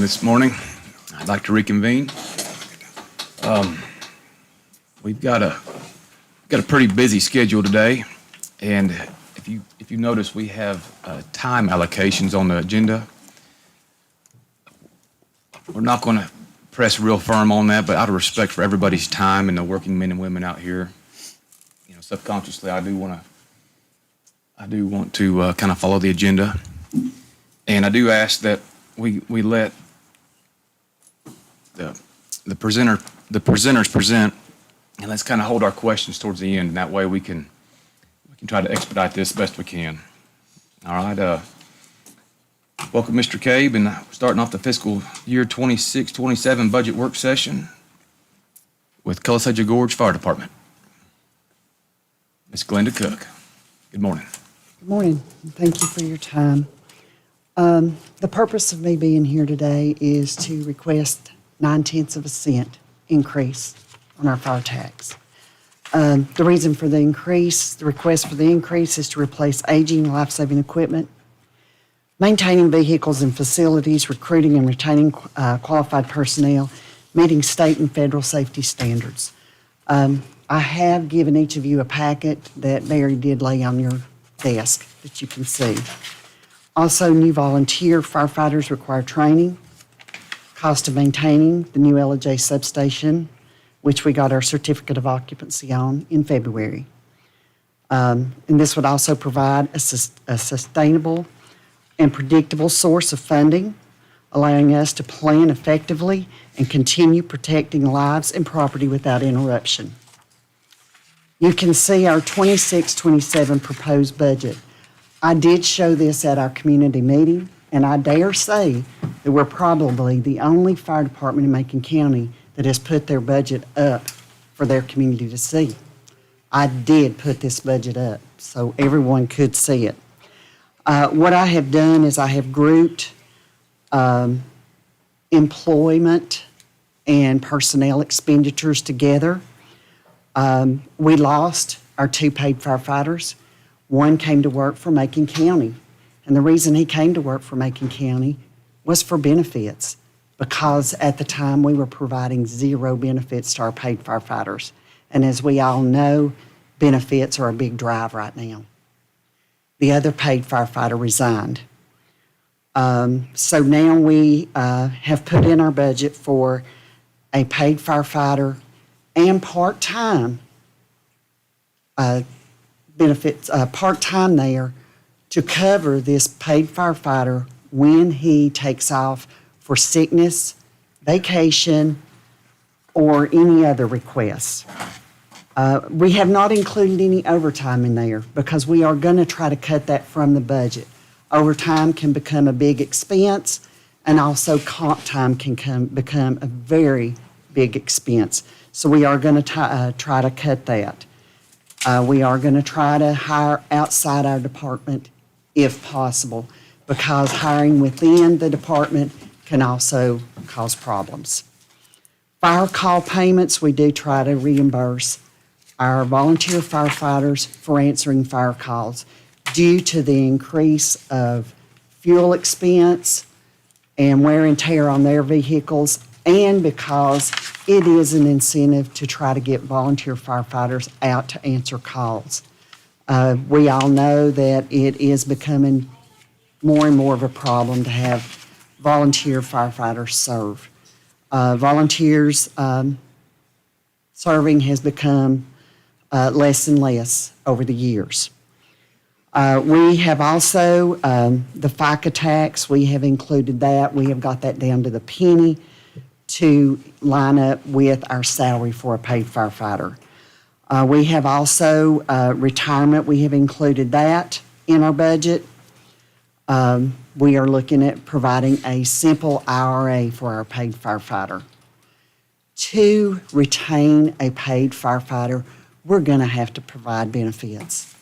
this morning. I'd like to reconvene. We've got a pretty busy schedule today, and if you notice, we have time allocations on the agenda. We're not going to press real firm on that, but out of respect for everybody's time and the working men and women out here, subconsciously, I do want to kind of follow the agenda, and I do ask that we let the presenters present, and let's kind of hold our questions towards the end, and that way we can try to expedite this best we can. All right. Welcome, Mr. Cabe, and starting off the fiscal year 26-27 budget work session with Cullis-Edger Gorge Fire Department. Ms. Glenda Cook. Good morning. Good morning. Thank you for your time. The purpose of me being here today is to request 0.9 cents increase on our fire tax. The reason for the request for the increase is to replace aging life-saving equipment, maintaining vehicles and facilities, recruiting and retaining qualified personnel, meeting state and federal safety standards. I have given each of you a packet that Barry did lay on your desk that you can see. Also, new volunteer firefighters require training, cost of maintaining the new LJ substation, which we got our certificate of occupancy on in February. And this would also provide a sustainable and predictable source of funding, allowing us to plan effectively and continue protecting lives and property without interruption. You can see our 26-27 proposed budget. I did show this at our community meeting, and I dare say that we're probably the only fire department in Macon County that has put their budget up for their community to see. I did put this budget up so everyone could see it. What I have done is I have grouped employment and personnel expenditures together. We lost our 2 paid firefighters. One came to work for Macon County, and the reason he came to work for Macon County was for benefits, because at the time we were providing 0 benefits to our paid firefighters. And as we all know, benefits are a big drive right now. The other paid firefighter resigned. So now we have put in our budget for a paid firefighter and part-time benefits, part-time there to cover this paid firefighter when he takes off for sickness, vacation, or any other requests. We have not included any overtime in there because we are going to try to cut that from the budget. Overtime can become a big expense, and also comp time can become a very big expense. So we are going to try to cut that. We are going to try to hire outside our department if possible, because hiring within the department can also cause problems. Fire call payments, we do try to reimburse our volunteer firefighters for answering fire calls due to the increase of fuel expense and wear and tear on their vehicles, and because it is an incentive to try to get volunteer firefighters out to answer calls. We all know that it is becoming more and more of a problem to have volunteer firefighters serve. Volunteers serving has become less and less over the years. We have also the FICA tax. We have included that. We have got that down to the penny to line up with our salary for a paid firefighter. We have also retirement. We have included that in our budget. We are looking at providing a simple IRA for our paid firefighter. To retain a paid firefighter, we're going to have to provide benefits.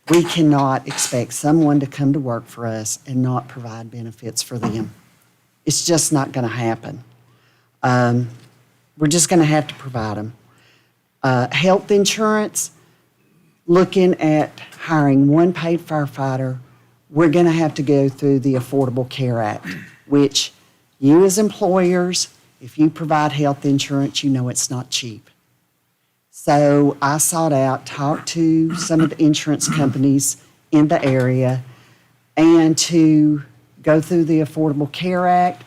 We cannot expect someone to come to work for us and not provide benefits for them. It's just not going to happen. We're just going to have to provide them. Health insurance, looking at hiring one paid firefighter, we're going to have to go through the Affordable Care Act, which You as employers, if you provide health insurance, you know it's not cheap. So I sought out, talked to some of the insurance companies in the area, and to go through the Affordable Care Act,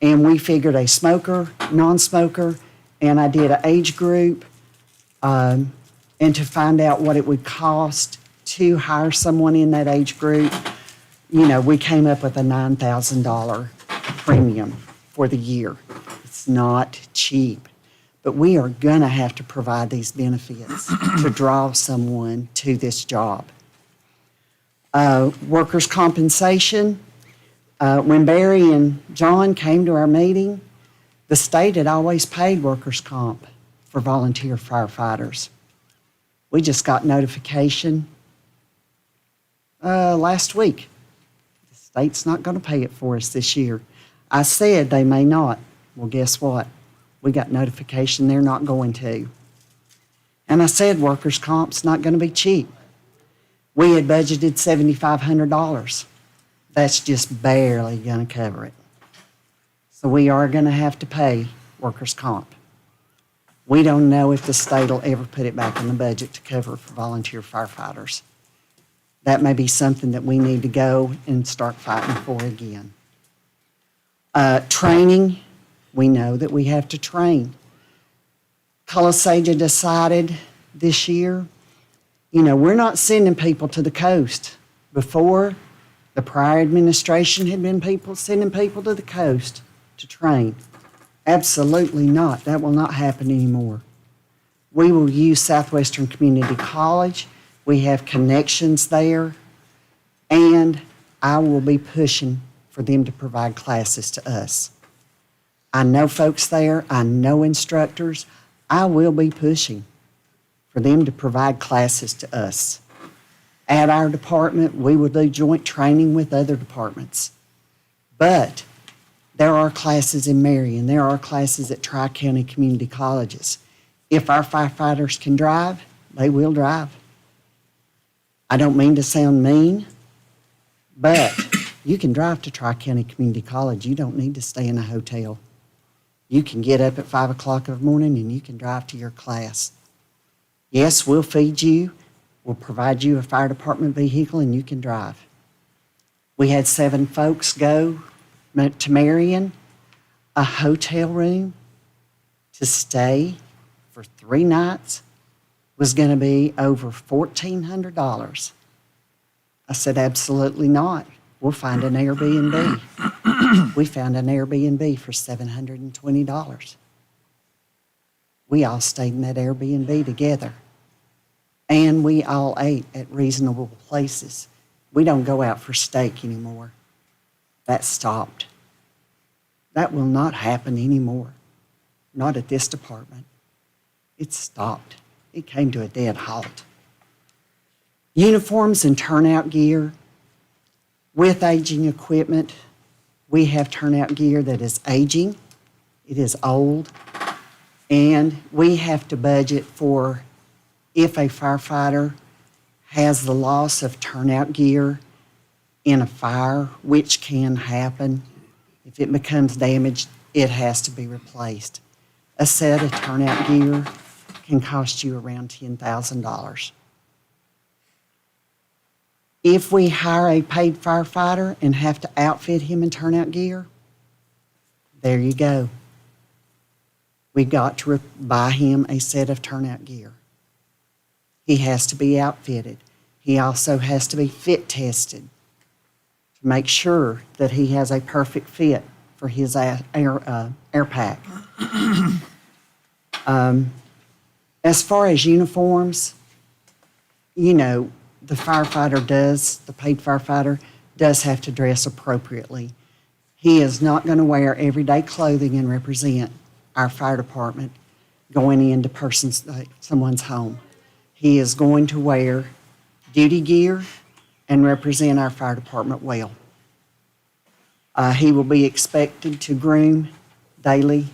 and we figured a smoker, non-smoker, and I did an age group, and to find out what it would cost to hire someone in that age group, we came up with a $9,000 premium for the year. It's not cheap, but we are going to have to provide these benefits to draw someone to this job. Workers' compensation, when Barry and John came to our meeting, the state had always paid workers' comp for volunteer firefighters. We just got notification last week. The state's not going to pay it for us this year. I said they may not. Well, guess what? We got notification they're not going to. And I said workers' comp's not going to be cheap. We had budgeted $7,500. That's just barely going to cover it. So we are going to have to pay workers' comp. We don't know if the state will ever put it back in the budget to cover for volunteer firefighters. That may be something that we need to go and start fighting for again. Training, we know that we have to train. Colasaja decided this year, we're not sending people to the coast. Before, the prior administration had been sending people to the coast to train. Absolutely not. That will not happen anymore. We will use Southwestern Community College. We have connections there, and I will be pushing for them to provide classes to us. I know folks there. I know instructors. I will be pushing for them to provide classes to us. At our department, we will do joint training with other departments. But there are classes in Marion. There are classes at Tri-County Community Colleges. If our firefighters can drive, they will drive. I don't mean to sound mean, but you can drive to Tri-County Community College. You don't need to stay in a hotel. You can get up at 5 o'clock in the morning and you can drive to your class. Yes, we'll feed you. We'll provide you a fire department vehicle and you can drive. We had 7 folks go to Marion, a hotel room to stay for 3 nights was going to be over $1,400. I said, absolutely not. We'll find an Airbnb. We found an Airbnb for $720. We all stayed in that Airbnb together. And we all ate at reasonable places. We don't go out for steak anymore. That stopped. That will not happen anymore. Not at this department. It stopped. It came to a dead halt. Uniforms and turnout gear. With aging equipment, we have turnout gear that is aging. It is old. And we have to budget for if a firefighter has the loss of turnout gear in a fire, which can happen. If it becomes damaged, it has to be replaced. A set of turnout gear can cost you around $10,000. If we hire a paid firefighter and have to outfit him in turnout gear, there you go. We got to buy him a set of turnout gear. He has to be outfitted. He also has to be fit tested to make sure that he has a perfect fit for his air pack. As far as uniforms, the paid firefighter does have to dress appropriately. He is not going to wear everyday clothing and represent our fire department going into someone's home. He is going to wear duty gear and represent our fire department well. He will be expected to groom daily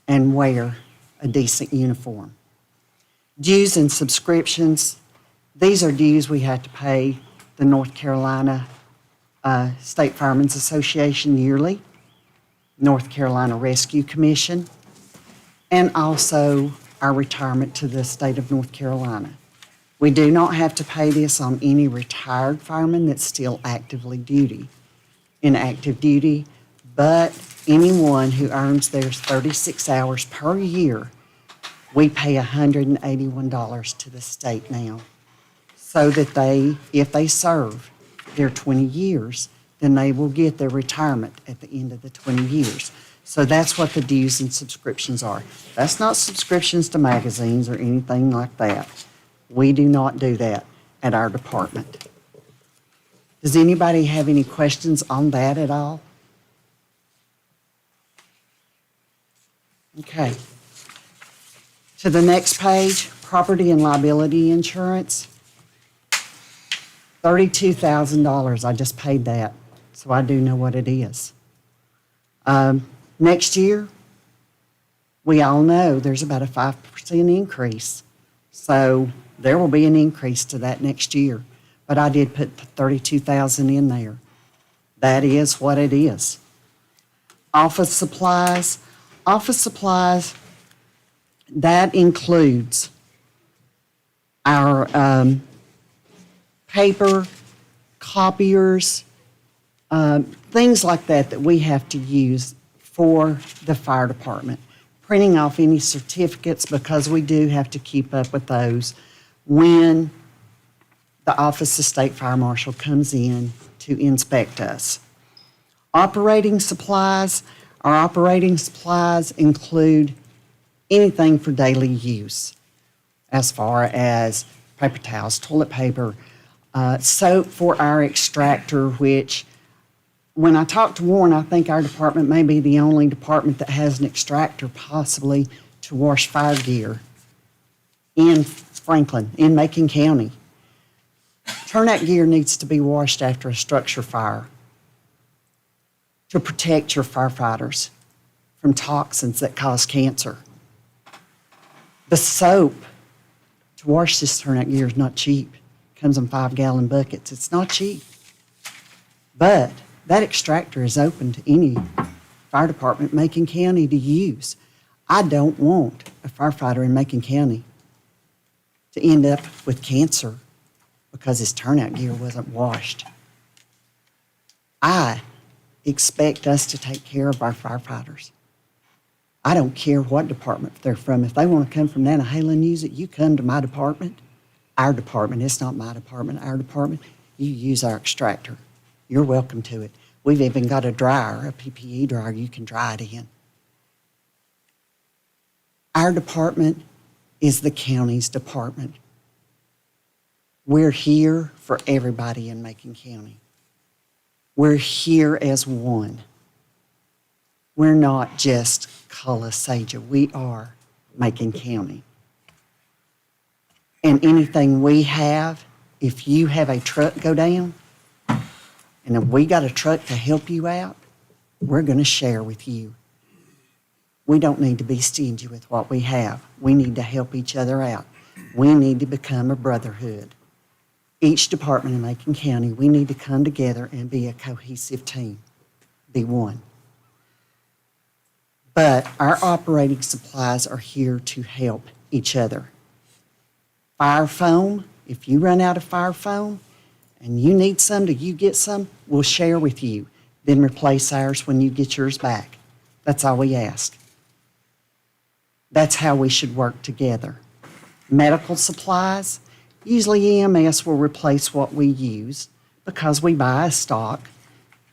and wear a decent uniform. Dues and subscriptions, these are dues we have to pay the North Carolina State Firemen's Association yearly. North Carolina Rescue Commission, and also our retirement to the state of North Carolina. We do not have to pay this on any retired fireman that's still in active duty, but anyone who earns theirs 36 hours per year, we pay $181 to the state now, so that if they serve their 20 years, then they will get their retirement at the end of the 20 years. So that's what the dues and subscriptions are. That's not subscriptions to magazines or anything like that. We do not do that at our department. Does anybody have any questions on that at all? Okay. To the next page, property and liability insurance. $32,000, I just paid that, so I do know what it is. Next year, we all know there's about a 5% increase. So there will be an increase to that next year. But I did put $32,000 in there. That is what it is. Office supplies. Office supplies, that includes our paper, copiers, things like that we have to use for the fire department. Printing off any certificates, because we do have to keep up with those when the Office of State Fire Marshal comes in to inspect us. Operating supplies. Our operating supplies include anything for daily use, as far as paper towels, toilet paper, soap for our extractor, which when I talked to Warren, I think our department may be the only department that has an extractor possibly to wash fire gear in Franklin, in Macon County. Turnout gear needs to be washed after a structure fire to protect your firefighters from toxins that cause cancer. The soap to wash this turnout gear is not cheap. It comes in 5-gallon buckets. It's not cheap. But that extractor is open to any fire department in Macon County to use. I don't want a firefighter in Macon County to end up with cancer because his turnout gear wasn't washed. I expect us to take care of our firefighters. I don't care what department they're from. If they want to come from Nantahala and use it, you come to my department. Our department, it's not my department, our department. You use our extractor. You're welcome to it. We've even got a dryer, a PPE dryer you can dry it in. Our department is the county's department. We're here for everybody in Macon County. We're here as one. We're not just Colasaja. We are Macon County. And anything we have, if you have a truck go down, and if we got a truck to help you out, we're going to share with you. We don't need to be stingy with what we have. We need to help each other out. We need to become a brotherhood. Each department in Macon County, we need to come together and be a cohesive team, be one. But our operating supplies are here to help each other. Fire foam, if you run out of fire foam and you need some, do you get some? We'll share with you. Then replace ours when you get yours back. That's all we ask. That's how we should work together. Medical supplies, usually EMS will replace what we use because we buy a stock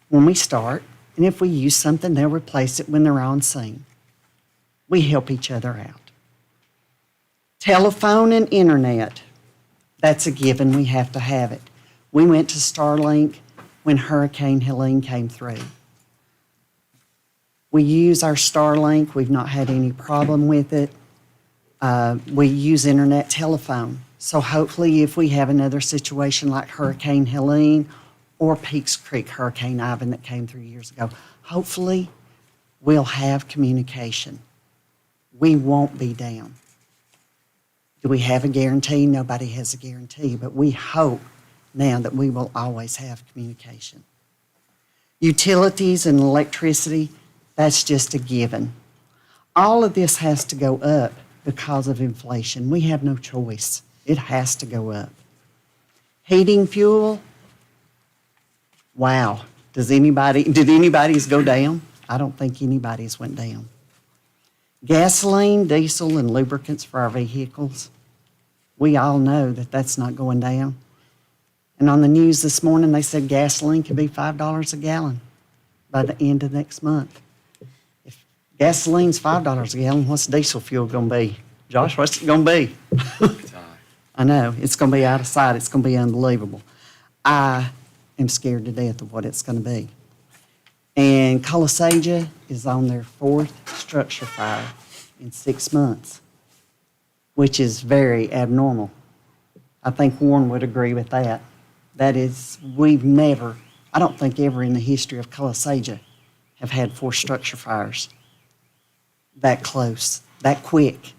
when we start, and if we use something, they'll replace it when they're on scene. We help each other out. Telephone and internet, that's a given. We have to have it. We went to Starlink when Hurricane Helene came through. We use our Starlink. We've not had any problem with it. We use internet telephone. So hopefully if we have another situation like Hurricane Helene or Peaks Creek Hurricane Ivan that came 3 years ago, hopefully we'll have communication. We won't be down. Do we have a guarantee? Nobody has a guarantee, but we hope now that we will always have communication. Utilities and electricity, That's just a given. All of this has to go up because of inflation. We have no choice. It has to go up. Heating fuel, wow. Did anybody's go down? I don't think anybody's went down. Gasoline, diesel, and lubricants for our vehicles, we all know that that's not going down. And on the news this morning, they said gasoline could be $5 a gallon by the end of next month. If gasoline's $5 a gallon, what's diesel fuel going to be? Josh, what's it going to be? I know, it's going to be out of sight. It's going to be unbelievable. I am scared to death of what it's going to be. And Colasaja is on their 4th structure fire in 6 months, which is very abnormal. I think Warren would agree with that. That is, we've never, I don't think ever in the history of Colasaja have had 4 structure fires that close, that quick.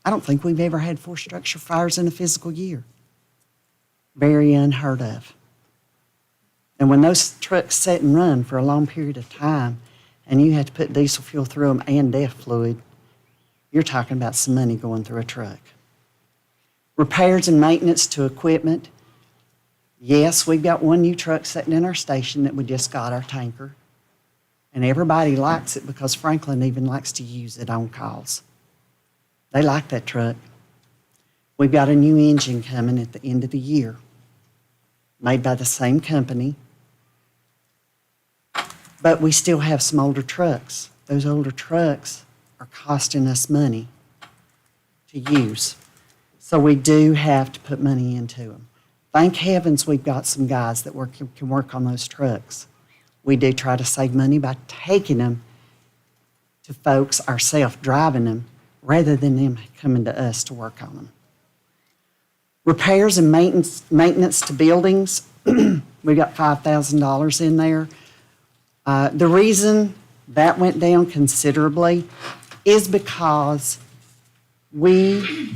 I don't think we've ever had 4 structure fires in a physical year. Very unheard of. And when those trucks sit and run for a long period of time and you have to put diesel fuel through them and DEF fluid, you're talking about some money going through a truck. Repairs and maintenance to equipment. Yes, we've got one new truck sitting in our station that we just got, our tanker. And everybody likes it because Franklin even likes to use it on calls. They like that truck. We've got a new engine coming at the end of the year, made by the same company. But we still have some older trucks. Those older trucks are costing us money to use. So we do have to put money into them. Thank heavens we've got some guys that can work on those trucks. We do try to save money by taking them to folks ourselves, driving them, rather than them coming to us to work on them. Repairs and maintenance to buildings, we got $5,000 in there. The reason that went down considerably is because we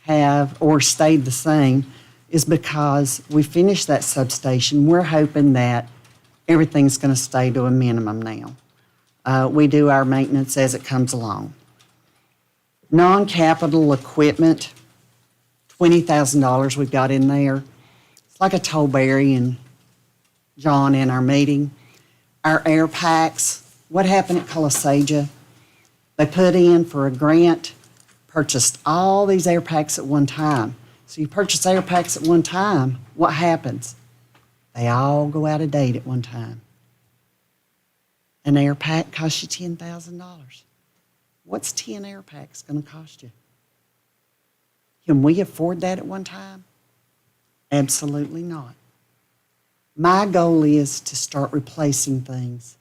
have, or stayed the same, is because we finished that substation. We're hoping that everything's going to stay to a minimum now. We do our maintenance as it comes along. Non-capital equipment, $20,000 we've got in there. It's like I told Barry and John in our meeting. Our air packs, what happened at Colasaja? They put in for a grant, purchased all these air packs at one time. So you purchase air packs at one time, what happens? They all go out of date at one time. An air pack costs you $10,000. What's 10 air packs going to cost you? Can we afford that at one time? Absolutely not. My goal is to start replacing things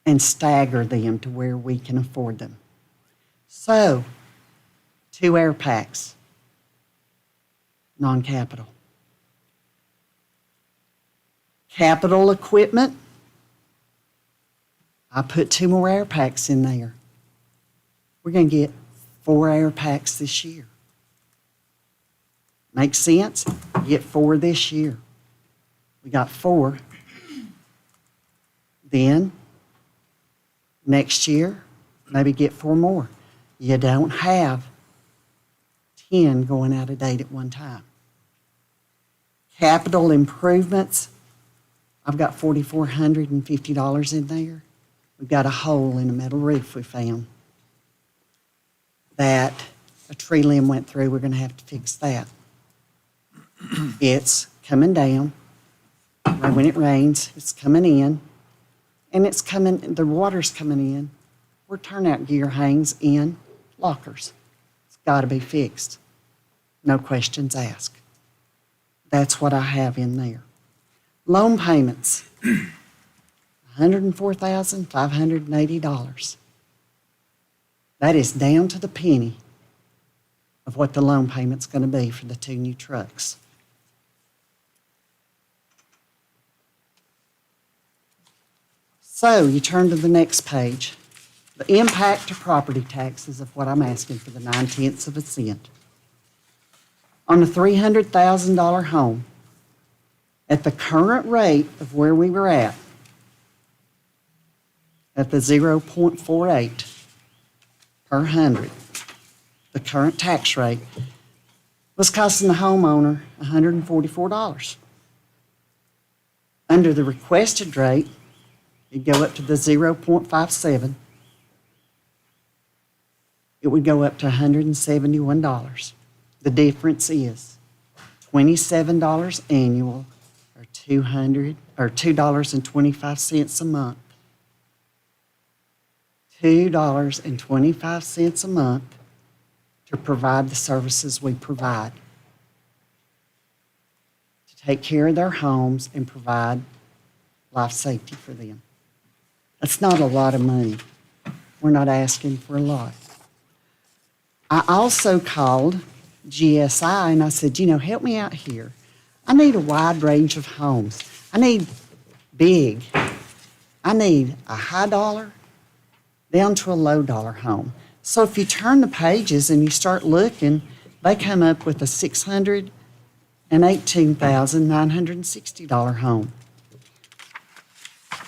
and stagger them to where we can afford them. So, 2 air packs, non-capital. Capital equipment, I put 2 more air packs in there. We're going to get 4 air packs this year. Makes sense? Get 4 this year. We got 4. Then, next year, maybe get 4 more. You don't have 10 going out of date at one time. Capital improvements, I've got $4,450 in there. We've got a hole in a metal roof we found that a tree limb went through. We're going to have to fix that. It's coming down. Right when it rains, it's coming in. And it's coming, the water's coming in where turnout gear hangs in lockers. It's got to be fixed. No questions asked. That's what I have in there. Loan payments, $104,580. That is down to the penny of what the loan payment's going to be for the 2 new trucks. So you turn to the next page. The impact to property taxes of what I'm asking for the 9/10 of a cent. On a $300,000 home, at the current rate of where we were at at the 0.48 per 100, the current tax rate was costing the homeowner $144. Under the requested rate, it'd go up to the 0.57. It would go up to $171. The difference is $27 annual, or $2.25 a month. $2.25 a month to provide the services we provide, to take care of their homes and provide life safety for them. That's not a lot of money. We're not asking for a lot. I also called GSI and I said, help me out here. I need a wide range of homes. I need big. I need a high dollar down to a low dollar home. So if you turn the pages and you start looking, they come up with a $618,960 home.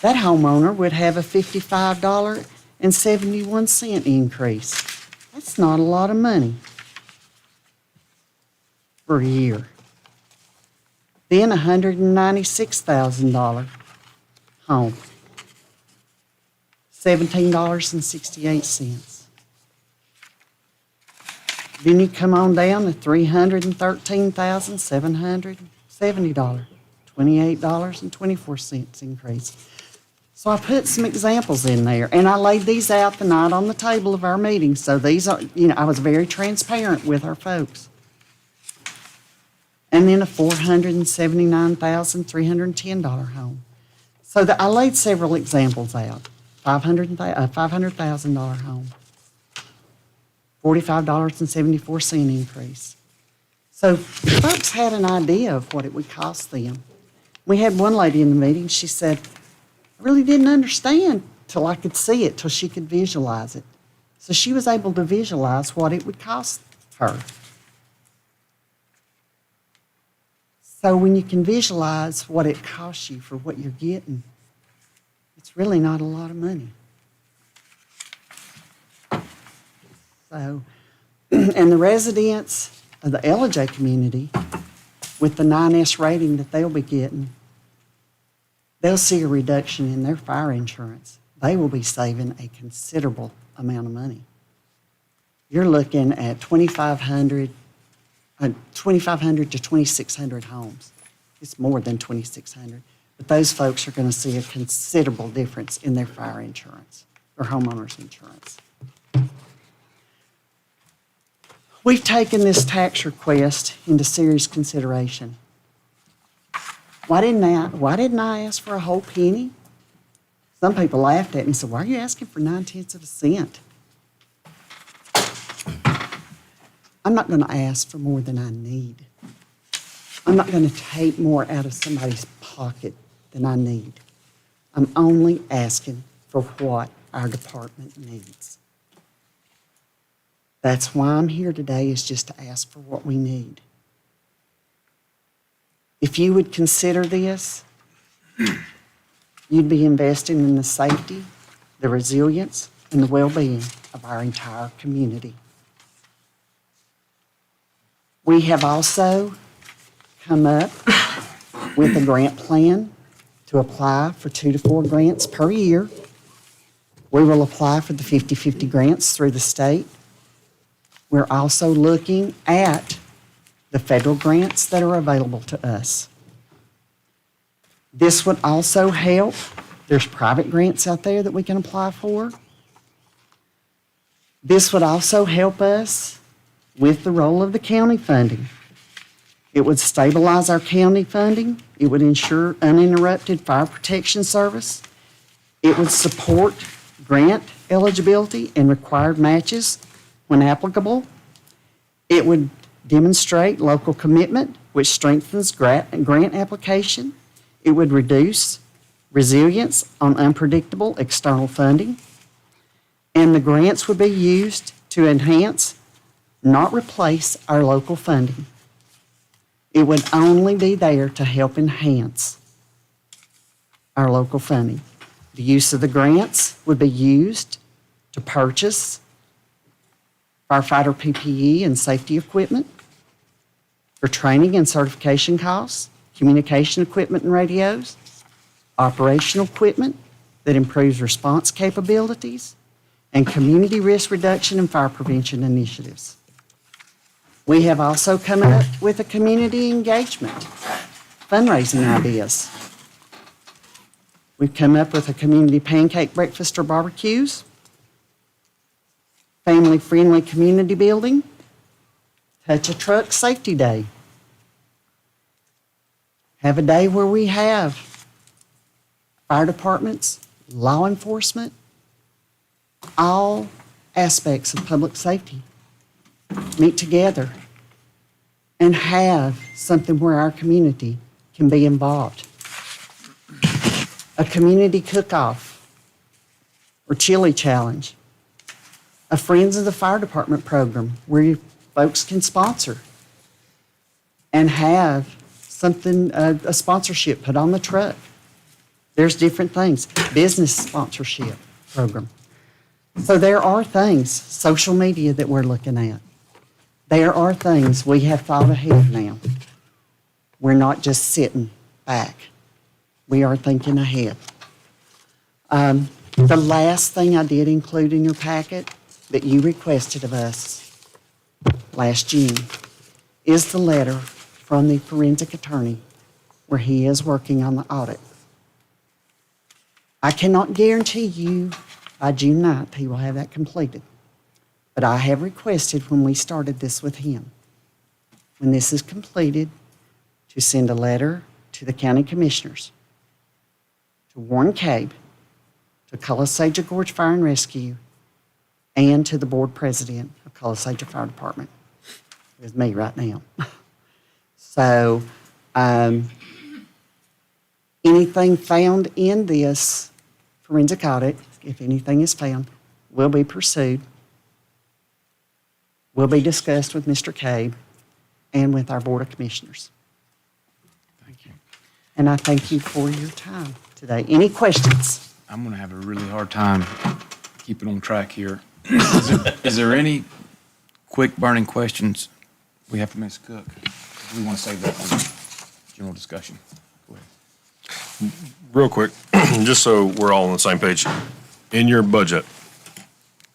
That homeowner would have a $55.71 increase. That's not a lot of money for a year. Then a $196,000 home, $17.68. Then you come on down to $313,770, $28.24 increase. So I put some examples in there, and I laid these out the night on the table of our meeting. So these are, I was very transparent with our folks. And then a $479,310 home. So I laid several examples out. $500,000 home, $45.74 increase. So folks had an idea of what it would cost them. We had one lady in the meeting, she said, I really didn't understand till I could see it, till she could visualize it. So she was able to visualize what it would cost her. So when you can visualize what it costs you for what you're getting, it's really not a lot of money. So, and the residents of the LJ community, with the 9S rating that they'll be getting, they'll see a reduction in their fire insurance. They will be saving a considerable amount of money. You're looking at 2,500 to 2,600 homes. It's more than 2,600. But those folks are going to see a considerable difference in their fire insurance or homeowners insurance. We've taken this tax request into serious consideration. Why didn't I ask for a whole penny? Some people laughed at me and said, why are you asking for 9/10 of a cent? I'm not going to ask for more than I need. I'm not going to take more out of somebody's pocket than I need. I'm only asking for what our department needs. That's why I'm here today, is just to ask for what we need. If you would consider this, you'd be investing in the safety, the resilience, and the well-being of our entire community. We have also come up with a grant plan to apply for 2 to 4 grants per year. We will apply for the 50/50 grants through the state. We're also looking at the federal grants that are available to us. This would also help. There's private grants out there that we can apply for. This would also help us with the role of the county funding. It would stabilize our county funding. It would ensure uninterrupted fire protection service. It would support grant eligibility and required matches when applicable. It would demonstrate local commitment, which strengthens grant application. It would reduce resilience on unpredictable external funding. And the grants would be used to enhance, not replace, our local funding. It would only be there to help enhance our local funding. The use of the grants would be used to purchase firefighter PPE and safety equipment, for training and certification costs, communication equipment and radios, operational equipment that improves response capabilities, and community risk reduction and fire prevention initiatives. We have also come up with a community engagement, fundraising ideas. We've come up with a community pancake breakfast or barbecues, family-friendly community building, Touch a Truck Safety Day. Have a day where we have fire departments, law enforcement, all aspects of public safety meet together and have something where our community can be involved. A community cook-off or chili challenge. A Friends of the Fire Department program where you folks can sponsor and have something, a sponsorship put on the truck. There's different things. Business sponsorship program. So there are things, social media that we're looking at. There are things we have thought ahead now. We're not just sitting back. We are thinking ahead. The last thing I did include in your packet that you requested of us last June is the letter from the forensic attorney where he is working on the audit. I cannot guarantee you by June 9th he will have that completed. But I have requested when we started this with him, when this is completed, to send a letter to the county commissioners, to Warren Cabe, to Colossagia Gorge Fire and Rescue, and to the board president of Colossagia Fire Department. It's me right now. So anything found in this forensic audit, if anything is found, will be pursued, will be discussed with Mr. Cabe and with our Board of Commissioners. Thank you. And I thank you for your time today. Any questions? I'm going to have a really hard time keeping on track here. Is there any quick burning questions we have for Ms. Cook? We want to save that for general discussion. Go ahead. Real quick, just so we're all on the same page, in your budget,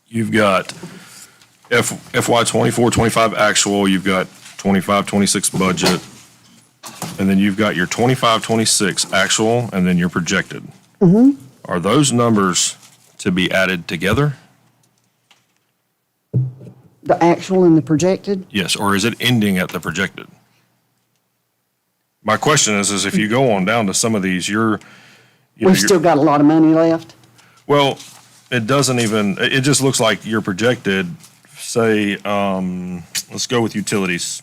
you've got FY 24-25 actual, you've got 25-26 budget, and then you've got your 25-26 actual, and then your projected. Mm-hmm. Are those numbers to be added together? The actual and the projected? Yes, or is it ending at the projected? My question is if you go on down to some of these, We've still got a lot of money left. well, it doesn't even, it just looks like you're projected, say, let's go with utilities,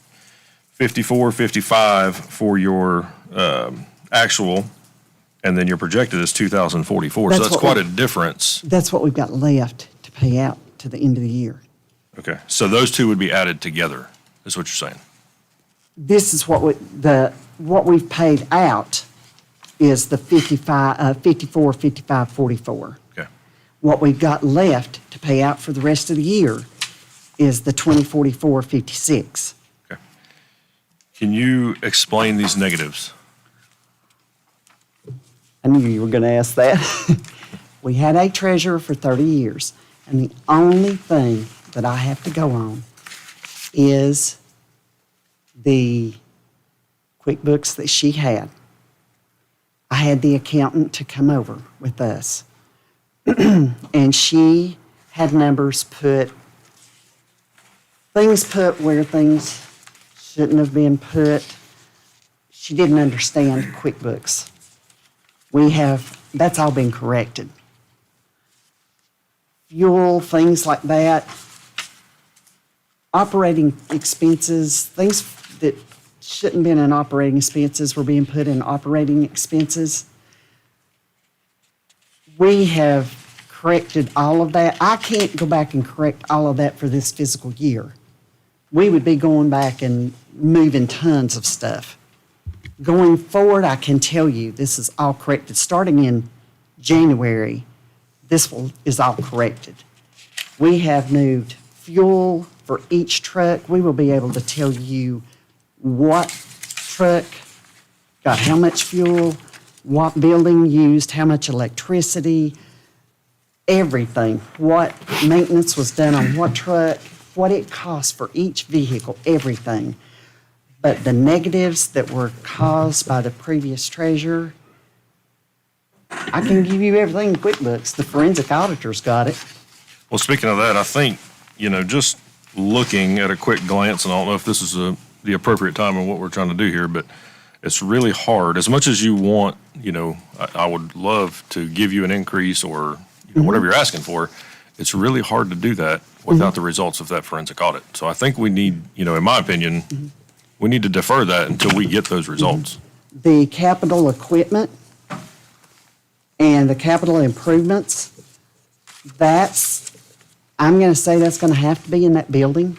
54, 55 for your actual, and then your projected is 2,044. So That's that's what quite a difference. That's what we've got left to pay out to the end of the year. Okay, so those two would be added together, is what you're saying? This is what what we've paid out is the 54, 55, 44. Okay. What we've got left to pay out for the rest of the year is the 2044, 56. Okay. Can you explain these negatives? I knew you were going to ask that. We had a treasurer for 30 years, and the only thing that I have to go on is the QuickBooks that she had. I had the accountant to come over with us, and she had numbers put where things shouldn't have been put. She didn't understand QuickBooks. That's all been corrected. Fuel, things like that. Operating expenses, things that shouldn't have been in operating expenses were being put in operating expenses. We have corrected all of that. I can't go back and correct all of that for this fiscal year. We would be going back and moving tons of stuff. Going forward, I can tell you this is all corrected starting in January, is all corrected. We have moved fuel for each truck. We will be able to tell you what truck got how much fuel, what building used how much electricity, everything, what maintenance was done on what truck, what it cost for each vehicle, everything. But the negatives that were caused by the previous treasurer, I can give you everything in QuickBooks. The forensic auditor's got it. Well, speaking of that, I think, just looking at a quick glance, and I don't know if this is the appropriate time and what we're trying to do here, but it's really hard. As much as you want, I would love to give you an increase or whatever you're asking for. It's really hard to do that without the results of that forensic audit. So I think we need, in my opinion, we need to defer that until we get those results. The capital equipment and the capital improvements, I'm going to say that's going to have to be in that building,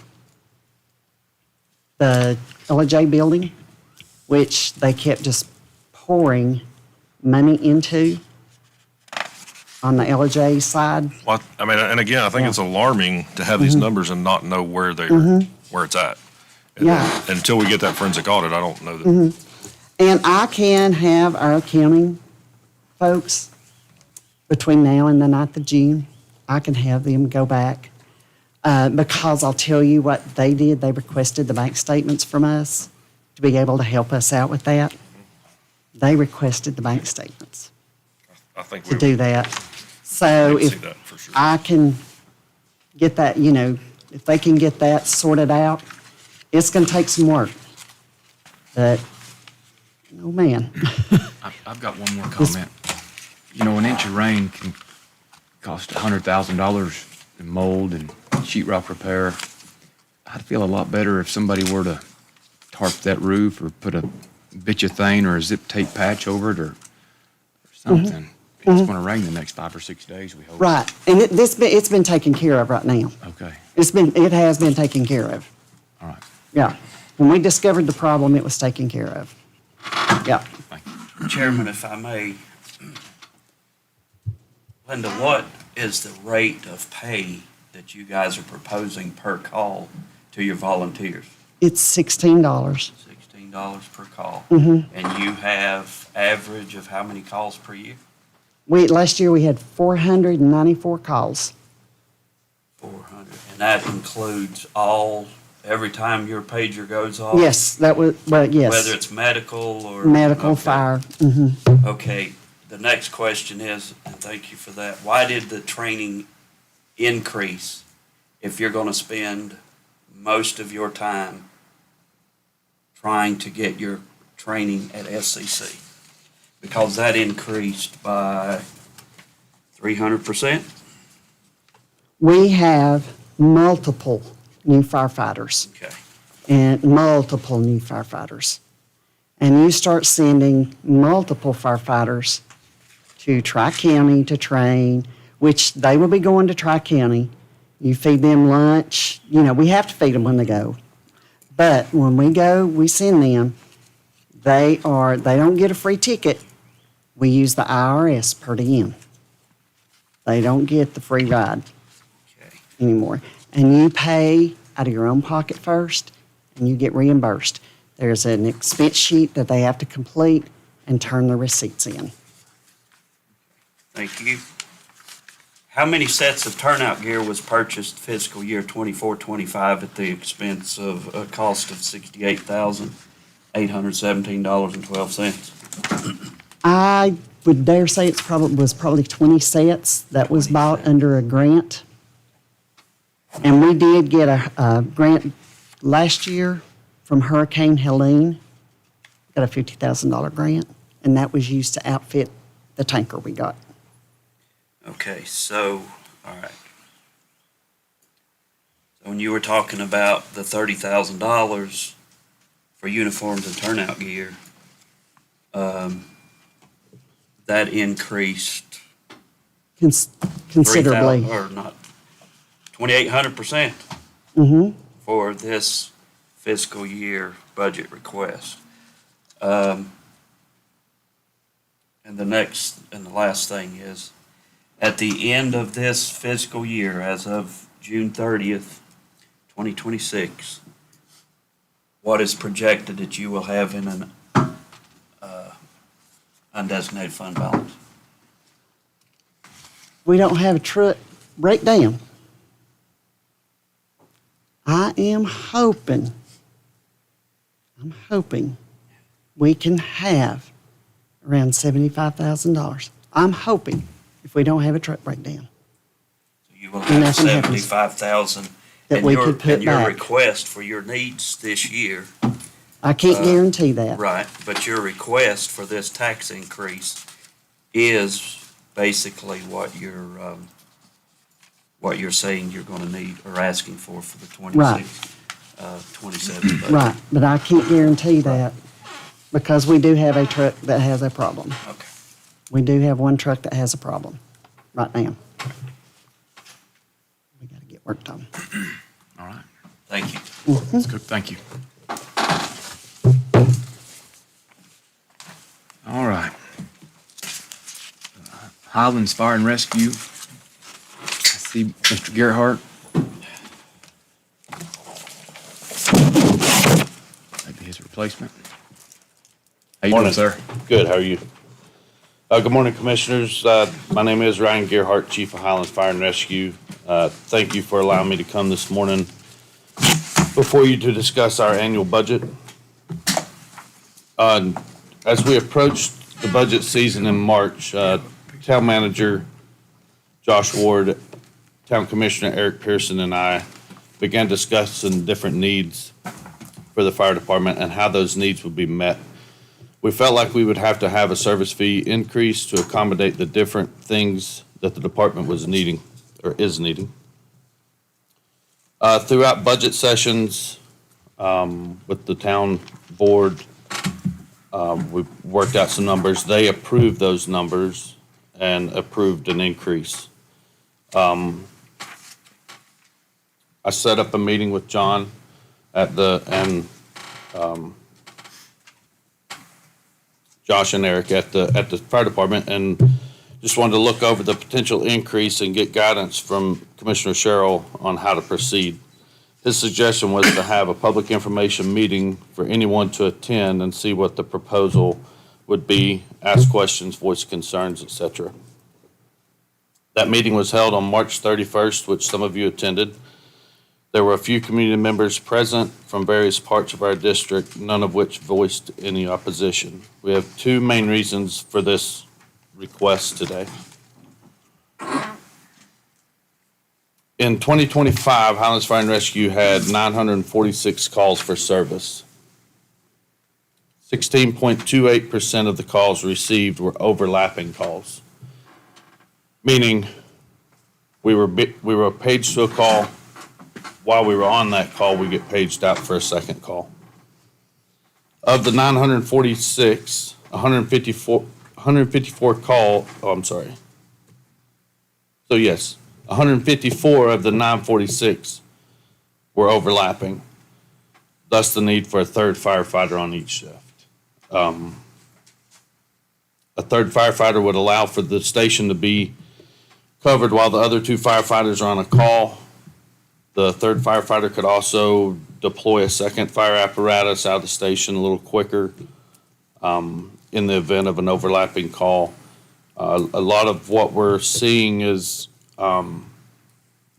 the LJ building, which they kept just pouring money into on the LJ side. Well, I mean, and again, I think it's alarming to have these numbers and not know where where it's at. And Yeah. until we get that forensic audit, I don't know that. And I can have our accounting folks, between now and the 9th of June, I can have them go back. Because I'll tell you what they did, they requested the bank statements from us to be able to help us out with that. They requested the bank statements I think to do that. So see if that for sure. I can get that, if they can get that sorted out, it's going to take some work. But, oh man. I've got one more comment. An inch of rain can cost $100,000 in mold and sheetrock repair. I'd feel a lot better if somebody were to tarp that roof or put a bitch-a-thane or a zip tape patch over it or something. It's going to rain the next 5 or 6 days, we hope. Right. And it's been taken care of right now. Okay, It has been taken care of. all right. Yeah. When we discovered the problem, it was taken care of. Yeah. Thank you. Chairman, if I may, Linda, what is the rate of pay that you guys are proposing per call to your volunteers? It's $16. $16 per call. And you have average of how many calls per year? Last year we had 494 calls. 400. And that includes every time your pager goes off? Yes, yes. Whether it's medical or? Medical, Okay. fire. Okay, the next question is, and thank you for that, why did the training increase if you're going to spend most of your time trying to get your training at SCC? Because that increased by 300%? We have multiple new firefighters Okay, and multiple new firefighters. And you start sending multiple firefighters to Tri-County to train, which they will be going to Tri-County. You feed them lunch. We have to feed them when they go. But when we go, we send them. They don't get a free ticket. We use the IRS per diem. They don't get the free ride okay. anymore. And you pay out of your own pocket first, and you get reimbursed. There's an expense sheet that they have to complete and turn the receipts in. Thank you. How many sets of turnout gear was purchased fiscal year 24-25 at the expense of a cost of $68,817.12? I would dare say was probably 20 sets that was 20 bought sets. under a grant. And we did get a grant last year from Hurricane Helene, got a $50,000 grant, and that was used to outfit the tanker we got. Okay, so, all right. So when you were talking about the $30,000 for uniforms and turnout gear, that increased Considerably. 3,000, or not, 2,800% for this fiscal year budget request. And the last thing is, at the end of this fiscal year, as of June 30th, 2026, what is projected that you will have in an undesignated fund balance? We don't have a truck breakdown. I'm hoping we can have around $75,000. I'm hoping if we don't have a truck breakdown. So you will And have nothing happens. 75,000. That we could put And your back. request for your needs this year, I can't guarantee that. right, but your request for this tax increase is basically what you're saying you're gonna need or asking for the 27 budget. Right, but I can't guarantee that because we do have a truck that has a problem. Okay. We do have one truck that has a problem right now. We gotta get work done. All right. Thank you. That's good. Thank you. All right. Highlands Fire and Rescue. I see Mr. Gerhart. Maybe his replacement. How you doing, Morning. sir? Good, how are you? Good morning, Commissioners. My name is Ryan Gerhart, Chief of Highlands Fire and Rescue. Thank you for allowing me to come this morning before you to discuss our annual budget. As we approach the budget season in March, Town Manager Josh Ward, Town Commissioner Eric Pearson, and I began discussing different needs for the fire department and how those needs would be met. We felt like we would have to have a service fee increase to accommodate the different things that the department was needing or is needing. Throughout budget sessions with the town board, we worked out some numbers. They approved those numbers and approved an increase. I set up a meeting with John Josh and Eric at the fire department, and just wanted to look over the potential increase and get guidance from Commissioner Sherrill on how to proceed. His suggestion was to have a public information meeting for anyone to attend and see what the proposal would be, ask questions, voice concerns, etc. That meeting was held on March 31st, which some of you attended. There were a few community members present from various parts of our district, none of which voiced any opposition. We have two main reasons for this request today. In 2025, Highlands Fire and Rescue had 946 calls for service. 16.28% of the calls received were overlapping calls, meaning we were paged to a call. While we were on that call, we get paged out for a second call. Of the 946, 154 call, oh, I'm sorry. So yes, 154 of the 946 were overlapping, thus the need for a third firefighter on each shift. A third firefighter would allow for the station to be covered while the other two firefighters are on a call. The third firefighter could also deploy a second fire apparatus out of the station a little quicker in the event of an overlapping call. A lot of what we're seeing is going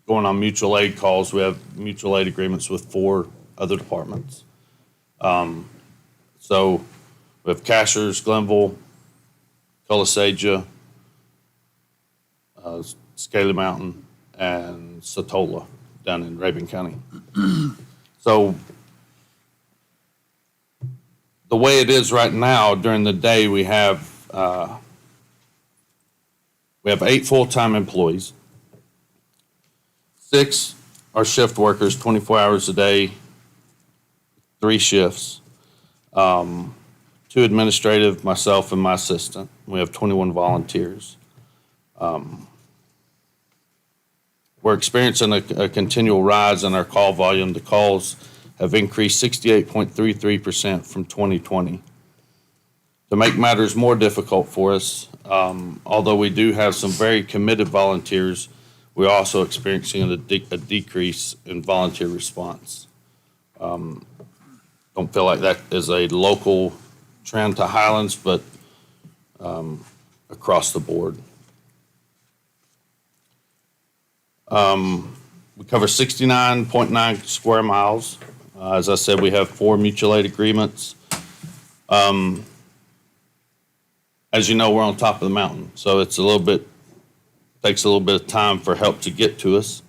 on mutual aid calls. We have mutual aid agreements with 4 other departments. So we have Cashers, Glenville, Colasaja, Scaly Mountain, and Satola down in Rabun County. So the way it is right now, during the day, we have 8 full-time employees. 6 are shift workers, 24 hours a day, 3 shifts. 2 administrative, myself and my assistant. We have 21 volunteers. We're experiencing a continual rise in our call volume. The calls have increased 68.33% from 2020. To make matters more difficult for us, although we do have some very committed volunteers, we're also experiencing a decrease in volunteer response. Don't feel like that is a local trend to Highlands, but across the board. We cover 69.9 square miles. As I said, we have 4 mutual aid agreements. As you know, we're on top of the mountain, so it's takes a little bit of time for help to get to us.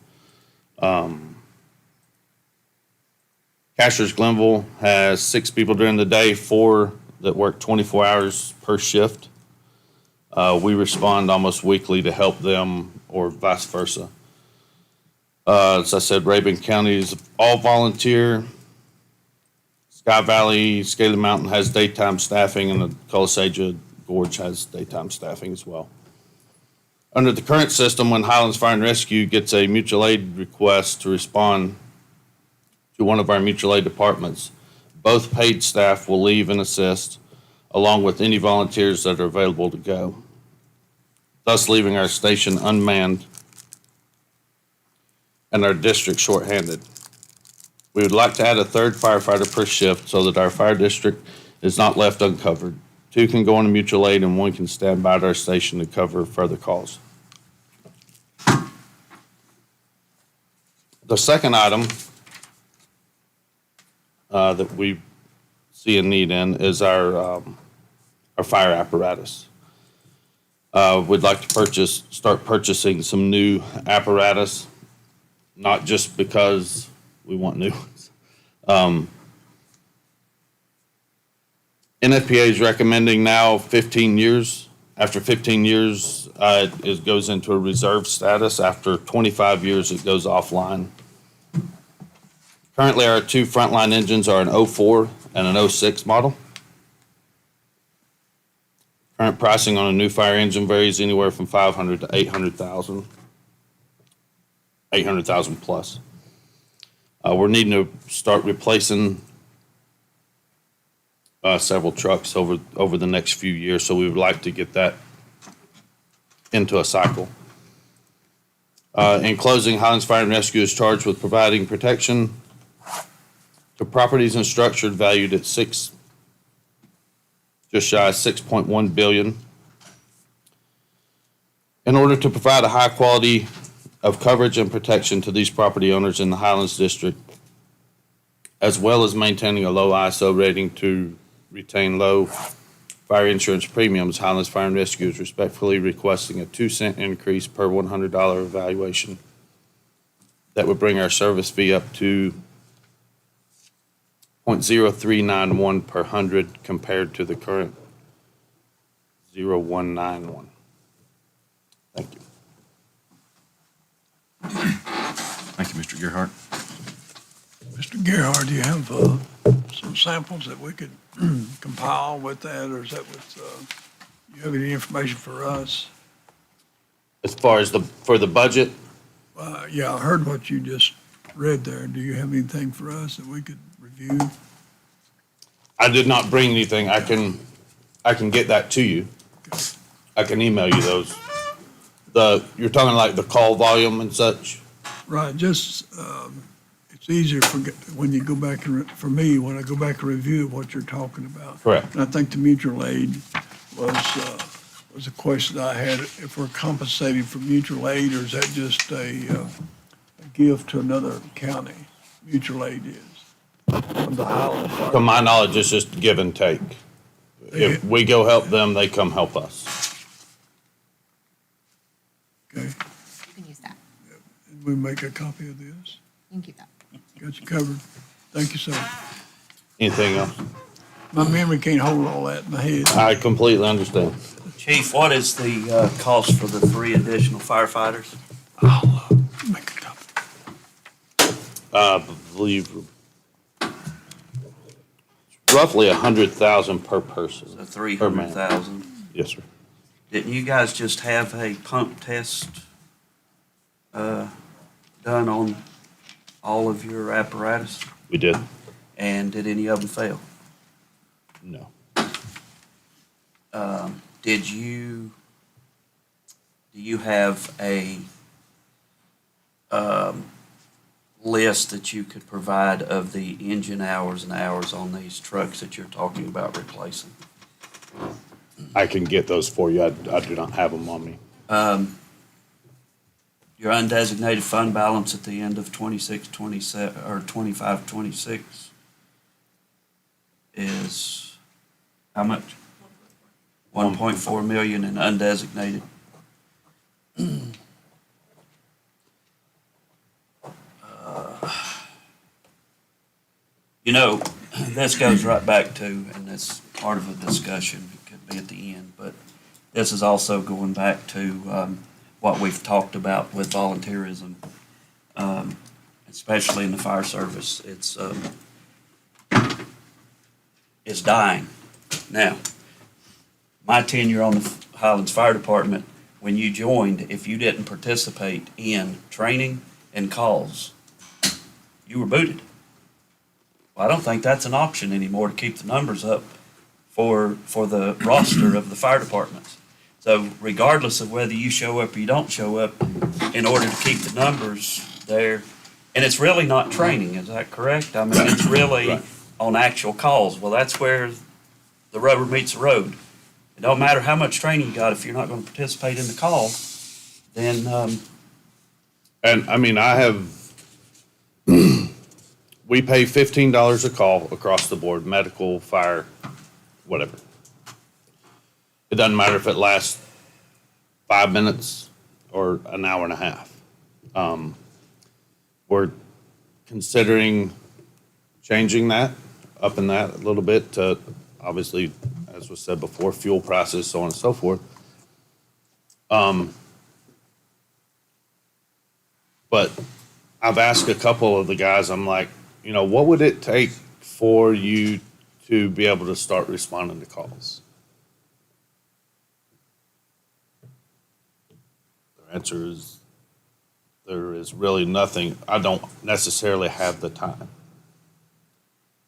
Cashers Glenville has 6 people during the day, 4 that work 24 hours per shift. We respond almost weekly to help them or vice versa. As I said, Rabun County is all volunteer. Sky Valley, Scaly Mountain has daytime staffing, and the Colasaja Gorge has daytime staffing as well. Under the current system, when Highlands Fire and Rescue gets a mutual aid request to respond to one of our mutual aid departments, both paid staff will leave and assist, along with any volunteers that are available to go, thus leaving our station unmanned and our district shorthanded. We would like to add a 3rd firefighter per shift so that our fire district is not left uncovered. 2 can go on a mutual aid and 1 can stand by at our station to cover further calls. The second item that we see a need in is our fire apparatus. We'd like to start purchasing some new apparatus, not just because we want new ones. NFPA is recommending now 15 years. After 15 years, it goes into a reserve status. After 25 years, it goes offline. Currently, our 2 frontline engines are an 04 and an 06 model. Current pricing on a new fire engine varies anywhere from $500,000 to $800,000. $800,000 plus. We're needing to start replacing several trucks over the next few years, so we would like to get that into a cycle. In closing, Highlands Fire and Rescue is charged with providing protection to properties and structures valued at just shy of $6.1 billion. In order to provide a high quality of coverage and protection to these property owners in the Highlands District, as well as maintaining a low ISO rating to retain low fire insurance premiums, Highlands Fire and Rescue is respectfully requesting a 2-cent increase per $100 evaluation. That would bring our service fee up to 0.0391 per 100 compared to the current 0.191. Thank you. Thank you, Mr. Gerhart. Mr. Gerhard, do you have some samples that we could compile with that, or is that with, you have any information for us? As far as for the budget, Yeah, I heard what you just read there. Do you have anything for us that we could review? I did not bring anything. I can get that to you. I can email you those. You're talking like the call volume and such? Right, just, it's easier when you go back for me, when I go back and review what you're talking about. Correct. And I think the mutual aid was a question I had, if we're compensating for mutual aid, or is that just a gift to another county? Mutual aid is, from the Highland Fire. To my knowledge, it's just give and take. If we go help them, they come help us. Okay, You can use that. and we make a copy of this. You can keep that. Got you covered. Thank you, sir. Anything else? My memory can't hold all that in my head. I completely understand. Chief, what is the cost for the 3 additional firefighters? I'll make a copy. I believe roughly 100,000 per person. The Per man. 300,000. Yes, sir. Didn't you guys just have a pump test done on all of your apparatus? We did. And did any of them fail? No. do you have a list that you could provide of the engine hours and hours on these trucks that you're talking about replacing? I can get those for you. I do not have them on me. Your undesignated fund balance at the end of 26, 27, or 25, 26 is how much? 1.4 million in undesignated. You know, this goes right back to, and it's part of a discussion, it could be at the end, but this is also going back to what we've talked about with volunteerism, especially in the fire service. It's dying. Now, my tenure on the Highlands Fire Department, when you joined, if you didn't participate in training and calls, you were booted. Well, I don't think that's an option anymore to keep the numbers up for the roster of the fire departments. So regardless of whether you show up or you don't show up, in order to keep the numbers there, and it's really not training, is that correct? I mean, it's really Right. on actual calls. Well, that's where the rubber meets the road. It don't matter how much training you got, if you're not going to participate in the call, then, And I mean, we pay $15 a call across the board, medical, fire, whatever. It doesn't matter if it lasts 5 minutes or an hour and a half. We're considering changing that, upping that a little bit to, obviously, as was said before, fuel prices, so on and so forth. But I've asked a couple of the guys, I'm like, what would it take for you to be able to start responding to calls? Their answer is, there is really nothing. I don't necessarily have the time.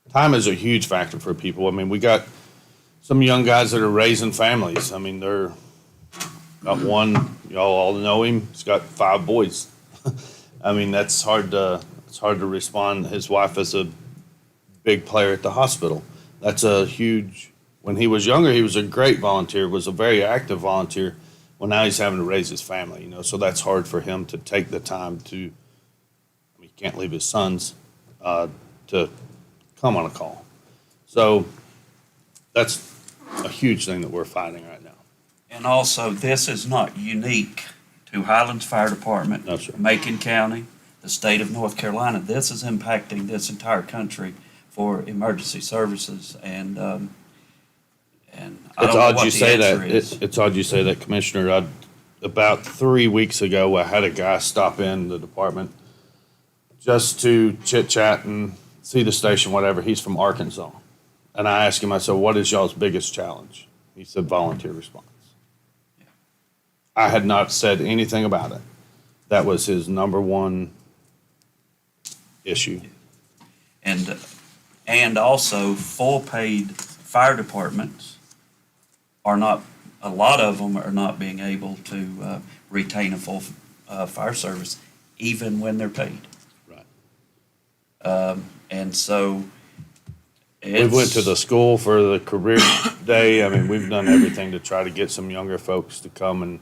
Time is a huge factor for people. I mean, we got some young guys that are raising families. I mean, they're got one, y'all all know him. He's got 5 boys. I mean, it's hard to respond. His wife is a big player at the hospital. That's a huge, when he was younger, he was a great volunteer, was a very active volunteer. Well, now he's having to raise his family, so that's hard for him to take the time to, I mean, he can't leave his sons to come on a call. So that's a huge thing that we're fighting right now. and also, this is not unique to Highlands Fire Department. No, sir. Macon County, the state of North Carolina. This is impacting this entire country for emergency services, and I It's don't know odd what you the say answer that. is. It's odd you say that, Commissioner. About 3 weeks ago, I had a guy stop in the department just to chit chat and see the station, whatever. He's from Arkansas. And I asked him, I said, what is y'all's biggest challenge? He said, volunteer response. I had not said anything about it. That was his number one issue. And also, full paid fire departments are not, a lot of them are not being able to retain a full fire service, even when they're paid. Right. And so We went to the school for the career day. I mean, we've done everything to try to get some younger folks to come, and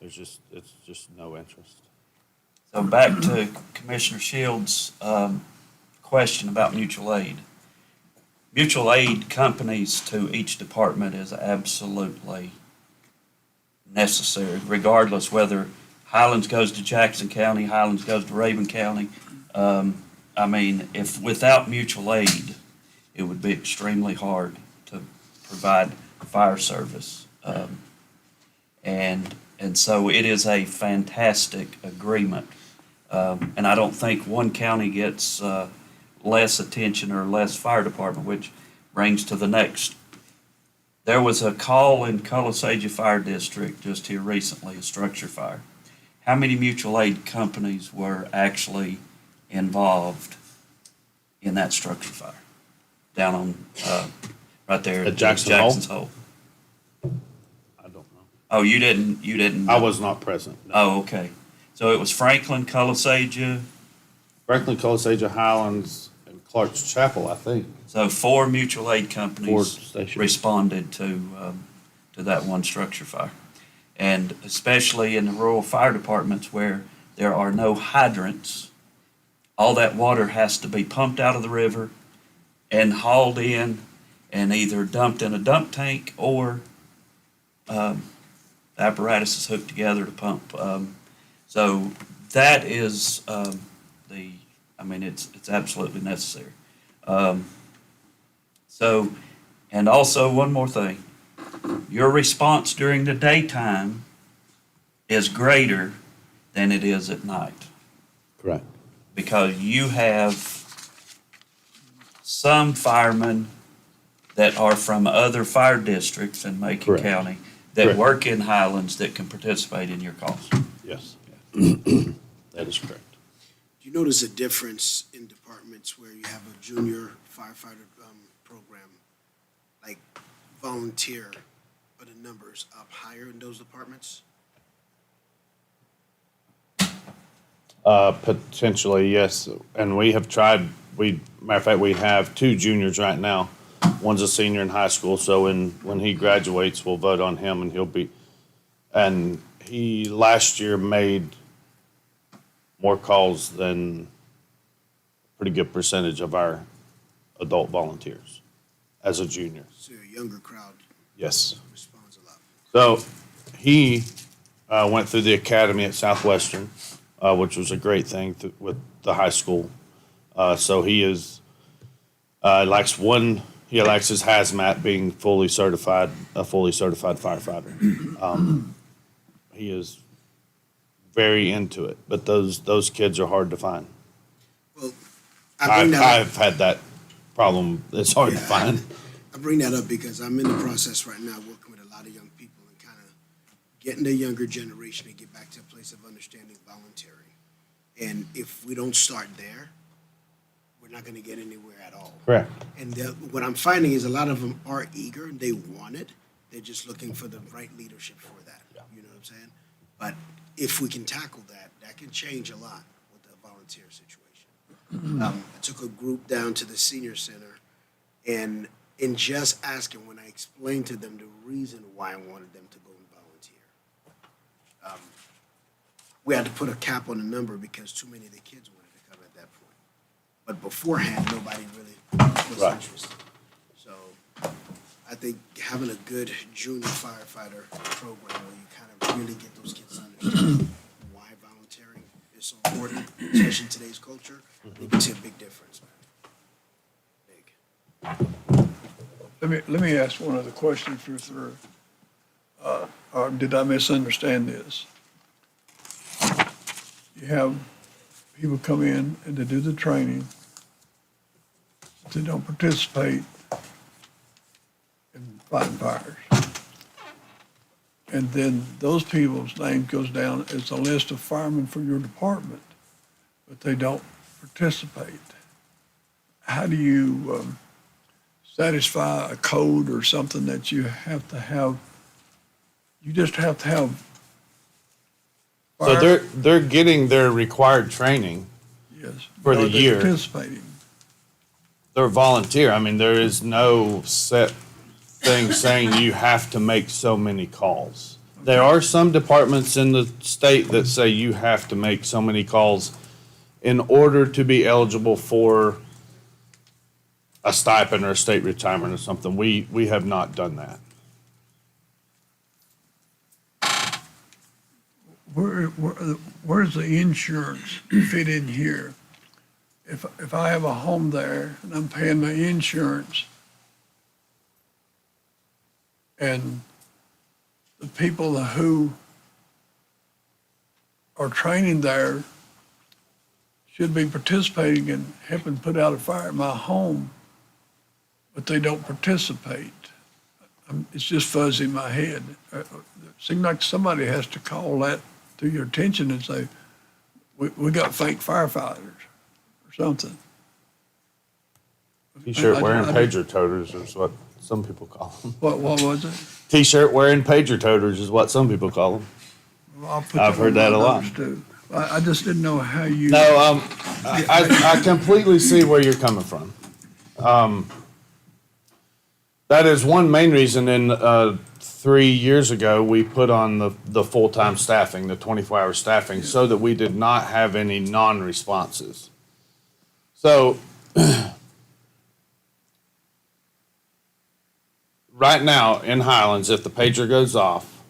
it's just no interest. So back to Commissioner Shields' question about mutual aid. Mutual aid companies to each department is absolutely necessary, regardless whether Highlands goes to Jackson County, Highlands goes to Raven County. I mean, if without mutual aid, it would be extremely hard to provide fire service. And so it is a fantastic agreement. And I don't think one county gets less attention or less fire department, which brings to the next. There was a call in Colasaja Fire District just here recently, a structure fire. How many mutual aid companies were actually involved in that structure fire? Down on, right there At Jackson Hole? Jackson's Hole. Oh, you didn't? I was not present. No. Oh, okay. So it was Franklin, Colisegia, Franklin, Colisegia, Highlands, and Clark's Chapel, I think. so four mutual aid Four companies stations. responded to that one structure fire. And especially in the rural fire departments where there are no hydrants, all that water has to be pumped out of the river and hauled in and either dumped in a dump tank or the apparatus is hooked together to pump. So that is it's absolutely necessary. So, and also one more thing, your response during the daytime is greater than it is at night. Correct. Because you have some firemen that are from other fire districts in Macon Correct. County that Correct. work in Highlands that can participate in your calls. Yes. That is correct. Do you notice a difference in departments where you have a junior firefighter program, like volunteer, but the numbers up higher in those departments? Potentially, yes. And we have tried, matter of fact, we have two juniors right now. One's a senior in high school, so when he graduates, we'll vote on him and he last year made more calls than a pretty good percentage of our adult volunteers as a junior. So a younger crowd Yes. responds a lot. So he went through the academy at Southwestern, which was a great thing with the high school. So he is likes his hazmat being a fully certified firefighter. He is very into it, but those kids are hard to find. Well, I bring that up. I've had that problem. It's hard to Yeah. find. I bring that up because I'm in the process right now working with a lot of young people and kind of getting the younger generation to get back to a place of understanding volunteering. And if we don't start there, we're not going to get anywhere at all. Correct. And what I'm finding is a lot of them are eager, and they want it. They're just looking for the right leadership for that. You know what I'm saying? But if we can tackle that, that can change a lot with the volunteer situation. I took a group down to the senior center, and in just asking, when I explained to them the reason why I wanted them to go and volunteer, we had to put a cap on the number because too many of the kids wanted to come at that point. But beforehand, nobody really was Right. interested. So I think having a good junior firefighter program where you kind of really get those kids to understand why volunteering is so important, especially in today's culture, you can see a big difference, man. Big. Let me ask one other question if you're through. Or did I misunderstand this? You have people come in and they do the training. They don't participate in fighting fires. And then those people's name goes down as a list of firemen for your department, but they don't participate. How do you satisfy a code or something that you have to have? You just have to have. So fire- they're getting their required training. Yes. for the Are they year. participating? They're volunteer. I mean, there is no set thing saying you have to make so many calls. There are some departments in the state that say you have to make so many calls in order to be eligible for a stipend or a state retirement or something. We have not done that. Where does the insurance fit in here? If I have a home there and I'm paying my insurance, and the people who are training there should be participating in helping put out a fire at my home, but they don't participate. It's just fuzzy in my head. It seems like somebody has to call that to your attention and say, we got fake firefighters or something. T-shirt wearing I- pager toters is what some people call them. What was it? T-shirt wearing pager toters is what some people call them. Well, I'll put I've that heard on that my a lot. notes, too. I just didn't know how you. No, I completely see where you're coming from. That is one main reason in, 3 years ago, we put on the full-time staffing, the 24-hour staffing, so that we did not have any non-responses. So, right now in Highlands, if the pager goes off,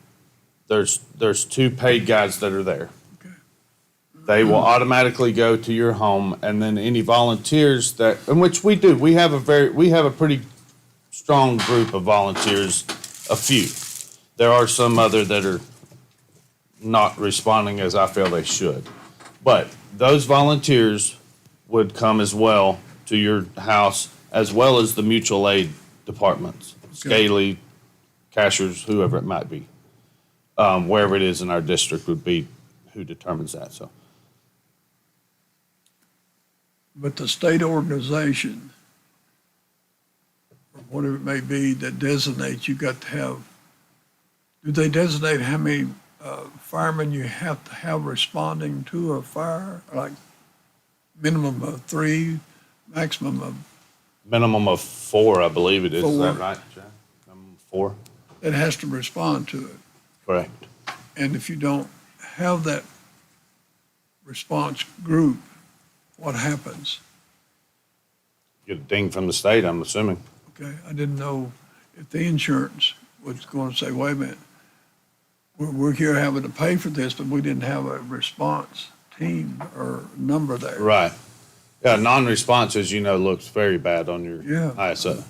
there's 2 paid guys that are there. They will automatically go to your home, and then any volunteers that, in which we do, we have a pretty strong group of volunteers, a few. There are some other that are not responding as I feel they should. But those volunteers would come as well to your house, as well as the mutual aid departments, Scaly, Cashers, whoever it might be. Wherever it is in our district would be who determines that, so. But the state organization, or whatever it may be, that designates, you got to have, do they designate how many firemen you have to have responding to a fire? Like minimum of 3, maximum of, Minimum of 4, I believe it is. Is that 4. right, John? Minimum of 4? that has to respond to it. Correct. And if you don't have that response group, what happens? Get a ding from the state, I'm assuming. Okay, I didn't know if the insurance was going to say, wait a minute, we're here having to pay for this, but we didn't have a response team or number there. Right. Yeah, non-response, as you know, looks very bad on your Yeah. ISO.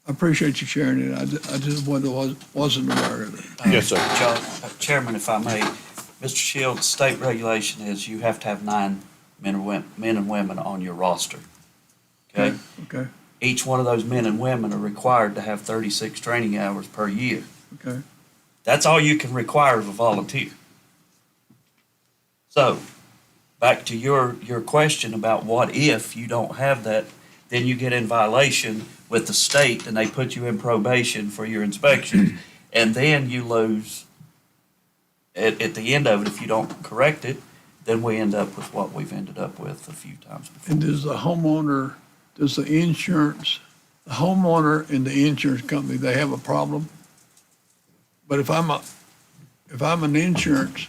I appreciate you sharing it. I just wasn't aware of it. Yes, sir. Chairman, if I may, Mr. Shields, state regulation is you have to have 9 men and women on your roster. Okay? Okay, Each one of those men and women are required to have 36 training hours per year. okay. That's all you can require of a volunteer. So, back to your question about what if you don't have that, then you get in violation with the state and they put you in probation for your inspection, and then you lose, at the end of it, if you don't correct it, then we end up with what we've ended up with a few times before. And does the homeowner and the insurance company, they have a problem? But if I'm an insurance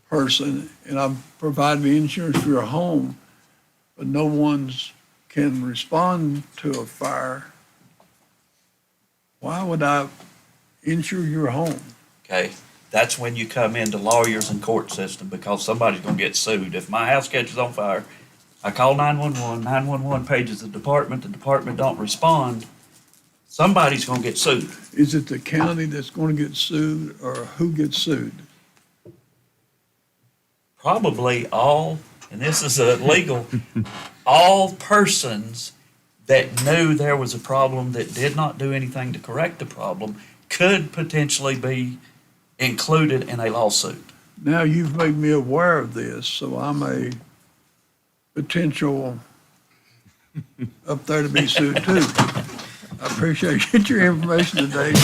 person and I'm providing the insurance for your home, but no one's can respond to a fire, why would I insure your home? Okay, that's when you come into lawyers and court system, because somebody's gonna get sued. If my house catches on fire, I call 911, 911 pages the department don't respond, somebody's gonna get sued. Is it the county that's going to get sued, or who gets sued? Probably all, and this is illegal, all persons that knew there was a problem that did not do anything to correct the problem could potentially be included in a lawsuit. Now you've made me aware of this, so I'm a potential up there to be sued too. I appreciate your information today. I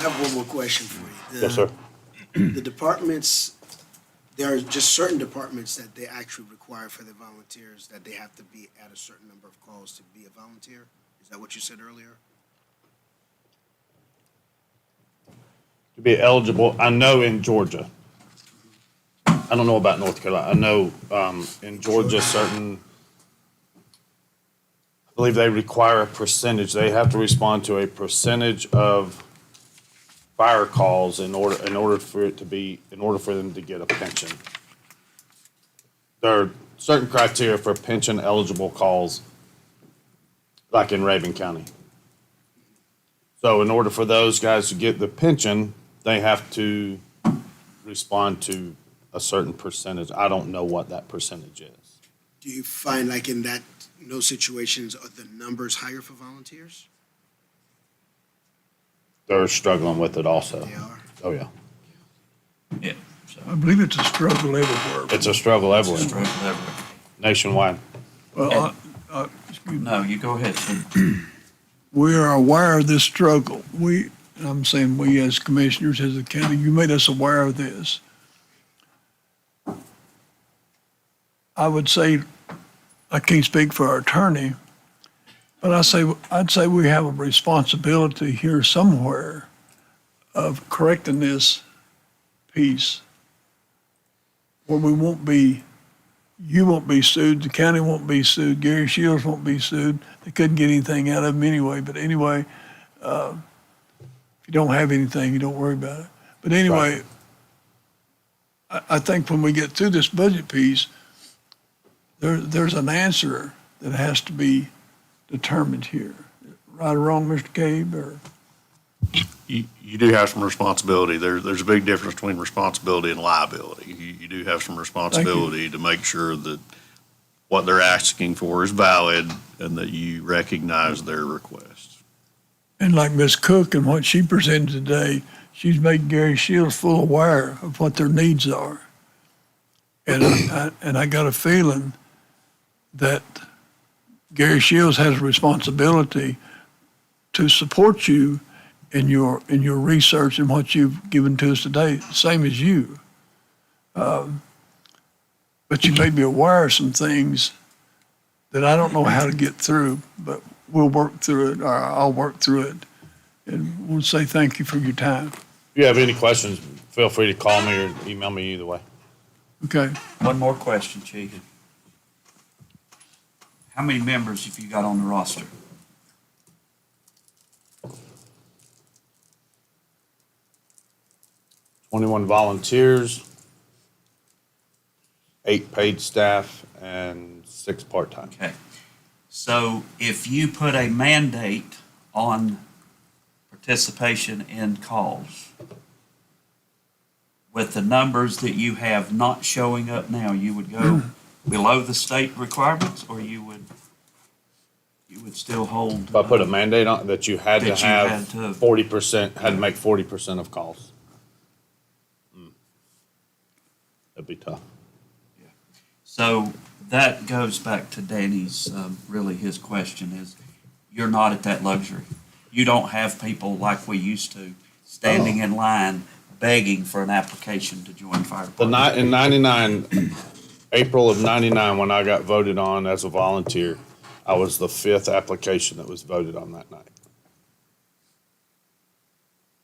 have one more question for you. Yes, sir. The departments, there are just certain departments that they actually require for their volunteers, that they have to be at a certain number of calls to be a volunteer? Is that what you said earlier? To be eligible, I know in Georgia. I don't know about North Carolina. I know in Georgia, I believe they require a percentage. They have to respond to a percentage of fire calls in order for them to get a pension. There are certain criteria for pension eligible calls, like in Raven County. So in order for those guys to get the pension, they have to respond to a certain percentage. I don't know what that percentage is. Do you find like in those situations, are the numbers higher for volunteers? They're struggling with it also. They are? Oh, yeah. Yeah. So, I believe it's a struggle everywhere. It's a struggle everywhere, struggle everywhere. nationwide. Well, No, you go ahead, sir. We are aware of this struggle. I'm saying we as commissioners, as a county, you made us aware of this. I would say, I can't speak for our attorney, but I'd say we have a responsibility here somewhere of correcting this piece where you won't be sued, the county won't be sued, Gary Shields won't be sued. They couldn't get anything out of him anyway, but anyway, if you don't have anything, you don't worry about it. But anyway, I think when we get through this budget piece, there's an answer that has to be determined here. Right or wrong, Mr. Cabe, or? You do have some responsibility. There's a big difference between responsibility and liability. You do have some responsibility to make sure that what they're asking for is valid and that you recognize their requests. And like Ms. Cook and what she presented today, she's made Gary Shields full aware of what their needs are. And I got a feeling that Gary Shields has a responsibility to support you in your research and what you've given to us today, same as you. But you made me aware of some things that I don't know how to get through, but we'll work through it, or I'll work through it. And we'll say thank you for your time. If you have any questions, feel free to call me or email me either way. Okay. One more question, Chief. How many members have you got on the roster? 21 volunteers, 8 paid staff, and 6 part-time. Okay. So if you put a mandate on participation in calls, with the numbers that you have not showing up now, you would go below the state requirements, or you would still hold? If I put a mandate on that you had to That you have had to- 40%, had to make 40% of calls. That'd be tough. So that goes back to Danny's, really his question is, you're not at that luxury. You don't have people like we used to, standing in line begging for an application to join fire department. In 99, April of 99, when I got voted on as a volunteer, I was the 5th application that was voted on that night.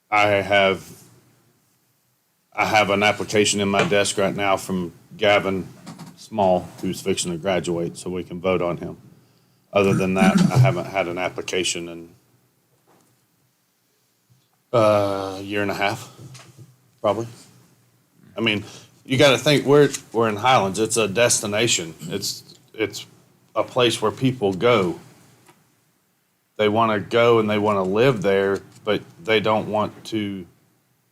I have an application in my desk right now from Gavin Small, who's fixing to graduate, so we can vote on him. Other than that, I haven't had an application in a year and a half, probably. I mean, you got to think we're in Highlands. It's a destination. It's a place where people go. They want to go and they want to live there, but they don't want to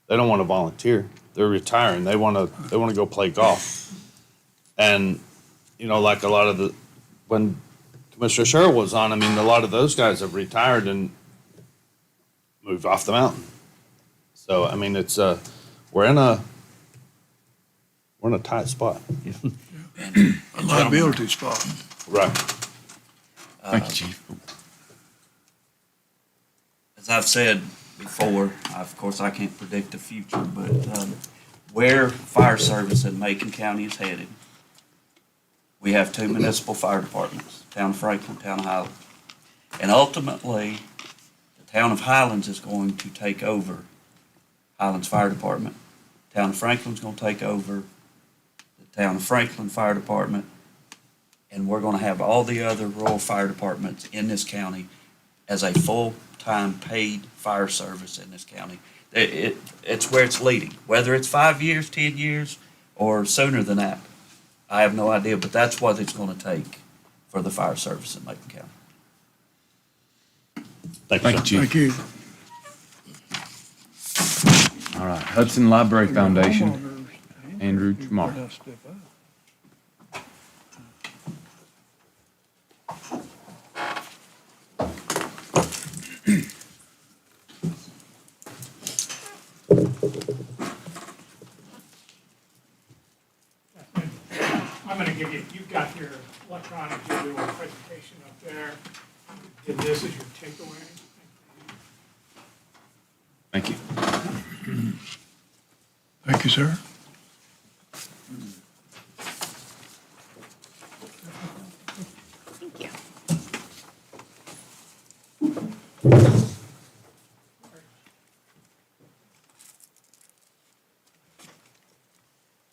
volunteer. They're retiring. They want to go play golf. And like a lot of when Commissioner Sherrill was on, I mean, a lot of those guys have retired and moved off the mountain. So I mean, it's we're in a tight spot. A liability spot. Right. Thank you, Chief. As I've said before, of course, I can't predict the future, but where fire service in Macon County is headed, we have 2 municipal fire departments, Town of Franklin, Town of Highlands. And ultimately, the Town of Highlands is going to take over Highlands Fire Department. Town of Franklin's going to take over the Town of Franklin Fire Department. And we're going to have all the other rural fire departments in this county as a full-time paid fire service in this county. It's where it's leading, whether it's 5 years, 10 years, or sooner than that. I have no idea, but that's what it's going to take for the fire service in Macon County. Thank Thank you. you, Chief. Thank you. All right, Hudson Library Foundation, Andrew Jamar. I'm going to give you, you've got your not trying to give you a presentation up there. Give this as your takeaway. Thank you. Thank you, sir.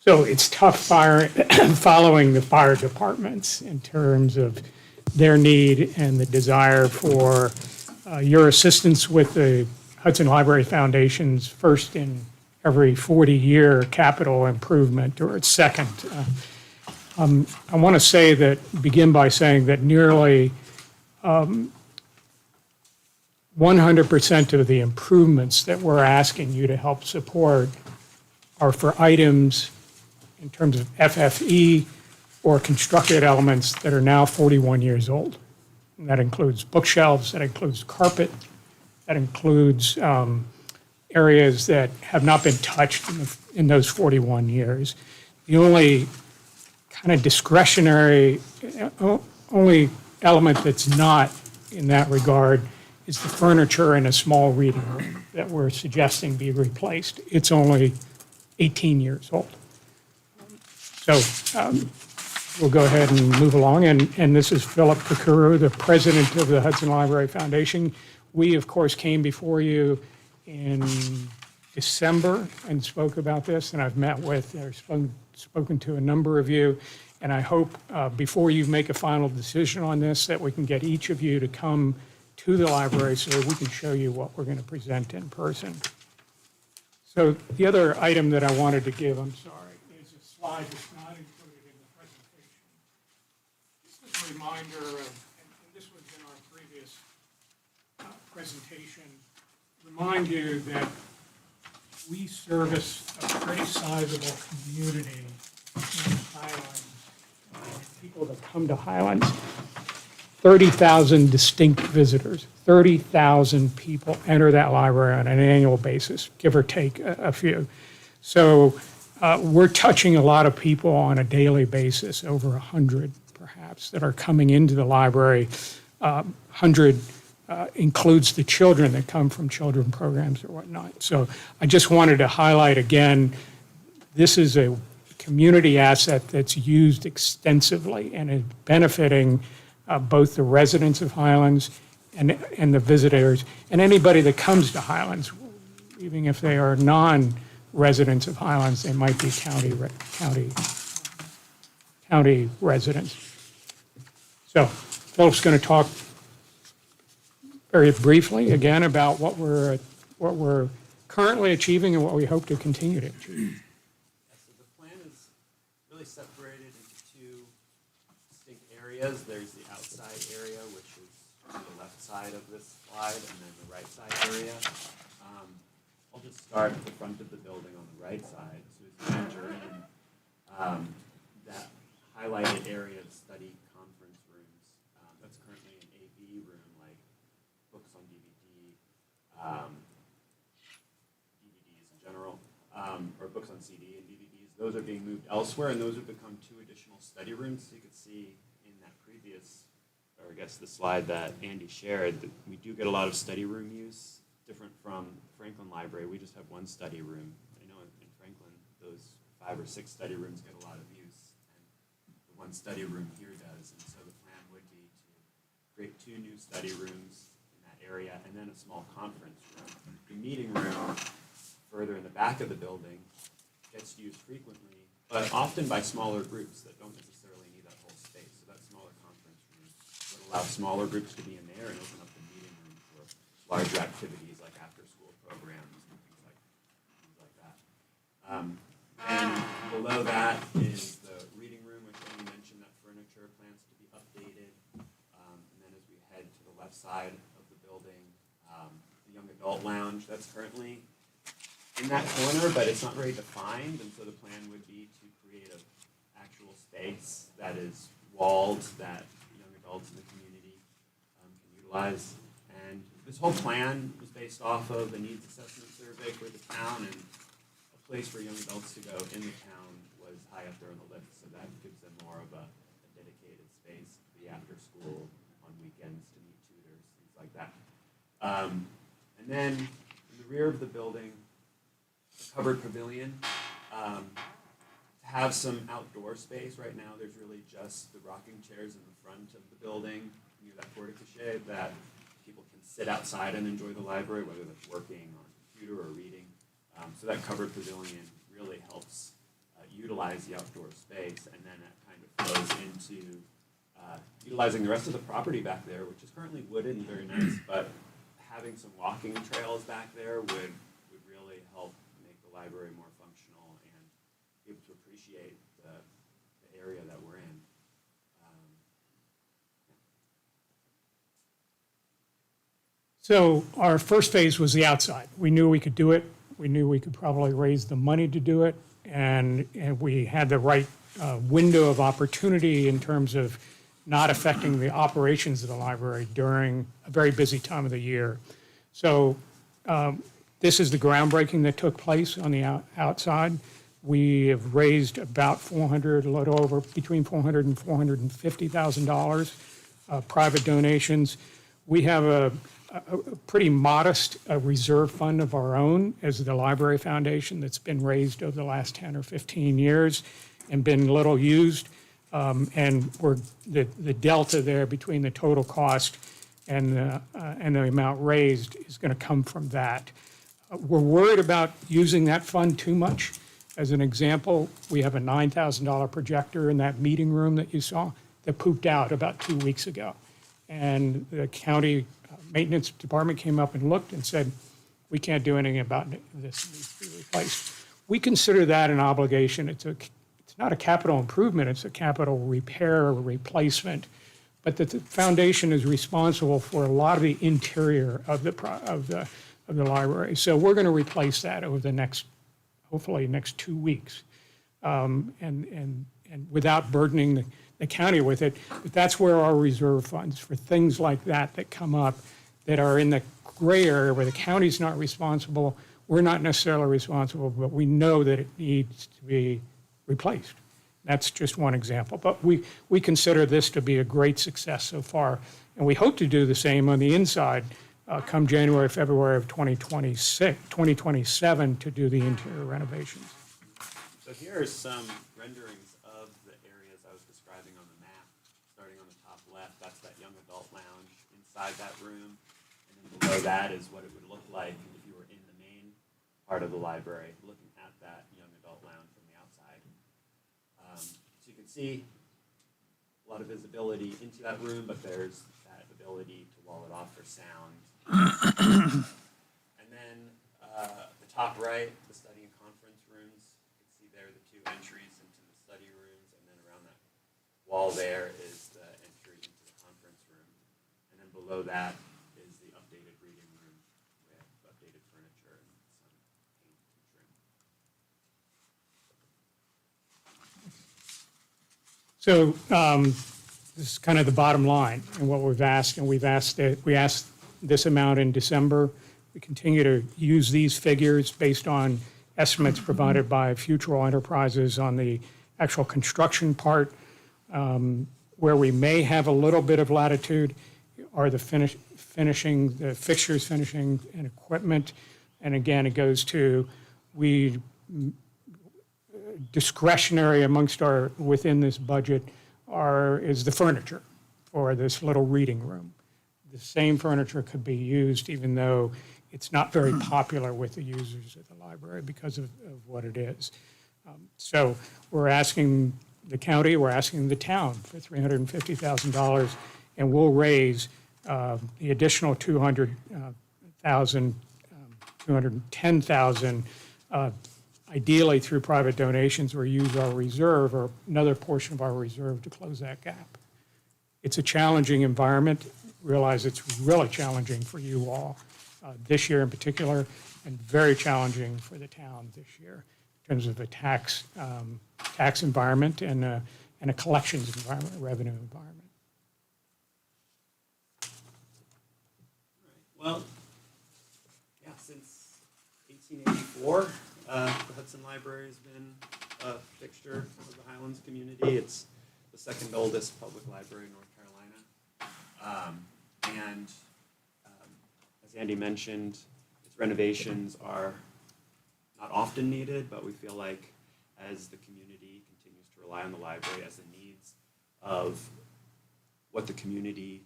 So it's tough following the fire departments in terms of their need and the desire for your assistance with the Hudson Library Foundation's first in every 40-year capital improvement, or its second. I want to say that, begin by saying that nearly 100% of the improvements that we're asking you to help support are for items in terms of FFE or constructed elements that are now 41 years old. And that includes bookshelves, that includes carpet, that includes areas that have not been touched in those 41 years. The only kind of discretionary, only element that's not in that regard is the furniture in a small reading room that we're suggesting be replaced. It's only 18 years old. So we'll go ahead and move along. And this is Philip Kakuru, the president of the Hudson Library Foundation. We, of course, came before you in December and spoke about this, and I've met with or spoken to a number of you. And I hope before you make a final decision on this, that we can get each of you to come to the library so that we can show you what we're going to present in person. So the other item that I wanted to give, I'm sorry, is a slide that's not included in the presentation. Just as a reminder of, and this was in our previous presentation, remind you that we service a pretty sizable community in Highlands. People that come to Highlands, 30,000 distinct visitors, 30,000 people enter that library on an annual basis, give or take a few. So we're touching a lot of people on a daily basis, over 100 perhaps, that are coming into the library. 100 includes the children that come from children programs or whatnot. So I just wanted to highlight again, this is a community asset that's used extensively and is benefiting both the residents of Highlands and the visitors, and anybody that comes to Highlands, even if they are non-residents of Highlands, they might be county residents. So Philip's going to talk very briefly again about what we're currently achieving and what we hope to continue to achieve. So the plan is really separated into two distinct areas. There's the outside area, which is on the left side of this slide, and then the right side area. I'll just start at the front of the building on the right side. So as you enter in, that highlighted area of study conference rooms, that's currently an AV room, like books on DVD, DVDs in general, or books on CD and DVDs. Those are being moved elsewhere, and those have become two additional study rooms. So you could see in that previous, or I guess the slide that Andy shared, that we do get a lot of study room use, different from Franklin Library. We just have one study room. I know in Franklin, those 5 or 6 study rooms get a lot of use, and the one study room here does. And so the plan would be to create 2 new study rooms in that area, and then a small conference room. The meeting room, further in the back of the building, gets used frequently, but often by smaller groups that don't necessarily need that whole space. So that smaller conference room would allow smaller groups to be in there and open up the meeting room for larger activities like after-school programs and things like that. And below that is the reading room, which Amy mentioned, that furniture plans to be updated. And then as we head to the left side of the building, the young adult lounge, that's currently in that corner, but it's not very defined, and so the plan would be to create an actual space that is walled that young adults in the community can utilize. And this whole plan was based off of a needs assessment survey for the town, and a place for young adults to go in the town was high up there on the list, so that gives them more of a dedicated space to be after school, on weekends to meet tutors, things like that. And then in the rear of the building, a covered pavilion. To have some outdoor space. Right now, there's really just the rocking chairs in the front of the building near that portico that people can sit outside and enjoy the library, whether that's working on a computer or reading. So that covered pavilion really helps utilize the outdoor space, and then that kind of flows into utilizing the rest of the property back there, which is currently wooded and very nice, but having some walking trails back there would really help make the library more functional and be able to appreciate the area that we're in. So our first phase was the outside. We knew we could do it. We knew we could probably raise the money to do it. And we had the right window of opportunity in terms of not affecting the operations of the library during a very busy time of the year. So this is the groundbreaking that took place on the outside. We have raised about a little over, between $400,000 and $450,000 private donations. We have a pretty modest reserve fund of our own as the Library Foundation that's been raised over the last 10 or 15 years and been little used. And the delta there between the total cost and the amount raised is going to come from that. We're worried about using that fund too much. As an example, we have a $9,000 projector in that meeting room that you saw that pooped out about 2 weeks ago. And the county maintenance department came up and looked and said, we can't do anything about it. This needs to be replaced. We consider that an obligation. It's not a capital improvement, it's a capital repair or replacement. But the foundation is responsible for a lot of the interior of the library. So we're going to replace that over the hopefully next 2 weeks. And without burdening the county with it. But that's where our reserve funds for things like that come up that are in the gray area where the county's not responsible, we're not necessarily responsible, but we know that it needs to be replaced. That's just one example. But we consider this to be a great success so far. And we hope to do the same on the inside come January, February of 2027 to do the interior renovations. So here are some renderings of the areas I was describing on the map. Starting on the top left, that's that young adult lounge inside that room. And then below that is what it would look like if you were in the main part of the library, looking at that young adult lounge from the outside. So you can see a lot of visibility into that room, but there's that ability to wall it off for sound. And then the top right, the study and conference rooms. You can see there the two entries into the study rooms, and then around that wall there is the entry into the conference room. And then below that is the updated reading room with updated furniture and some paint and trim. So this is kind of the bottom line and what we've asked, and we asked this amount in December. We continue to use these figures based on estimates provided by Futural Enterprises on the actual construction part. Where we may have a little bit of latitude are the finishing, the fixtures, finishing, and equipment. And again, it goes to discretionary amongst within this budget is the furniture for this little reading room. The same furniture could be used even though it's not very popular with the users at the library because of what it is. So we're asking the county, we're asking the town for $350,000, and we'll raise the additional $210,000 ideally through private donations or use our reserve or another portion of our reserve to close that gap. It's a challenging environment. Realize it's really challenging for you all this year in particular, and very challenging for the town this year in terms of a tax environment and a collections environment, a revenue environment. Well, yeah, since 1884, the Hudson Library has been a fixture of the Highlands community. It's the second oldest public library in North Carolina. And as Andy mentioned, its renovations are not often needed, but we feel like as the community continues to rely on the library, as the needs of what the community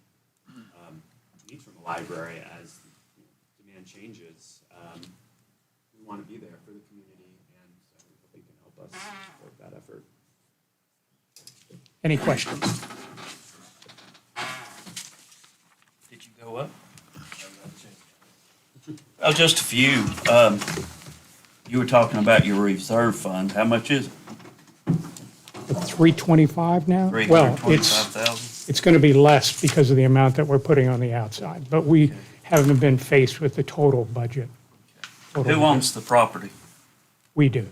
needs from the library, as demand changes, we want to be there for the community, and so we hope you can help us support that effort. Any questions? Did you go up? Oh, just a few. You were talking about your reserve fund. How much is it? 325 now? Well, it's 325,000? It's going to be less because of the amount that we're putting on the outside, but we haven't been faced with the total budget. Total Who budget. owns the property? We do.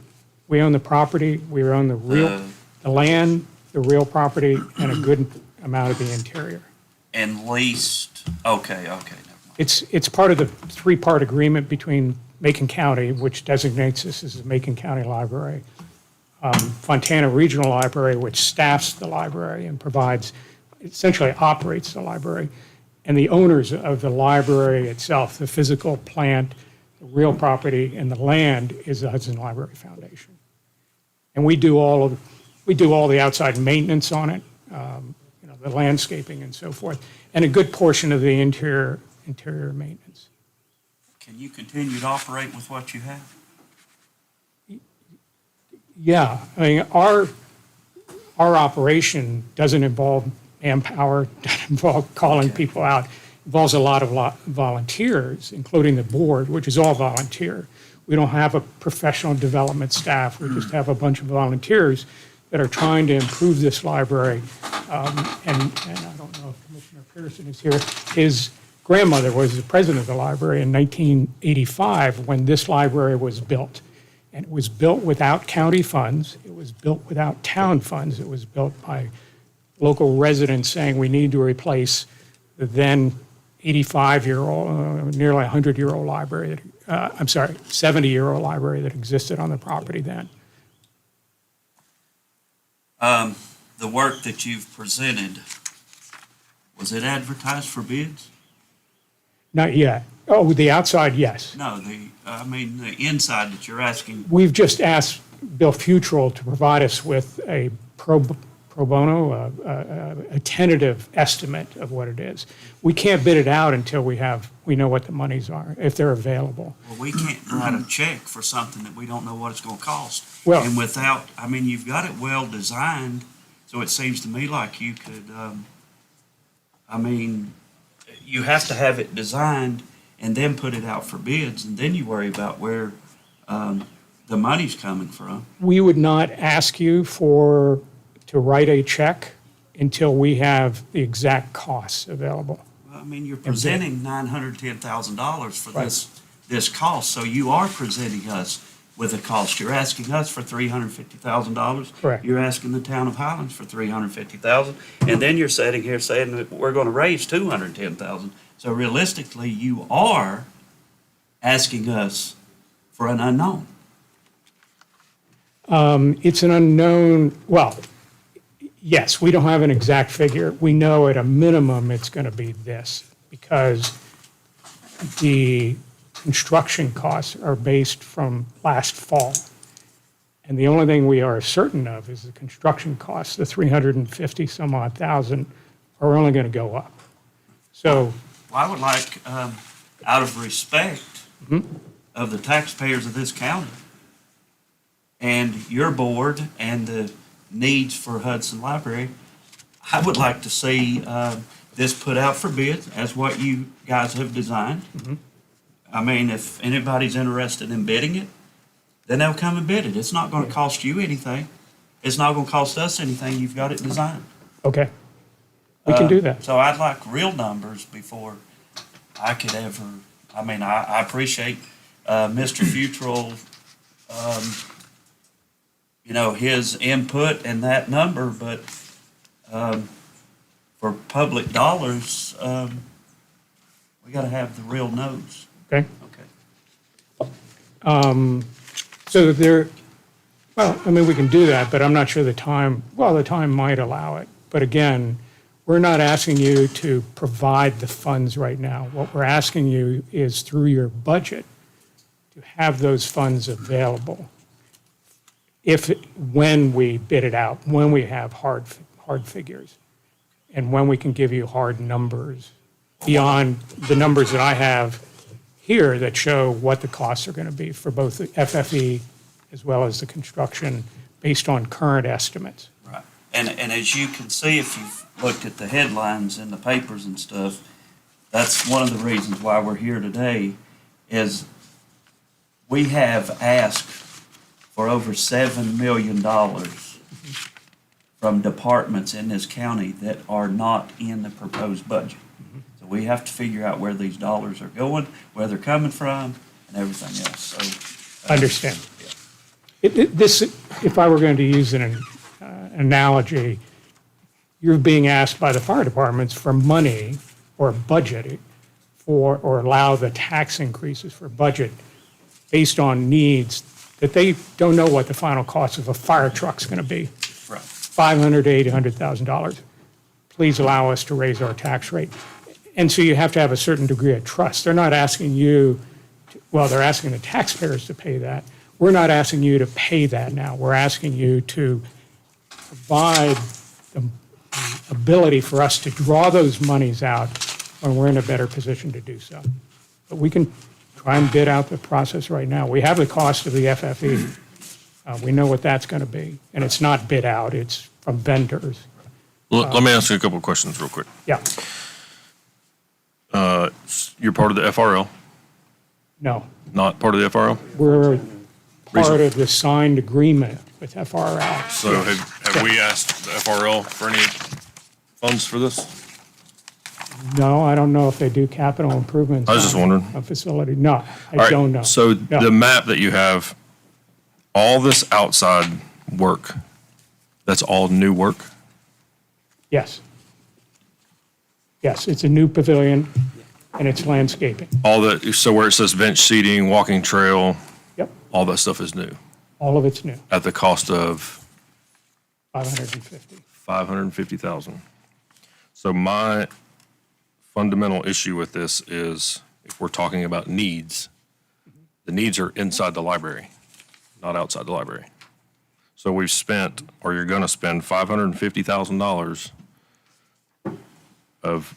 We own the property, we own the land, the real property, and a good amount of the interior. And leased, okay, never mind. It's part of the three-part agreement between Macon County, which designates this as the Macon County Library, Fontana Regional Library, which staffs the library and provides, essentially operates the library, and the owners of the library itself, the physical plant, the real property, and the land is the Hudson Library Foundation. And we do all the outside maintenance on it, the landscaping and so forth, and a good portion of the interior maintenance. Can you continue to operate with what you have? Yeah, I mean, our operation doesn't involve manpower, doesn't involve calling people out. It involves a lot of volunteers, including the board, which is all volunteer. We don't have a professional development staff. We just have a bunch of volunteers that are trying to improve this library. And I don't know if Commissioner Pearson is here. His grandmother was the president of the library in 1985 when this library was built. And it was built without county funds. It was built without town funds. It was built by local residents saying we need to replace the then 85-year-old, nearly 100-year-old library, 70-year-old library that existed on the property then. The work that you've presented, was it advertised for bids? Not yet. Oh, the outside, yes. No, the inside that you're asking. We've just asked Bill Futrell to provide us with a pro bono, a tentative estimate of what it is. We can't bid it out until we know what the monies are, if they're available. Well, we can't write a check for something that we don't know what it's gonna cost. Well- And without, you've got it well designed, so it seems to me like you could, you have to have it designed and then put it out for bids, and then you worry about where, the money's coming from. We would not ask you to write a check until we have the exact costs available. Well, you're presenting $910,000 for Right. this cost, so you are presenting us with a cost. You're asking us for $350,000. Correct. You're asking the town of Highlands for $350,000, and then you're sitting here saying that we're gonna raise $210,000. So realistically, you are asking us for an unknown. It's an unknown, well, yes, we don't have an exact figure. We know at a minimum it's going to be this because the construction costs are based from last fall. And the only thing we are certain of is the construction costs, the 350 some odd thousand, are only going to go up. So, Well, I would like, out of respect of the taxpayers of this county and your board and the needs for Hudson Library, I would like to see this put out for bids as what you guys have designed. If anybody's interested in bidding it, then they'll come and bid it. It's not going to cost you anything. It's not going to cost us anything. You've got it designed. okay, we can do that. So I'd like real numbers before I could ever, I appreciate Mr. Futrell, his input and that number, but for public dollars, we got to have the real notes. Okay? Okay. So there, Well, I mean, we can do that, but I'm not sure the time might allow it. But again, we're not asking you to provide the funds right now. What we're asking you is through your budget to have those funds available when we bid it out, when we have hard figures, and when we can give you hard numbers beyond the numbers that I have here that show what the costs are going to be for both the FFE as well as the construction based on current estimates. Right. And as you can see, if you've looked at the headlines in the papers and stuff, that's one of the reasons why we're here today, is we have asked for over $7 million from departments in this county that are not in the proposed budget. So we have to figure out where these dollars are going, where they're coming from, and everything else, so. Understand. If I were going to use an analogy, you're being asked by the fire departments for money or budget or allow the tax increases for budget based on needs that they don't know what the final cost of a fire truck's going to be. Right. $500,000 to $800,000. Please allow us to raise our tax rate. And so you have to have a certain degree of trust. They're not asking you, they're asking the taxpayers to pay that. We're not asking you to pay that now. We're asking you to provide the ability for us to draw those monies out when we're in a better position to do so. But we can try and bid out the process right now. We have the cost of the FFE. We know what that's going to be. And it's not bid out, it's from vendors. Let me ask you a couple of questions real quick. Yeah, You're part of the FRL, no. not part of the FRL? We're part of the signed agreement with FRL. So have we asked the FRL for any funds for this? No, I don't know if they do capital improvements. I was just on wondering. A facility, no, All I right, don't know. So No. the map that you have, all this outside work, that's all new work? Yes. Yes, it's a new pavilion and it's landscaping. All that, so where it says bench seating, walking trail, Yep, all that stuff is new all of it's new, at the cost of 550. $550,000. So my fundamental issue with this is if we're talking about needs, the needs are inside the library, not outside the library. So we've spent, or you're going to spend $550,000 of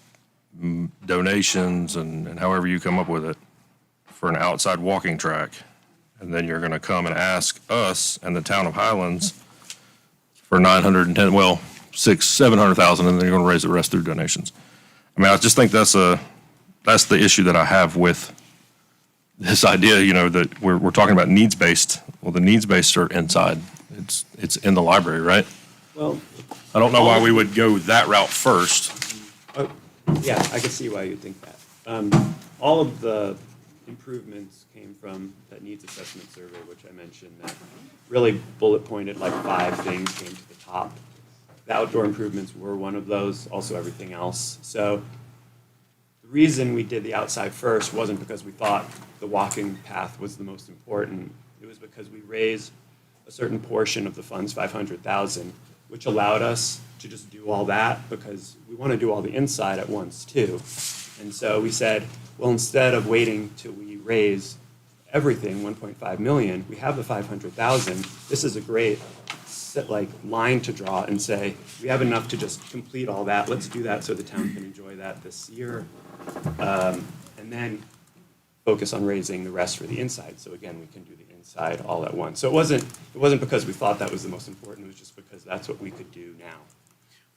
donations and however you come up with it for an outside walking track. And then you're going to come and ask us and the town of Highlands for 910, well, 700,000, and then you're going to raise the rest through donations. I mean, I just think that's the issue that I have with this idea, that we're talking about needs-based. Well, the needs-based are inside. It's in the library, right? Well, I don't know why we would go that route first. yeah, I can see why you'd think that. All of the improvements came from that needs assessment survey, which I mentioned, that really bullet pointed like 5 things came to the top. The outdoor improvements were one of those, also everything else. So the reason we did the outside first wasn't because we thought the walking path was the most important. It was because we raised a certain portion of the funds, 500,000, which allowed us to just do all that because we want to do all the inside at once too. And so we said, well, instead of waiting till we raise everything, 1.5 million, we have the 500,000. This is a great line to draw and say, we have enough to just complete all that. Let's do that so the town can enjoy that this year. And then focus on raising the rest for the inside. So again, we can do the inside all at once. So it wasn't because we thought that was the most important. It was just because that's what we could do now.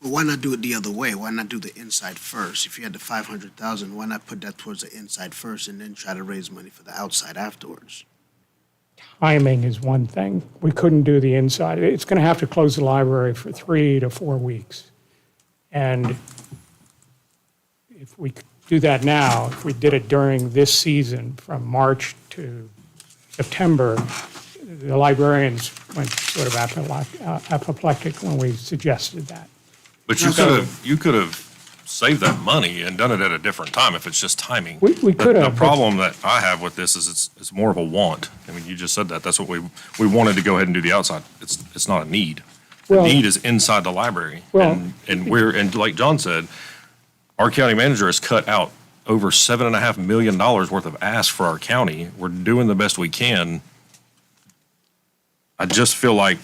Well, why not do it the other way? Why not do the inside first? If you had the 500,000, why not put that towards the inside first and then try to raise money for the outside afterwards? Timing is one thing. We couldn't do the inside. It's going to have to close the library for 3 to 4 weeks. And if we do that now, if we did it during this season from March to September, the librarians went sort of apoplectic when we suggested that. But you could have saved that money and done it at a different time if it's just timing. We could have, The but- problem that I have with this is it's more of a want. I mean, you just said that. That's what we wanted to go ahead and do the outside. It's not a need. The Well- need is inside the library. Well- And like John said, our county manager has cut out over $7.5 million worth of ask for our county. We're doing the best we can. I just feel like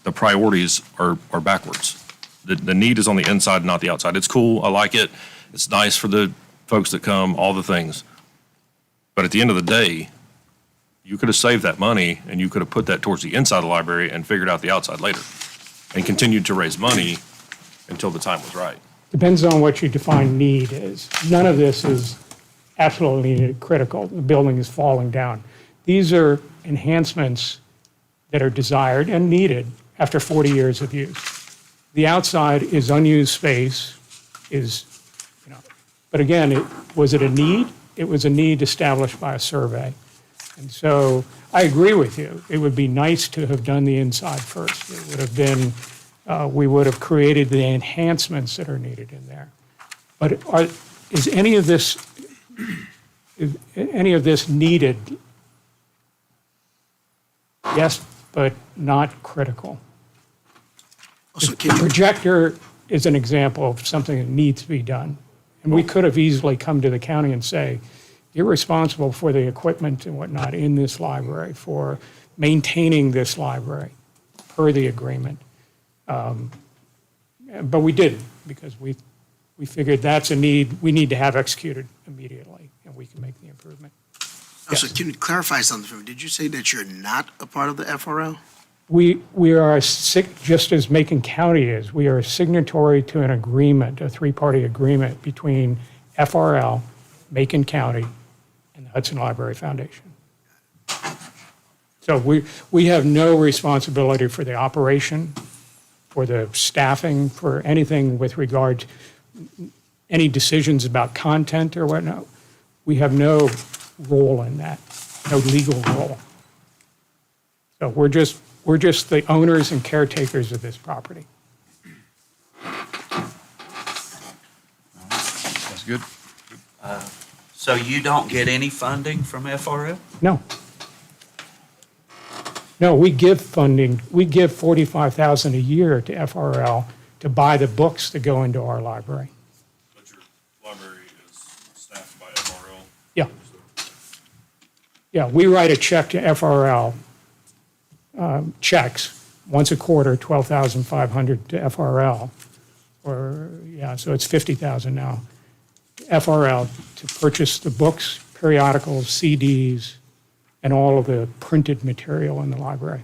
the priorities are backwards. The need is on the inside, not the outside. It's cool, I like it, it's nice for the folks that come, all the things. But at the end of the day, you could have saved that money and you could have put that towards the inside of the library and figured out the outside later. And continued to raise money until the time was right. Depends on what you define need as. None of this is absolutely critical. The building is falling down. These are enhancements that are desired and needed after 40 years of use. The outside is unused space, but again, was it a need? It was a need established by a survey. And so I agree with you. It would be nice to have done the inside first. It would have been, we would have created the enhancements that are needed in there. But is any of this needed? Yes, but not critical. Also, The can you, projector is an example of something that needs to be done. And we could have easily come to the county and say, you're responsible for the equipment and whatnot in this library, for maintaining this library per the agreement. But we didn't, because we figured that's a need we need to have executed immediately, and we can make the improvement. also, can you clarify something for me? Did you say that you're not a part of the FRL? We are, just as Macon County is, we are a signatory to an agreement, a three-party agreement between FRL, Macon County, and the Hudson Library Foundation. So we have no responsibility for the operation, for the staffing, for anything with regard to any decisions about content or whatnot. We have no role in that, no legal role. So we're just the owners and caretakers of this property. That's good. So you don't get any funding from FRL? No. No, we give funding, we give $45,000 a year to FRL to buy the books that go into our library. But your library is staffed by FRL. Yeah. Yeah, we write a check to FRL, checks, once a quarter, $12,500 to FRL. So it's $50,000 now. FRL to purchase the books, periodicals, CDs, and all of the printed material in the library.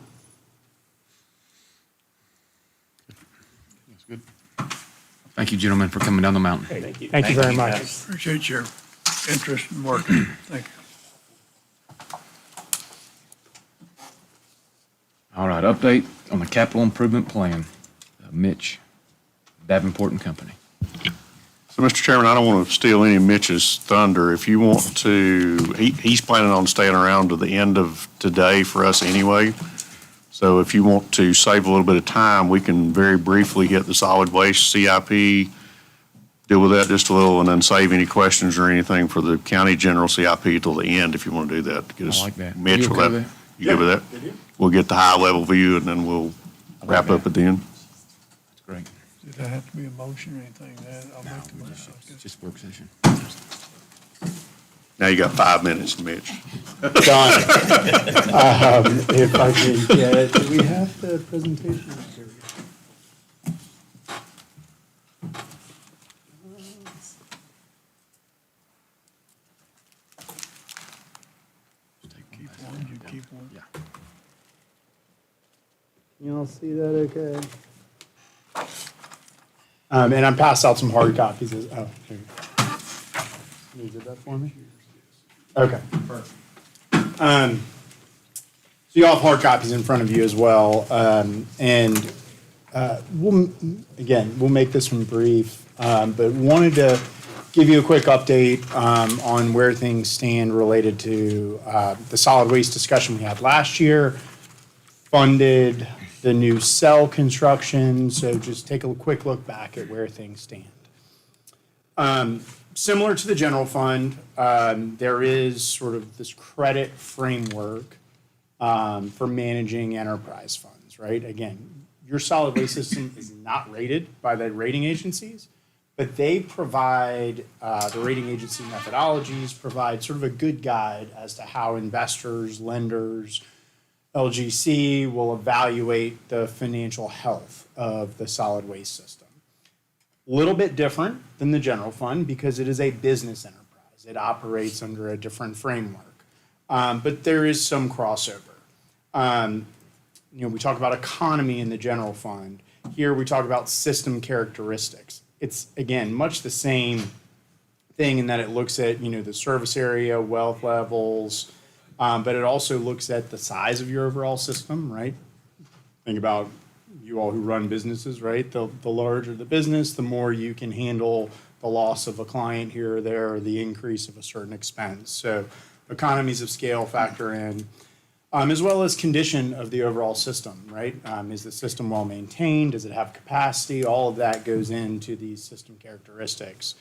That's good. Thank you, gentlemen, for coming down the mountain. Thank you very much. guys. Appreciate your interest in working. Thank you. All right, update on the capital improvement plan. Mitch, Davenport and Company. So, Mr. Chairman, I don't want to steal any of Mitch's thunder. If you want to, he's planning on staying around to the end of today for us anyway. So if you want to save a little bit of time, we can very briefly hit the solid waste CIP, deal with that just a little, and then save any questions or anything for the county general CIP till the end, if you want to do that. Get us- I like that. Mitch, You will okay that, with that? you good with that? We'll get the high level view and then we'll wrap up at the end. That's great. Did that have to be a motion or anything? I'll make the It's just work session. Now you got 5 minutes, Mitch. Done. If I can get, do we have the presentation? Here we go. Keep one, you keep one. Yeah. You all see that okay? And I'm passed out some hard copies. Here you go. Can you do that for me? Okay, perfect. So you all have hard copies in front of you as well. We'll make this one brief, but wanted to give you a quick update on where things stand related to the solid waste discussion we had last year, funded the new cell construction, so just take a quick look back at where things stand. Similar to the general fund, there is sort of this credit framework for managing enterprise funds, right? Again, your solid waste system is not rated by the rating agencies, but they provide, the rating agency methodologies provide sort of a good guide as to how investors, lenders, LGC will evaluate the financial health of the solid waste system. Little bit different than the general fund because it is a business enterprise. It operates under a different framework. But there is some crossover. We talk about economy in the general fund. Here we talk about system characteristics. It's, again, much the same thing in that it looks at, the service area, wealth levels, but it also looks at the size of your overall system, right? Think about you all who run businesses, right? The larger the business, the more you can handle the loss of a client here or there, or the increase of a certain expense. So economies of scale factor in, as well as condition of the overall system, right? Is the system well maintained? Does it have capacity? All of that goes into these system characteristics.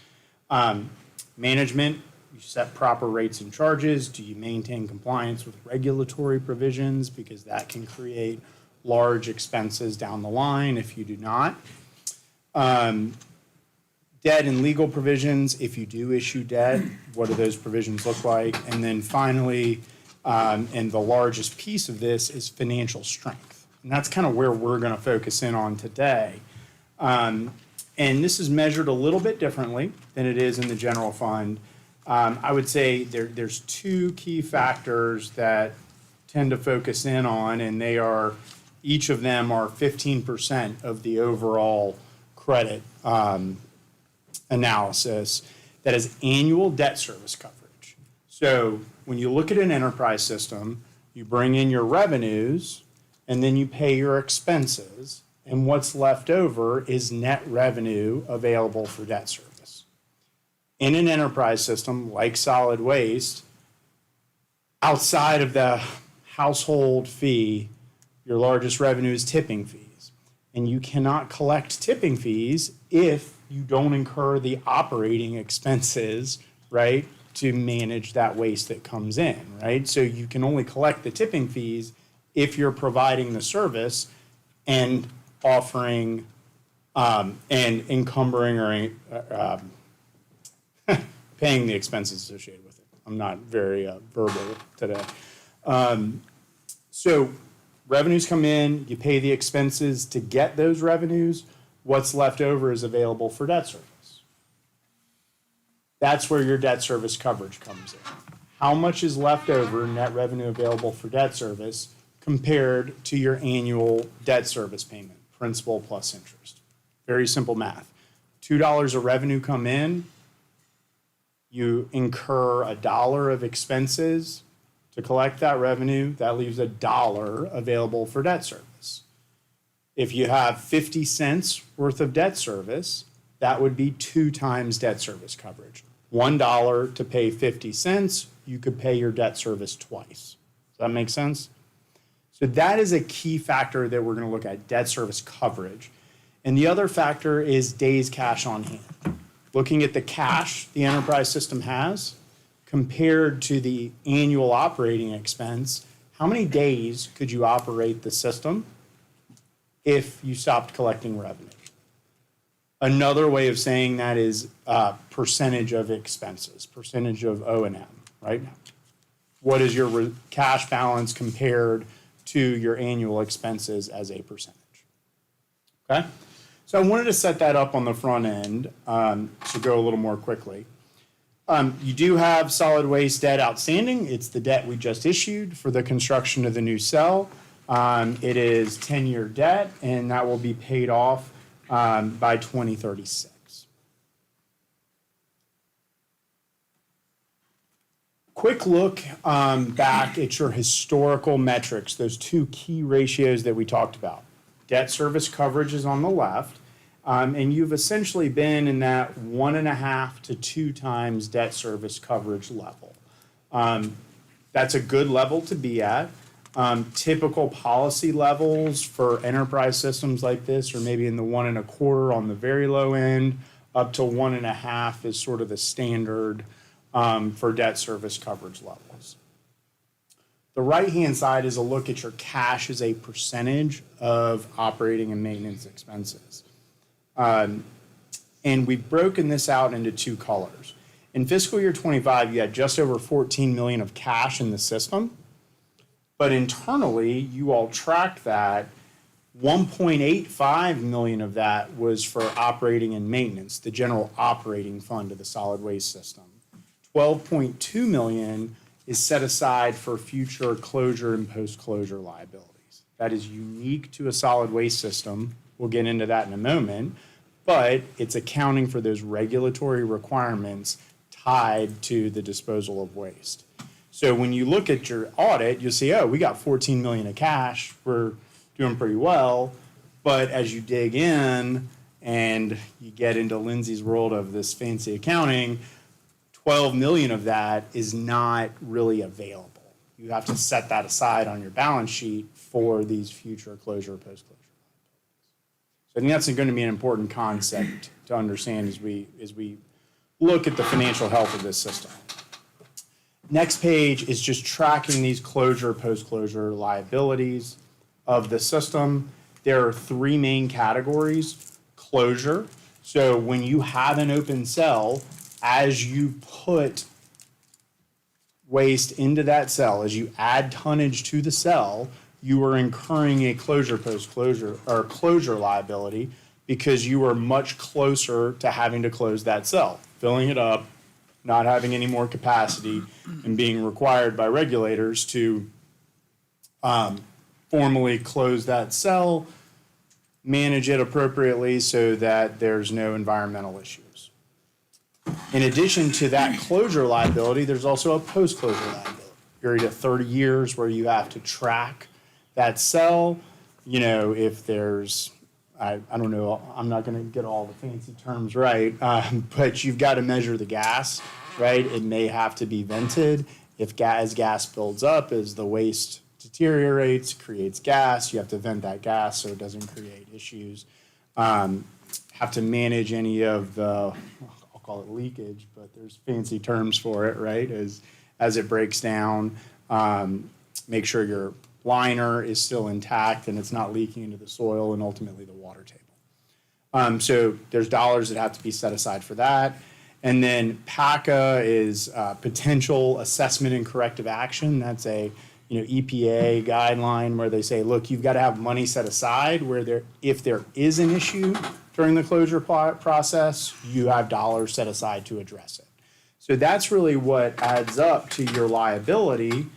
Management, you set proper rates and charges. Do you maintain compliance with regulatory provisions? Because that can create large expenses down the line if you do not. Debt and legal provisions, if you do issue debt, what do those provisions look like? And then finally, and the largest piece of this is financial strength. And that's kind of where we're going to focus in on today. And this is measured a little bit differently than it is in the general fund. I would say there's two key factors that tend to focus in on, and they are, each of them are 15% of the overall credit analysis. That is annual debt service coverage. So when you look at an enterprise system, you bring in your revenues and then you pay your expenses, and what's left over is net revenue available for debt service. In an enterprise system like solid waste, outside of the household fee, your largest revenue is tipping fees. And you cannot collect tipping fees if you don't incur the operating expenses, right, to manage that waste that comes in, right? So you can only collect the tipping fees if you're providing the service and offering and encumbering or paying the expenses associated with it. I'm not very verbal today. So revenues come in, you pay the expenses to get those revenues. What's left over is available for debt service. That's where your debt service coverage comes in. How much is left over, net revenue available for debt service, compared to your annual debt service payment, principal plus interest? Very simple math. $2 of revenue come in, you incur $1 of expenses to collect that revenue, that leaves $1 available for debt service. If you have 50 cents worth of debt service, that would be 2 times debt service coverage. $1 to pay 50 cents, you could pay your debt service twice. Does that make sense? So that is a key factor that we're going to look at, debt service coverage. And the other factor is days cash on hand. Looking at the cash the enterprise system has compared to the annual operating expense, how many days could you operate the system if you stopped collecting revenue? Another way of saying that is percentage of expenses, percentage of O&M, right? What is your cash balance compared to your annual expenses as a percentage? Okay? So I wanted to set that up on the front end to go a little more quickly. You do have solid waste debt outstanding. It's the debt we just issued for the construction of the new cell. It is 10-year debt, and that will be paid off by 2036. Quick look back at your historical metrics, those two key ratios that we talked about. Debt service coverage is on the left, and you've essentially been in that 1.5 to 2 times debt service coverage level. That's a good level to be at. Typical policy levels for enterprise systems like this are maybe in the 1.25 on the very low end, up to 1.5 is sort of the standard for debt service coverage levels. The right-hand side is a look at your cash as a percentage of operating and maintenance expenses. And we've broken this out into two colors. In fiscal year '25, you had just over 14 million of cash in the system. But internally, you all tracked that 1.85 million of that was for operating and maintenance, the general operating fund of the solid waste system. 12.2 million is set aside for future closure and post-closure liabilities. That is unique to a solid waste system. We'll get into that in a moment, but it's accounting for those regulatory requirements tied to the disposal of waste. So when you look at your audit, you'll see, oh, we got 14 million of cash. We're doing pretty well. But as you dig in and you get into Lindsay's world of this fancy accounting, 12 million of that is not really available. You have to set that aside on your balance sheet for these future closure or post-closure liabilities. So I think that's going to be an important concept to understand as we look at the financial health of this system. Next page is just tracking these closure, post-closure liabilities of the system. There are three main categories. Closure, so when you have an open cell, as you put waste into that cell, as you add tonnage to the cell, you are incurring a closure, post-closure, or closure liability because you are much closer to having to close that cell, filling it up, not having any more capacity, and being required by regulators to formally close that cell, manage it appropriately so that there's no environmental issues. In addition to that closure liability, there's also a post-closure liability. Period of 30 years where you have to track that cell. You know, if there's, I don't know, I'm not going to get all the fancy terms right, but you've got to measure the gas, right? It may have to be vented. As gas builds up, as the waste deteriorates, creates gas, you have to vent that gas so it doesn't create issues. Have to manage any of the, I'll call it leakage, but there's fancy terms for it, right? As it breaks down, make sure your liner is still intact and it's not leaking into the soil and ultimately the water table. So there's dollars that have to be set aside for that. And then PACA is potential assessment and corrective action. That's a EPA guideline where they say, look, you've got to have money set aside where if there is an issue during the closure process, you have dollars set aside to address it. So that's really what adds up to your liability.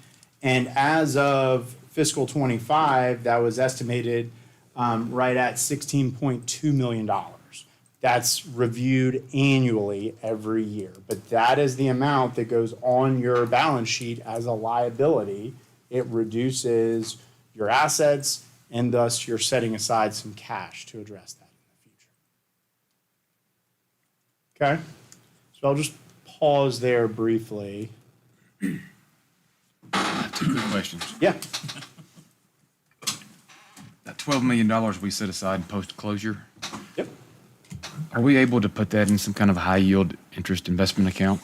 And as of fiscal '25, that was estimated right at $16.2 million. That's reviewed annually every year. But that is the amount that goes on your balance sheet as a liability. It reduces your assets, and thus you're setting aside some cash to address that in the future. Okay? So I'll just pause there briefly. Two quick questions. Yeah. That $12 million we set aside in post-closure, Yep. are we able to put that in some kind of high-yield interest investment account?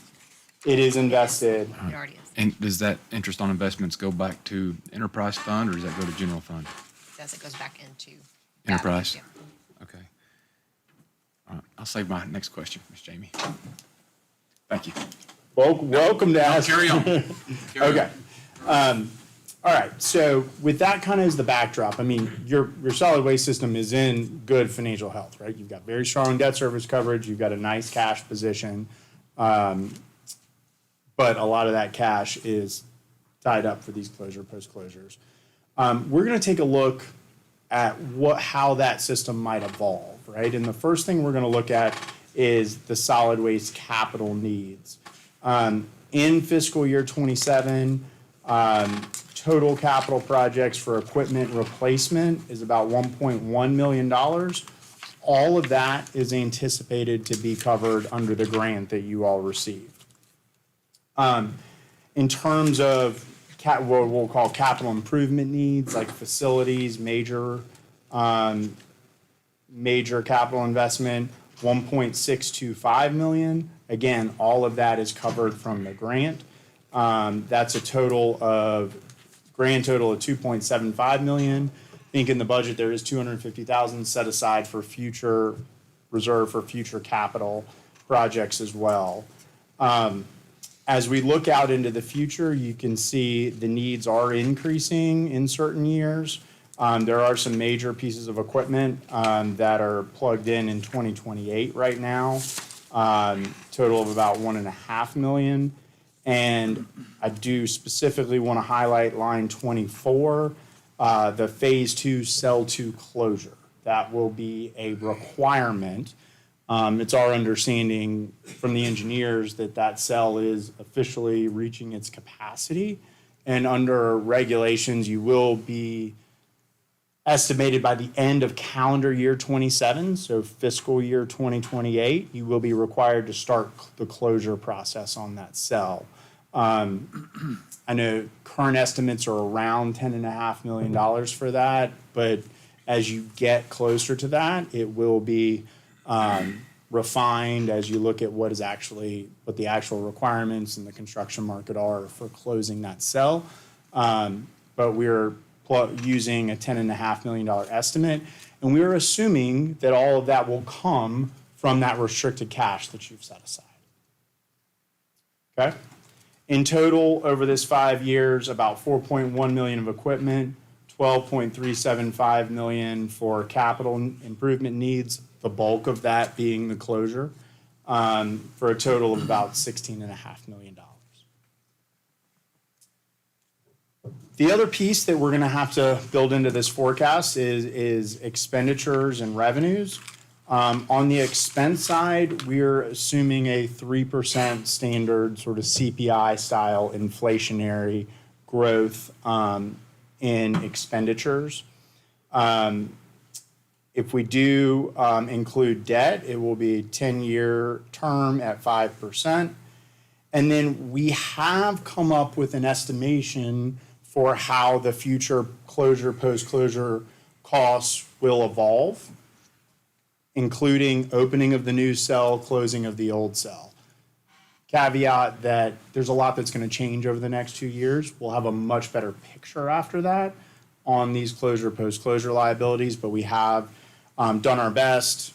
It is invested. It already is. And does that interest on investments go back to enterprise fund, or does that go to general fund? It goes back into. Enterprise? Yeah. Okay. All right, I'll save my next question, Ms. Jamie. Thank you. Welcome to ask. Carry on. Okay. All right. So with that kind of as the backdrop, I mean, your solid waste system is in good financial health, right? You've got very strong debt service coverage. You've got a nice cash position. But a lot of that cash is tied up for these post-closures. We're going to take a look at how that system might evolve, right? And the first thing we're going to look at is the solid waste capital needs. In fiscal year '27, total capital projects for equipment replacement is about $1.1 million. All of that is anticipated to be covered under the grant that you all received. In terms of what we'll call capital improvement needs, like facilities, major capital investment, 1.625 million. Again, all of that is covered from the grant. That's a grand total of 2.75 million. I think in the budget, there is 250,000 set aside for reserve for future capital projects as well. As we look out into the future, you can see the needs are increasing in certain years. There are some major pieces of equipment that are plugged in 2028 right now, total of about 1.5 million. And I do specifically want to highlight line 24, the Phase 2 Cell 2 closure. That will be a requirement. It's our understanding from the engineers that that cell is officially reaching its capacity. And under regulations, you will be estimated by the end of calendar year 27, so fiscal year 2028, you will be required to start the closure process on that cell. I know current estimates are around $10.5 million for that, but as you get closer to that, it will be refined as you look at what the actual requirements in the construction market are for closing that cell. But we're using a $10.5 million estimate, and we're assuming that all of that will come from that restricted cash that you've set aside. Okay? In total, over this 5 years, about 4.1 million of equipment, 12.375 million for capital improvement needs, the bulk of that being the closure, for a total of about $16.5 million. The other piece that we're going to have to build into this forecast is expenditures and revenues. On the expense side, we're assuming a 3% standard sort of CPI style inflationary growth in expenditures. If we do include debt, it will be a 10-year term at 5%. And then we have come up with an estimation for how the future closure, post-closure costs will evolve, including opening of the new cell, closing of the old cell. Caveat that there's a lot that's going to change over the next 2 years. We'll have a much better picture after that on these closure, post-closure liabilities, but we have done our best,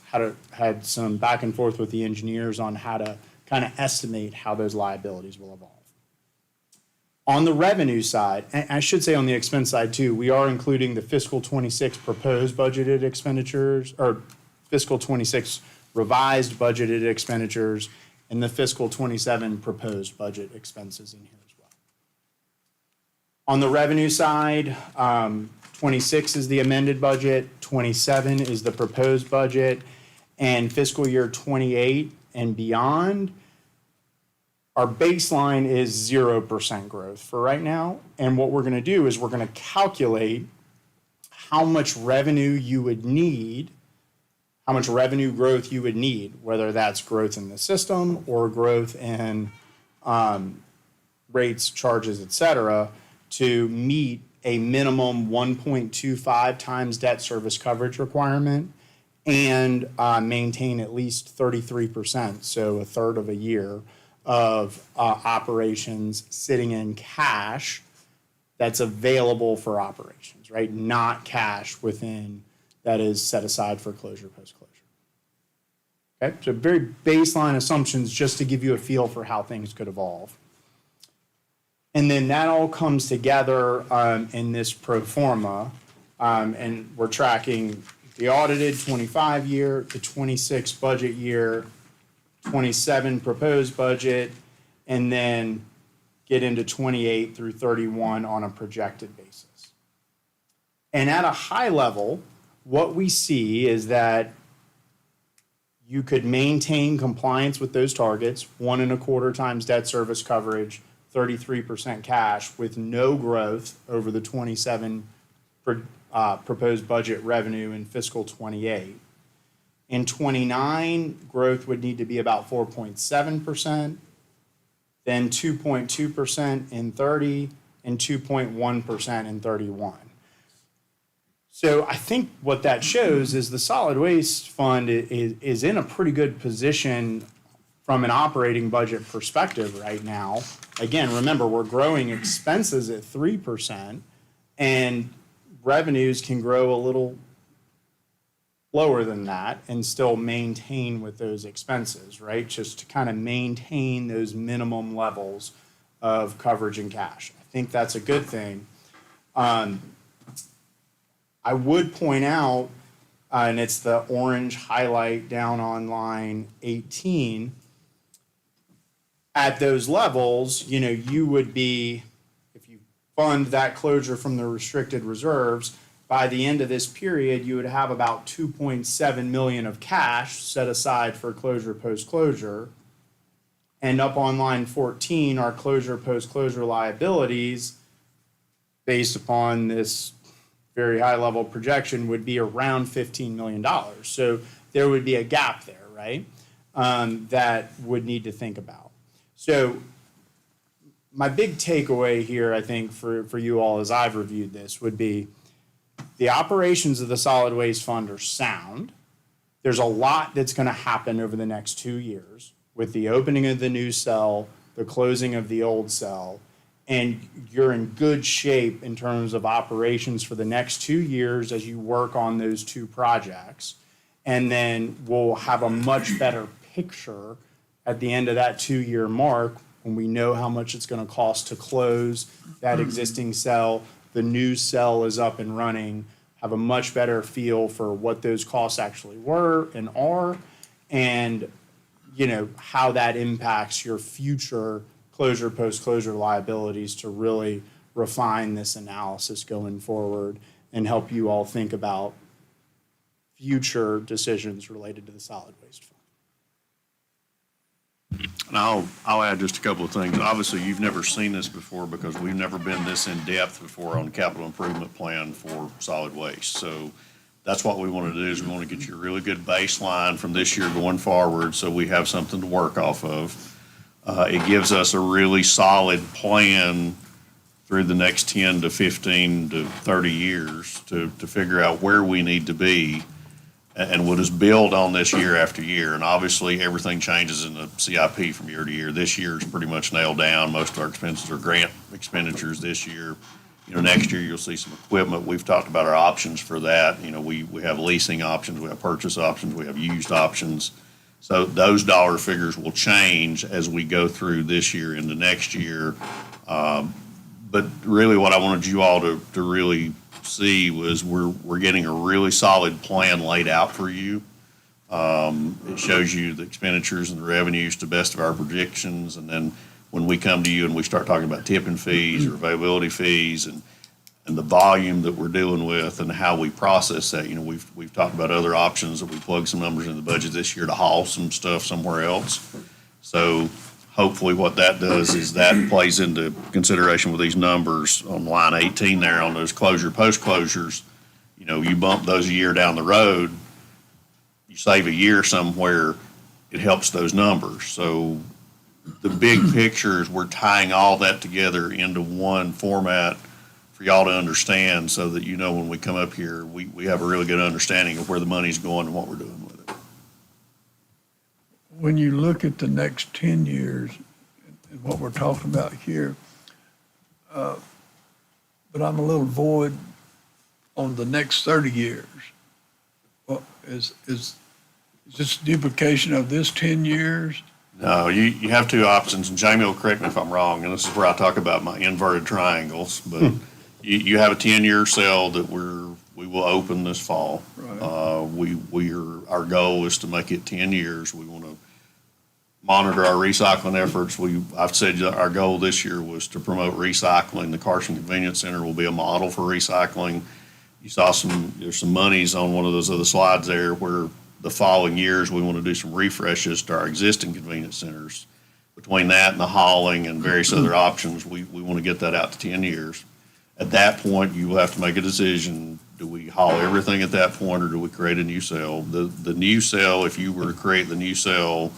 had some back and forth with the engineers on how to kind of estimate how those liabilities will evolve. On the revenue side, and I should say on the expense side too, we are including the fiscal 26 proposed budgeted expenditures, or fiscal 26 revised budgeted expenditures, and the fiscal 27 proposed budget expenses in here as well. On the revenue side, 26 is the amended budget, 27 is the proposed budget, and fiscal year 28 and beyond, our baseline is 0% growth for right now. And what we're going to do is we're going to calculate how much revenue you would need, how much revenue growth you would need, whether that's growth in the system or growth in rates, charges, et cetera, to meet a minimum 1.25 times debt service coverage requirement and maintain at least 33%, so a third of a year of operations sitting in cash that's available for operations, right? Not cash within that is set aside for closure, post-closure. Okay, so very baseline assumptions just to give you a feel for how things could evolve. And then that all comes together in this pro forma, and we're tracking the audited 25 year, the 26 budget year, 27 proposed budget, and then get into 28 through 31 on a projected basis. And at a high level, what we see is that you could maintain compliance with those targets, 1.25 times debt service coverage, 33% cash, with no growth over the 27 proposed budget revenue in fiscal 28. In 29, growth would need to be about 4.7%, then 2.2% in 30, and 2.1% in 31. So I think what that shows is the solid waste fund is in a pretty good position from an operating budget perspective right now. Again, remember, we're growing expenses at 3%, and revenues can grow a little lower than that and still maintain with those expenses, right? Just to kind of maintain those minimum levels of coverage and cash. I think that's a good thing. I would point out, and it's the orange highlight down on line 18, at those levels, you would be, if you fund that closure from the restricted reserves, by the end of this period, you would have about 2.7 million of cash set aside for closure post-closure. And up on line 14, our closure post-closure liabilities, based upon this very high level projection, would be around $15 million. So there would be a gap there, right? That would need to think about. So my big takeaway here, I think, for you all as I've reviewed this would be the operations of the solid waste fund are sound. There's a lot that's going to happen over the next 2 years with the opening of the new cell, the closing of the old cell, and you're in good shape in terms of operations for the next 2 years as you work on those two projects. And then we'll have a much better picture at the end of that 2-year mark when we know how much it's going to cost to close that existing cell. The new cell is up and running, have a much better feel for what those costs actually were and are, and how that impacts your future closure post-closure liabilities to really refine this analysis going forward and help you all think about future decisions related to the solid waste fund. And I'll add just a couple of things. Obviously, you've never seen this before because we've never been this in-depth before on capital improvement plan for solid waste. So that's what we want to do, is we want to get you a really good baseline from this year going forward so we have something to work off of. It gives us a really solid plan through the next 10 to 15 to 30 years to figure out where we need to be, and we'll just build on this year after year. And obviously, everything changes in the CIP from year to year. This year is pretty much nailed down. Most of our expenses are grant expenditures this year. Next year you'll see some equipment. We've talked about our options for that. We have leasing options, we have purchase options, we have used options. So those dollar figures will change as we go through this year into next year. But really what I wanted you all to really see was we're getting a really solid plan laid out for you. It shows you the expenditures and the revenues to the best of our predictions, and then when we come to you and we start talking about tipping fees or availability fees and the volume that we're dealing with and how we process that, we've talked about other options that we plug some numbers in the budget this year to haul some stuff somewhere else. So hopefully what that does is that plays into consideration with these numbers on line 18 there on those closure, post-closures. You bump those a year down the road, you save a year somewhere, it helps those numbers. So the big picture is we're tying all that together into one format for y'all to understand so that when we come up here, we have a really good understanding of where the money's going and what we're doing with it. When you look at the next 10 years and what we're talking about here, but I'm a little void on the next 30 years. Well, is this duplication of this 10 years? No, you have two options, and Jamie will correct me if I'm wrong, and this is where I talk about my inverted triangles, but you have a 10-year cell that we will open this fall. Right. Our goal is to make it 10 years. We want to monitor our recycling efforts. I've said our goal this year was to promote recycling. The Carson Convenience Center will be a model for recycling. You saw there's some monies on one of those other slides there where the following years we want to do some refreshes to our existing convenience centers. Between that and the hauling and various other options, we want to get that out to 10 years. At that point, you will have to make a decision. Do we haul everything at that point, or do we create a new cell? The new cell, if you were to create the new cell,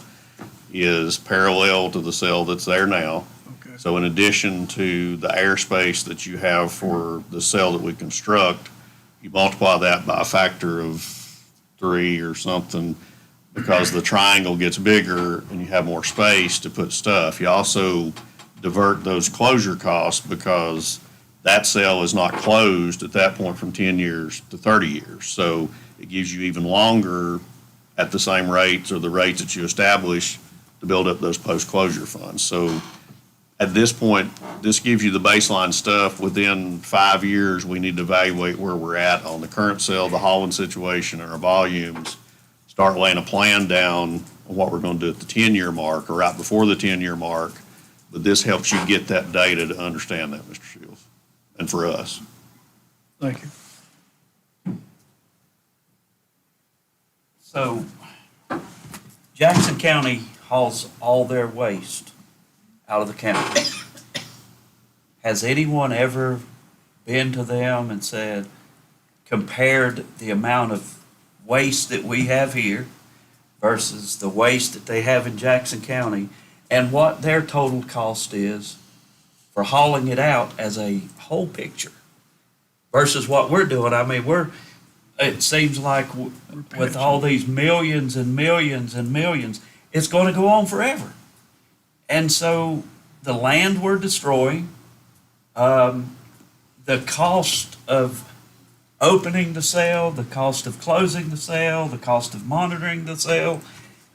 is parallel to the cell that's there now. Okay. So in addition to the airspace that you have for the cell that we construct, you multiply that by a factor of 3 or something, because the triangle gets bigger and you have more space to put stuff. You also divert those closure costs because that cell is not closed at that point from 10 years to 30 years. So it gives you even longer at the same rates or the rates that you establish to build up those post-closure funds. So at this point, this gives you the baseline stuff. Within 5 years, we need to evaluate where we're at on the current cell, the hauling situation, and our volumes. Start laying a plan down on what we're going to do at the 10-year mark or right before the 10-year mark. But this helps you get that data to understand that, Mr. Shields, and for us. Thank you. So Jackson County hauls all their waste out of the county. Has anyone ever been to them and said, compared the amount of waste that we have here versus the waste that they have in Jackson County and what their total cost is for hauling it out as a whole picture versus what we're doing? I mean, it seems like with all these millions and millions and millions, it's going to go on forever. And so the land we're destroying, the cost of opening the sale, the cost of closing the sale, the cost of monitoring the sale,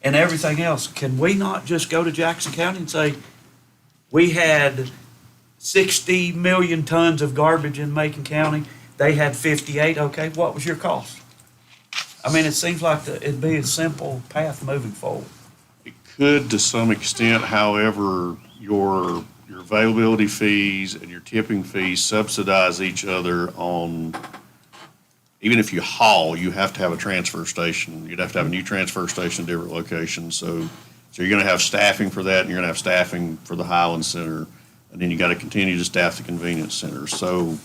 and everything else. Can we not just go to Jackson County and say, we had 60 million tons of garbage in Macon County, they had 58, okay, what was your cost? I mean, it seems like it'd be a simple path moving forward. It could to some extent, however, your availability fees and your tipping fees subsidize each other on, even if you haul, you have to have a transfer station. You'd have to have a new transfer station in different locations. So you're going to have staffing for that, and you're going to have staffing for the Highland Center, and then you got to continue to staff the convenience center. So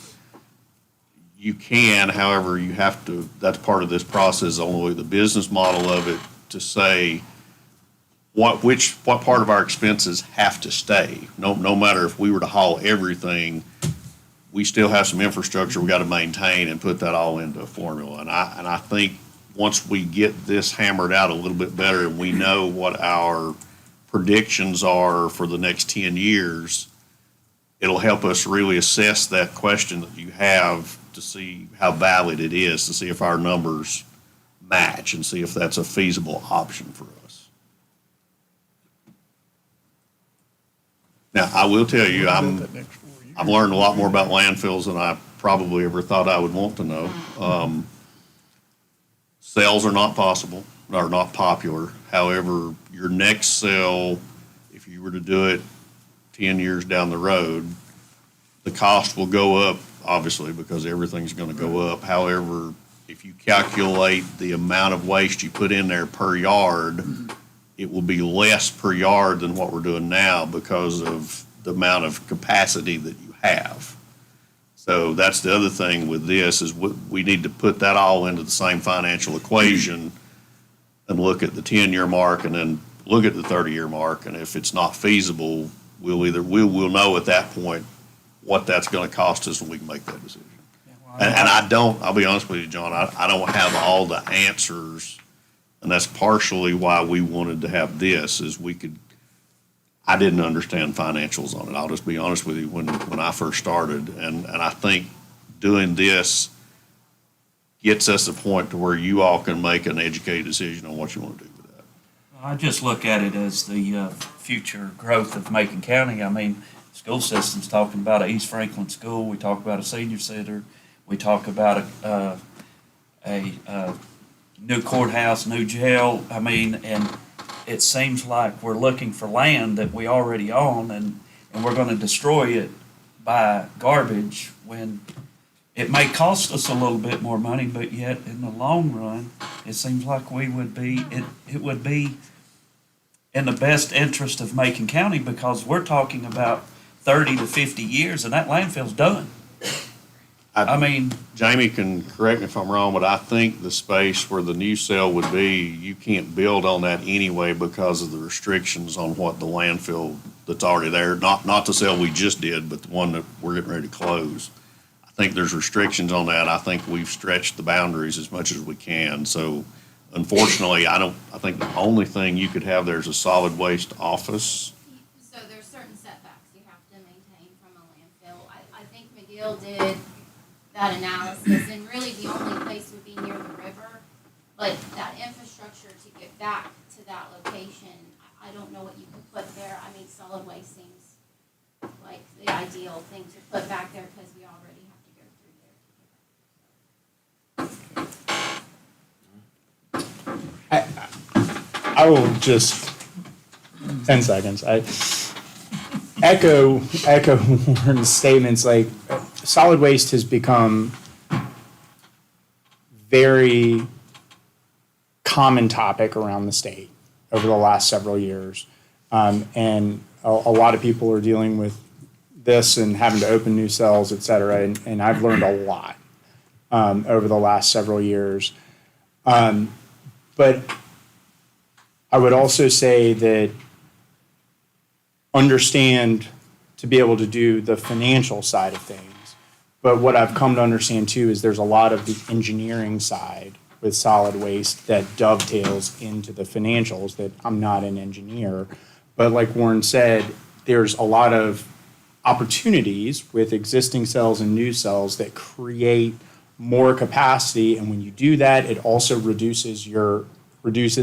you can, however, you have to, that's part of this process, only the business model of it, to say what part of our expenses have to stay. No matter if we were to haul everything, we still have some infrastructure we got to maintain and put that all into a formula. And I think once we get this hammered out a little bit better and we know what our predictions are for the next 10 years, it'll help us really assess that question that you have to see how valid it is, to see if our numbers match and see if that's a feasible option for us. Now, I will tell you, I've learned a lot more about landfills than I probably ever thought I would want to know. Sales are not possible, or not popular. However, your next sale, if you were to do it 10 years down the road, the cost will go up, obviously, because everything's going to go up. However, if you calculate the amount of waste you put in there per yard, it will be less per yard than what we're doing now because of the amount of capacity that you have. So that's the other thing with this, is we need to put that all into the same financial equation and look at the 10-year mark and then look at the 30-year mark. And if it's not feasible, we'll know at that point what that's going to cost us, and we can make that decision. And I'll be honest with you, John, I don't have all the answers, and that's partially why we wanted to have this, is I didn't understand financials on it. I'll just be honest with you, when I first started. And I think doing this gets us a point to where you all can make an educated decision on what you want to do with that. I just look at it as the future growth of Macon County. I mean, school system's talking about an East Franklin school. We talk about a senior center. We talk about a new courthouse, new jail. I mean, and it seems like we're looking for land that we already own, and we're going to destroy it by garbage when it may cost us a little bit more money, but yet in the long run, it seems like it would be in the best interest of Macon County, because we're talking about 30 to 50 years and that landfill's done. I mean, Jamie can correct me if I'm wrong, but I think the space where the new cell would be, you can't build on that anyway because of the restrictions on what the landfill that's already there, not the cell we just did, but the one that we're getting ready to close. I I think there's restrictions on that. I think we've stretched the boundaries as much as we can. So unfortunately, I think the only thing you could have there is a solid waste office. So there's certain setbacks you have to maintain from a landfill. I think McGill did that analysis, and really the only place would be near the river. But that infrastructure to get back to that location, I don't know what you could put there. I mean, solid waste seems like the ideal thing to put back there because we already have to go through there. I will just, 10 seconds. I echo Warren's statements, like, solid waste has become very common topic around the state over the last several years. And a lot of people are dealing with this and having to open new cells, et cetera. And I've learned a lot over the last several years. But I would also say that understand to be able to do the financial side of things. But what I've come to understand too is there's a lot of the engineering side with solid waste that dovetails into the financials, that I'm not an engineer. But like Warren said, there's a lot of opportunities with existing cells and new cells that create more capacity. And when you do that, it also reduces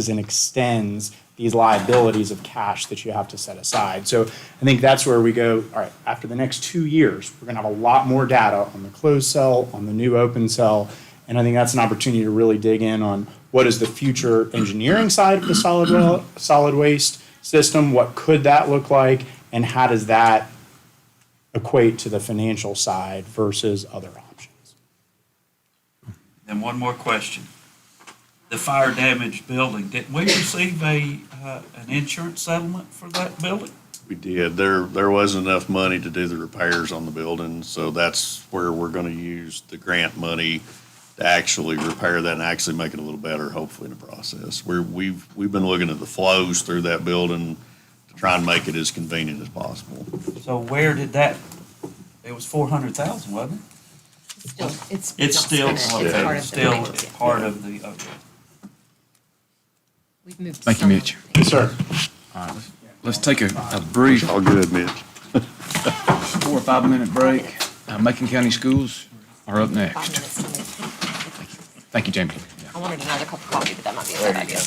and extends these liabilities of cash that you have to set aside. So I think that's where we go, all right, after the next 2 years, we're gonna have a lot more data on the closed cell, on the new open cell. And I think that's an opportunity to really dig in on what is the future engineering side of the solid waste system, what could that look like, and how does that equate to the financial side versus other options. Then one more question. The fire damaged building, did we receive an insurance settlement for that building? We did. There wasn't enough money to do the repairs on the building, so that's where we're gonna use the grant money to actually repair that and actually make it a little better, hopefully, in the process. We've been looking at the flows through that building to try and make it as convenient as possible. So where did that, it was 400,000, wasn't it? Still, It's not still, spent. It's okay, part of the still financials, yeah. part of the, okay. We've moved Thank you, some Mitch. of it. Yes, sir. All right, let's take a brief All good, Mitch. 4 or 5 minute break. Macon County Schools are up 5 next. minutes to make. Thank you, Jamie. I wanted another cup of coffee, but that might be a bad idea.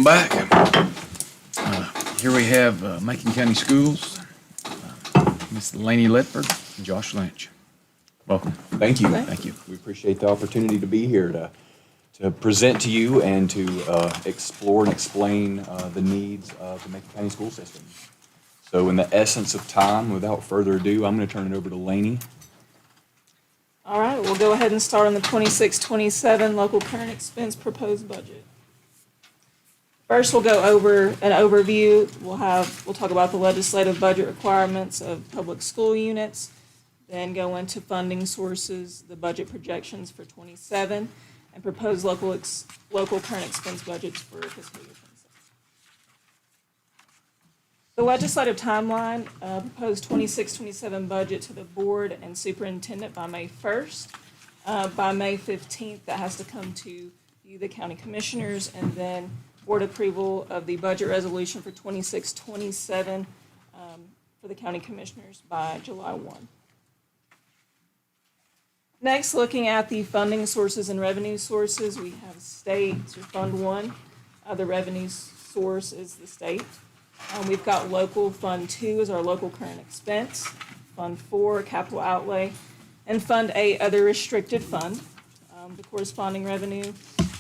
back. Here we have Macon County Schools, Ms. Laney Ledford and Josh Lynch. Welcome. Thank you. Thank you. We appreciate the opportunity to be here to present to you and to explore and explain the needs of the Macon County school system. So in the essence of time, without further ado, I'm going to turn it over to Laney. All right, we'll go ahead and start on the 26-27 local current expense proposed budget. First, we'll go over an overview. We'll talk about the legislative budget requirements of public school units, then go into funding sources, the budget projections for 27, and propose local current expense budgets for fiscal year 26. The legislative timeline, proposed 26-27 budget to the board and superintendent by May 1st. By May 15th, that has to come to you, the county commissioners, and then board approval of the budget resolution for 26-27 for the county commissioners by July 1. Next, looking at the funding sources and revenue sources, we have state, so Fund 1. The revenue source is the state. We've got local. Fund 2 is our local current expense. Fund 4, capital outlay. And Fund 8, other restricted fund. The corresponding revenue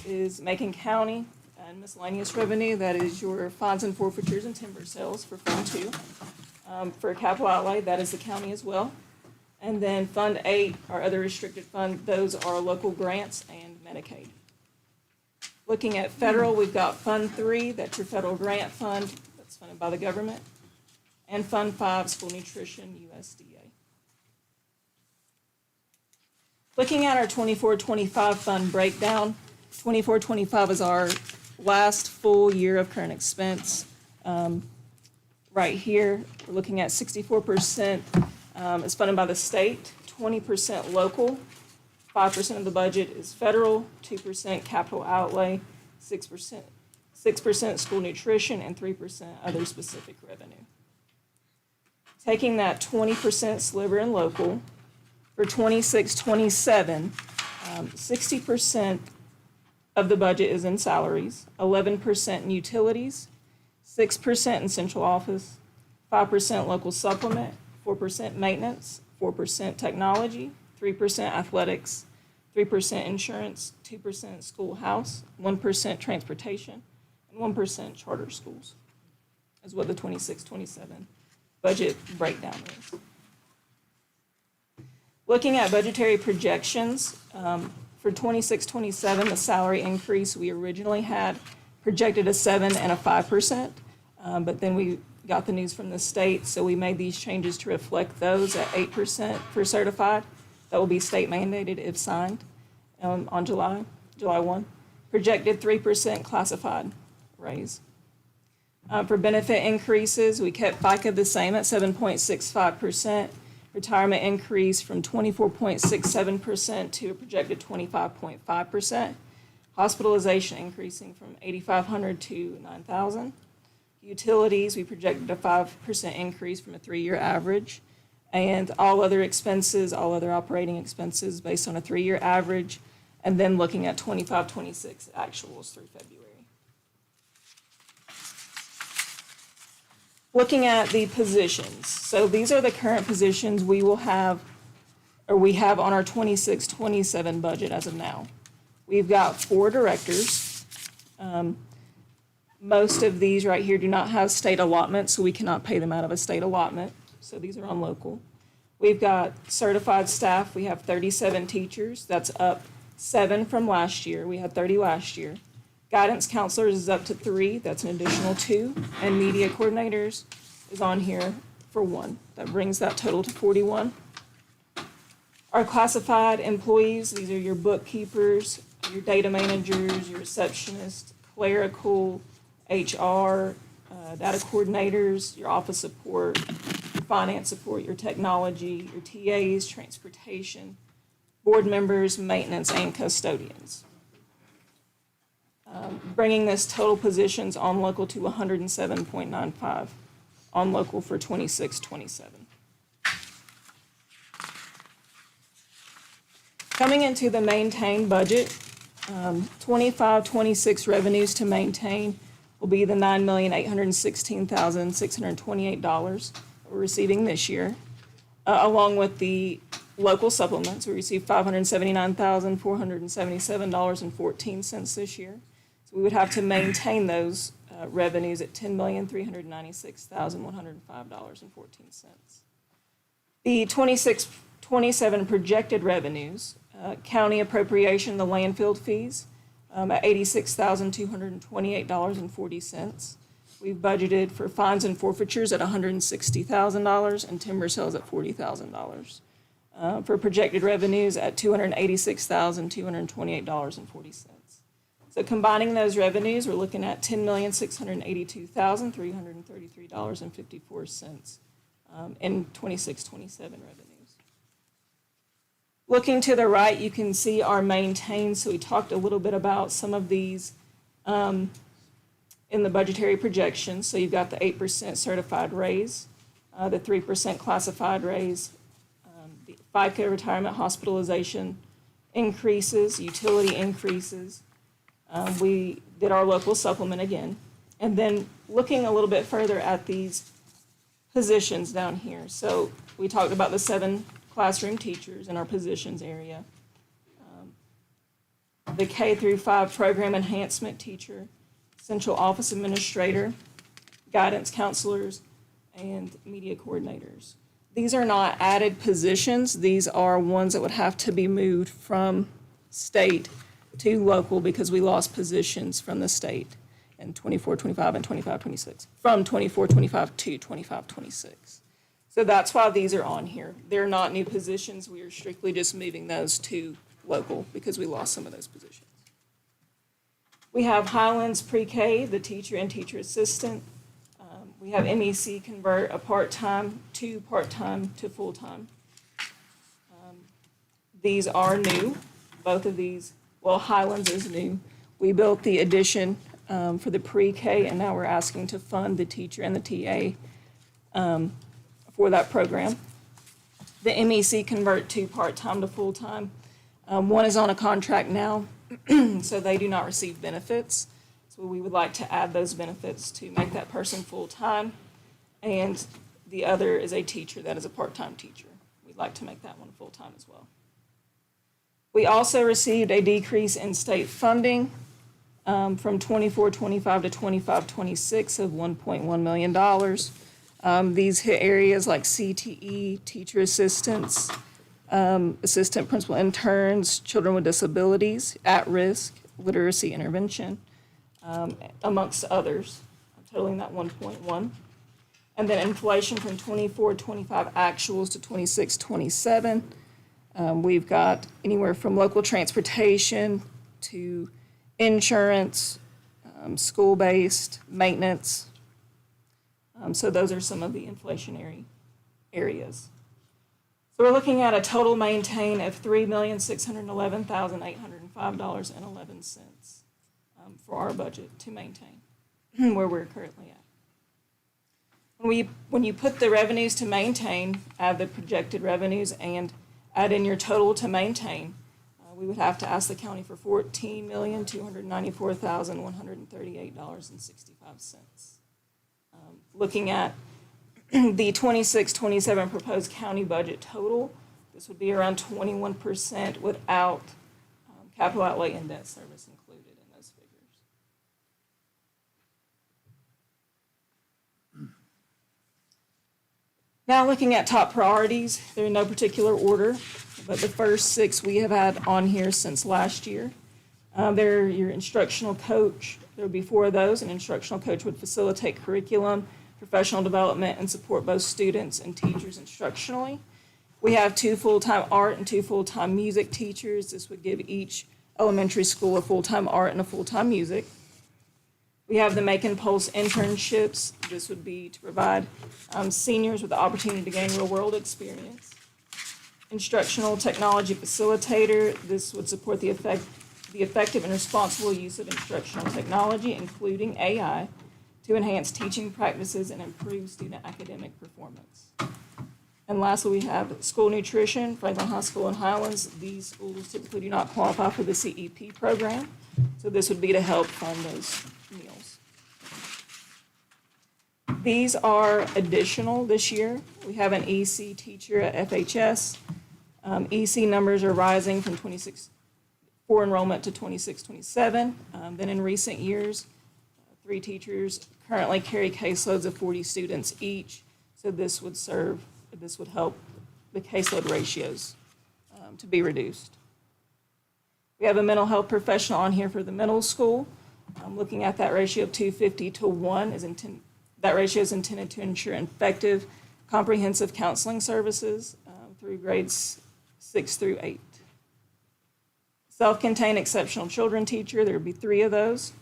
is Macon County and miscellaneous revenue. That is your fines and forfeitures and timber sales for Fund 2. For capital outlay, that is the county as well. And then Fund 8, our other restricted fund, those are local grants and Medicaid. Looking at federal, we've got Fund 3, that's your federal grant fund, that's funded by the government. And Fund 5, school nutrition, USDA. Looking at our 24-25 fund breakdown, 24-25 is our last full year of current expense. Right here, we're looking at 64% is funded by the state, 20% local, 5% of the budget is federal, 2% capital outlay, 6% school nutrition, and 3% other specific revenue. Taking that 20% sliver in local, for 26-27, 60% of the budget is in salaries, 11% in utilities, 6% in central office, 5% local supplement, 4% maintenance, 4% technology, 3% athletics, 3% insurance, 2% schoolhouse, 1% transportation, and 1% charter schools, is what the 26-27 budget breakdown is. Looking at budgetary projections, for 26-27, the salary increase we originally had projected a 7% and a 5%, but then we got the news from the state, so we made these changes to reflect those at 8% for certified. That will be state mandated if signed on July 1. Projected 3% classified raise. For benefit increases, we kept FICA the same at 7.65%. Retirement increase from 24.67% to a projected 25.5%. Hospitalization increasing from $8,500 to $9,000. Utilities, we projected a 5% increase from a 3-year average. And all other expenses, all other operating expenses based on a 3-year average, and then looking at 25-26 actuals through February. Looking at the positions. So these are the current positions we will have, or we have on our 26-27 budget as of now. We've got 4 directors. Most of these right here do not have state allotment, so we cannot pay them out of a state allotment. So these are on local. We've got certified staff. We have 37 teachers. That's up 7 from last year. We had 30 last year. Guidance counselors is up to 3. That's an additional 2. And media coordinators is on here for 1. That brings that total to 41. Our classified employees, these are your bookkeepers, your data managers, your receptionists, clerical, HR, data coordinators, your office support, your finance support, your technology, your TAs, transportation, board members, maintenance, and custodians. Bringing this total positions on local to 107.95 on local for 26-27. Coming into the maintained budget, 25-26 revenues to maintain will be the $9,816,628 that we're receiving this year, along with the local supplements. We received $579,477.14 this year. So we would have to maintain those revenues at $10,396,105.14. The 26-27 projected revenues, county appropriation, the landfill fees, at $86,228.40. We've budgeted for fines and forfeitures at $160,000 and timber sales at $40,000. For projected revenues at $286,228.40. So combining those revenues, we're looking at $10,682,333.54 in 26-27 revenues. Looking to the right, you can see our maintained. So we talked a little bit about some of these in the budgetary projections. So you've got the 8% certified raise, the 3% classified raise, the FICA retirement hospitalization increases, utility increases. We did our local supplement again. And then looking a little bit further at these positions down here. So we talked about the 7 classroom teachers in our positions area. The K-5 program enhancement teacher, central office administrator, guidance counselors, and media coordinators. These are not added positions. These are ones that would have to be moved from state to local because we lost positions from the state in 24-25 and 25-26, from 24-25 to 25-26. So that's why these are on here. They're not new positions. We are strictly just moving those to local because we lost some of those positions. We have Highlands Pre-K, the teacher and teacher assistant. We have MEC convert a part-time to full-time. These are new, both of these. Well, Highlands is new. We built the addition for the pre-K, and now we're asking to fund the teacher and the TA for that program. The MEC convert to part-time to full-time. One is on a contract now, so they do not receive benefits. So we would like to add those benefits to make that person full-time. And the other is a teacher that is a part-time teacher. We'd like to make that one full-time as well. We also received a decrease in state funding from 24-25 to 25-26 of $1.1 million. These hit areas like CTE, teacher assistants, assistant principal interns, children with disabilities, at-risk, literacy intervention, amongst others, totaling that 1.1. And then inflation from 24-25 actuals to 26-27. We've got anywhere from local transportation to insurance, school-based, maintenance. So those are some of the inflationary areas. So we're looking at a total maintain of $3,611,805.11 for our budget to maintain where we're currently at. When you put the revenues to maintain, add the projected revenues, and add in your total to maintain, we would have to ask the county for $14,294,138.65. Looking at the 26-27 proposed county budget total, this would be around 21% without capital outlay and debt service included in those figures. Now looking at top priorities, they're in no particular order, but the first 6 we have had on here since last year. They're your instructional coach. There would be 4 of those. An instructional coach would facilitate curriculum, professional development, and support both students and teachers instructionally. We have 2 full-time art and 2 full-time music teachers. This would give each elementary school a full-time art and a full-time music. We have the Macon Pulse internships. This would be to provide seniors with the opportunity to gain real-world experience. Instructional technology facilitator. This would support the effective and responsible use of instructional technology, including AI, to enhance teaching practices and improve student academic performance. And lastly, we have school nutrition, Franklin High School and Highlands. These schools typically do not qualify for the CEP program, so this would be to help fund those meals. These are additional this year. We have an EC teacher at FHS. EC numbers are rising from 26 for enrollment to 26, 27. Then in recent years, 3 teachers currently carry caseloads of 40 students each. So this would help the caseload ratios to be reduced. We have a mental health professional on here for the middle school. Looking at that ratio of 250 to 1 that ratio is intended to ensure effective, comprehensive counseling services through grades 6 through 8. Self-contained exceptional children teacher, there would be 3 of those.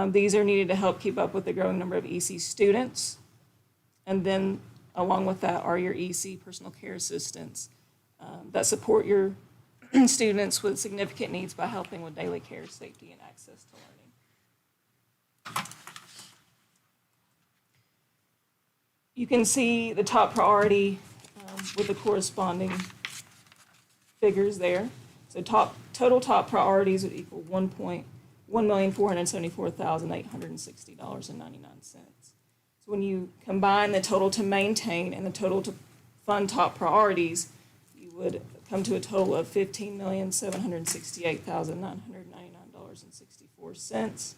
These are needed to help keep up with the growing number of EC students. And then along with that are your EC personal care assistants that support your students with significant needs by helping with daily care, safety, and access to learning. You can see the top priority with the corresponding figures there. So total top priorities would equal $1,474,860.99. So when you combine the total to maintain and the total to fund top priorities, you would come to a total of $15,768,999.64.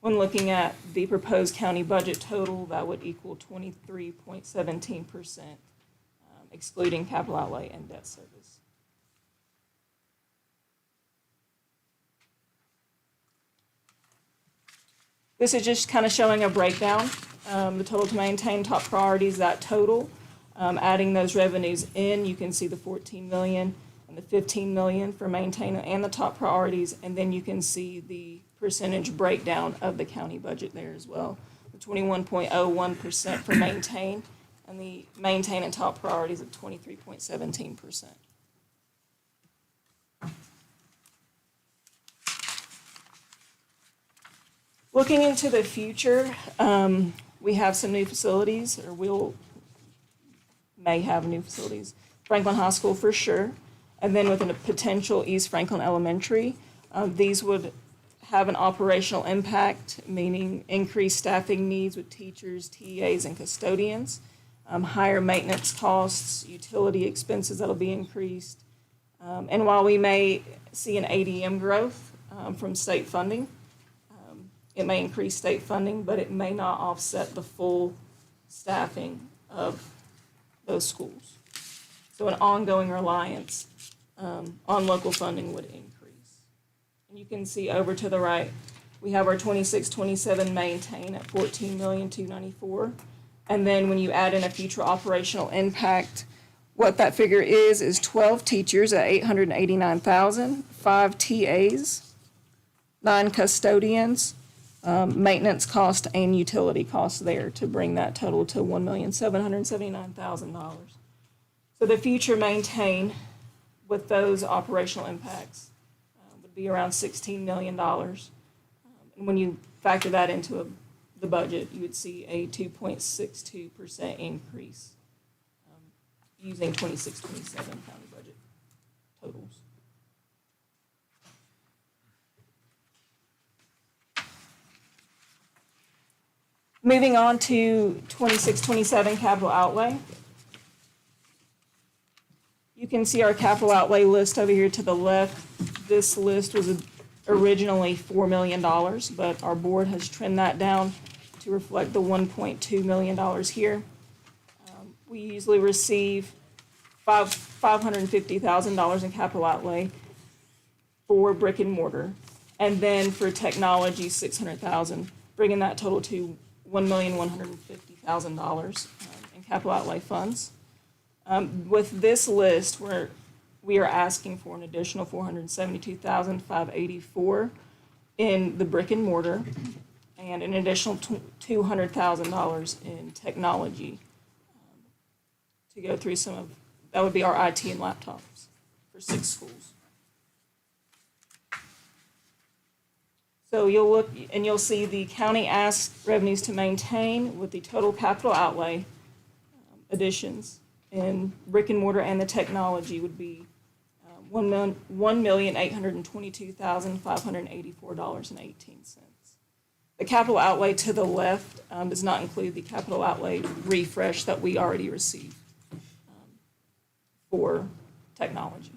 When looking at the proposed county budget total, that would equal 23.17%, excluding capital outlay and debt service. This is just kind of showing a breakdown, the total to maintain top priorities, that total. Adding those revenues in, you can see the 14 million and the 15 million for maintain and the top priorities, and then you can see the percentage breakdown of the county budget there as well. The 21.01% for maintain, and the maintain and top priorities of 23.17%. Looking into the future, we have some new facilities, or may have new facilities. Franklin High School for sure, and then with a potential East Franklin Elementary. These would have an operational impact, meaning increased staffing needs with teachers, TAs, and custodians, higher maintenance costs, utility expenses that'll be increased. And while we may see an ADM growth from state funding, it may increase state funding, but it may not offset the full staffing of those schools. So an ongoing reliance on local funding would increase. And you can see over to the right, we have our 26-27 maintain at $14,294,000. And then when you add in a future operational impact, what that figure is 12 teachers at $889,000, 5 TAs, 9 custodians, maintenance cost and utility costs there to bring that total to $1,779,000. So the future maintain with those operational impacts would be around $16 million. And when you factor that into the budget, you would see a 2.62% increase using 26-27 county budget totals. Moving on to 26-27 capital outlay. You can see our capital outlay list over here to the left. This list was originally $4 million, but our board has trimmed that down to reflect the $1.2 million here. We usually receive $550,000 in capital outlay for brick and mortar, and then for technology, $600,000, bringing that total to $1,150,000 in capital outlay funds. With this list, we are asking for an additional $472,584 in the brick and mortar, and an additional $200,000 in technology to go through that would be our IT and laptops for 6 schools. So you'll look and you'll see the county asked revenues to maintain with the total capital outlay additions in brick and mortar and the technology would be $1,822,584.18. The capital outlay to the left does not include the capital outlay refresh that we already received for technology.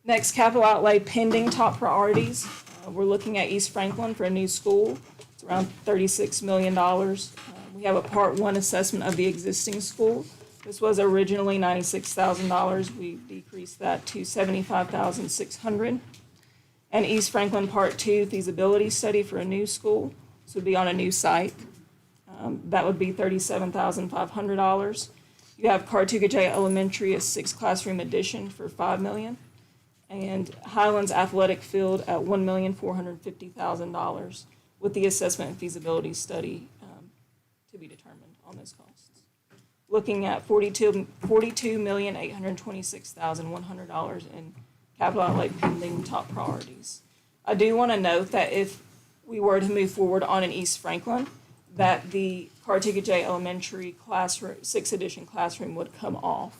Next, capital outlay pending top priorities. We're looking at East Franklin for a new school. It's around $36 million. We have a Part 1 assessment of the existing school. This was originally $96,000. We decreased that to $75,600. And East Franklin Part 2 feasibility study for a new school. This would be on a new site. That would be $37,500. You have Cartuga J Elementary, a 6-classroom addition for $5 million. And Highlands Athletic Field at $1,450,000 with the assessment and feasibility study to be determined on those costs. Looking at $42,826,100 in capital outlay pending top priorities. I do want to note that if we were to move forward on an East Franklin, that the Cartuga J Elementary classroom, 6th edition classroom would come off.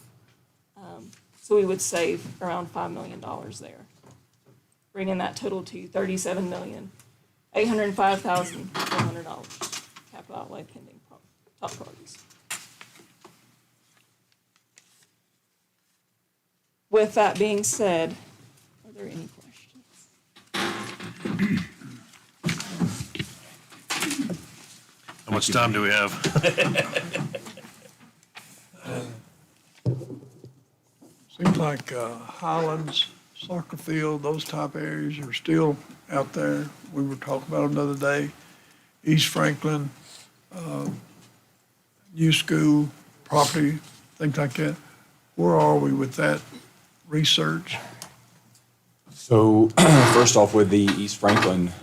So we would save around $5 million there, bringing that total to $37,805,400 capital outlay pending top priorities. With that being said, are there any questions? How much time do we have? Seems like Highlands, soccer field, those type areas are still out there. We were talking about them the other day. East Franklin, new school, property, things like that. Where are we with that research? So first off, with the East Franklin,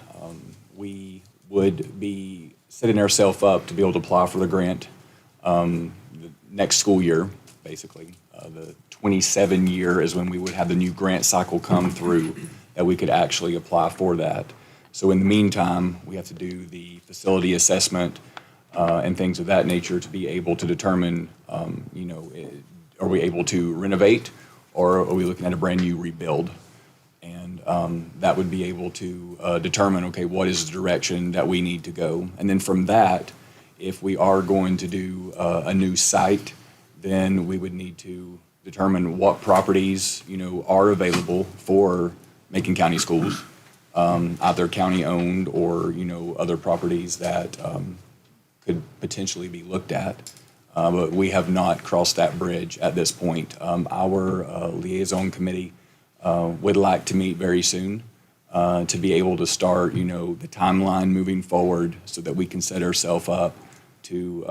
we would be setting ourselves up to be able to apply for the grant the next school year, basically. The 27 year is when we would have the new grant cycle come through that we could actually apply for that. So in the meantime, we have to do the facility assessment and things of that nature to be able to determine, are we able to renovate or are we looking at a brand new rebuild? And that would be able to determine, okay, what is the direction that we need to go? And then from that, if we are going to do a new site, then we would need to determine what properties, are available for Macon County schools, either county-owned or, other properties that could potentially be looked at. But we have not crossed that bridge at this point. Our liaison committee would like to meet very soon to be able to start, the timeline moving forward so that we can set ourselves up to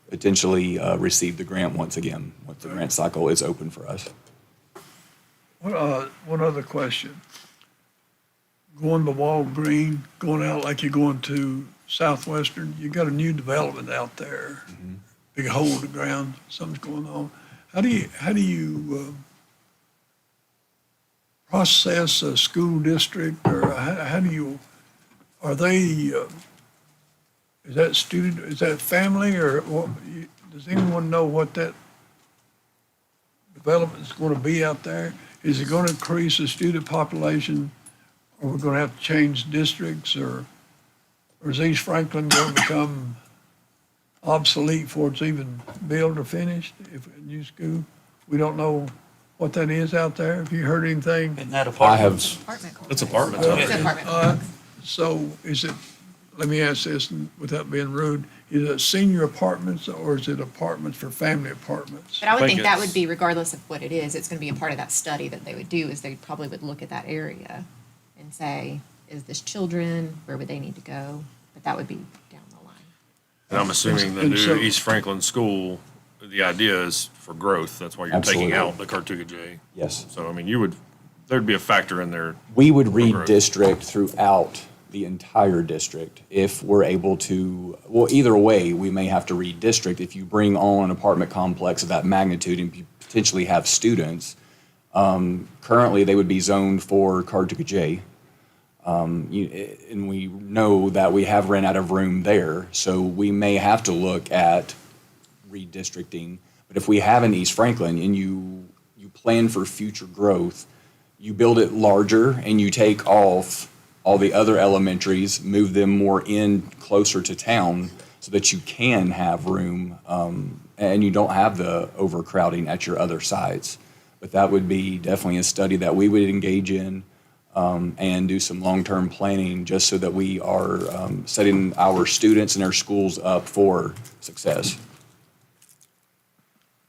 potentially receive the grant once again, once the grant cycle is open for us. One other question. Going to Walgreen, going out like you're going to Southwestern, you got a new development out there. Mm-hmm. Big hole in the ground, something's going on. How do you process a school district, or how do you, are they, is that family, or what, does anyone know what that development is going to be out there? Is it going to increase the student population, or we're going to have to change districts, or is East Franklin going to become obsolete before it's even built or finished, if a new school? We don't know what that is out there. Have you heard anything? Isn't that I have, It's apartments. Well, It's apartment. So is it, let me ask this without being rude, is it senior apartments or is it apartments for family apartments? But I would think think that it's- would be regardless of what it is, it's gonna be a part of that study that they would do, is they probably would look at that area and say, is this children, where would they need to go? But that would be down the line. And I'm assuming the And new so- East Franklin school, the idea is for growth. That's why you're taking Absolutely. out the Cartuga J. yes. So, I mean, there'd be a factor in there. We would growth. redistrict throughout the entire district if we're able to, well, either way, we may have to redistrict. If you bring on an apartment complex of that magnitude and you potentially have students, currently they would be zoned for Cartuga J. And we know that we have ran out of room there, so we may have to look at redistricting. But if we have an East Franklin and you plan for future growth, you build it larger and you take off all the other elementaries, move them more in closer to town so that you can have room, and you don't have the overcrowding at your other sites. But that would be definitely a study that we would engage in, and do some long-term planning just so that we are setting our students and our schools up for success.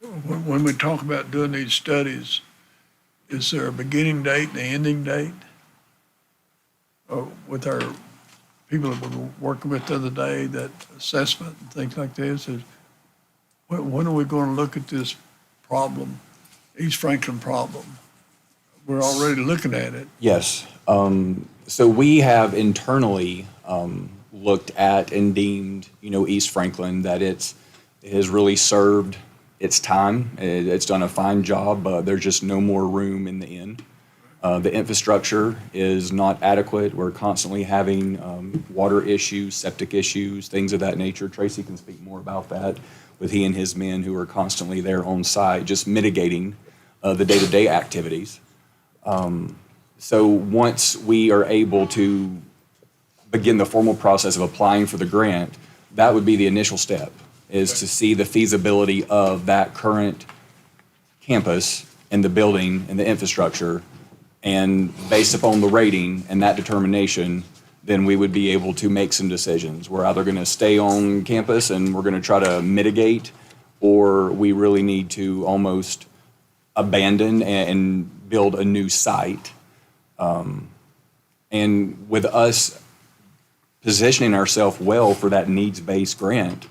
When we talk about doing these studies, is there a beginning date and an ending date? With our people that we were working with the other day, that assessment and things like this, is when are we going to look at this problem, East Franklin problem? We're already looking at it. Yes. So we have internally looked at and deemed, East Franklin, that it has really served its time. It's done a fine job, but there's just no more room in the inn. The infrastructure is not adequate. We're constantly having water issues, septic issues, things of that nature. Tracy can speak more about that with he and his men who are constantly there on site, just mitigating the day-to-day activities. So once we are able to begin the formal process of applying for the grant, that would be the initial step, is to see the feasibility of that current campus and the building and the infrastructure. And based upon the rating and that determination, then we would be able to make some decisions. We're either going to stay on campus and we're going to try to mitigate, or we really need to almost abandon and build a new site. And with us positioning ourselves well for that needs-based grant,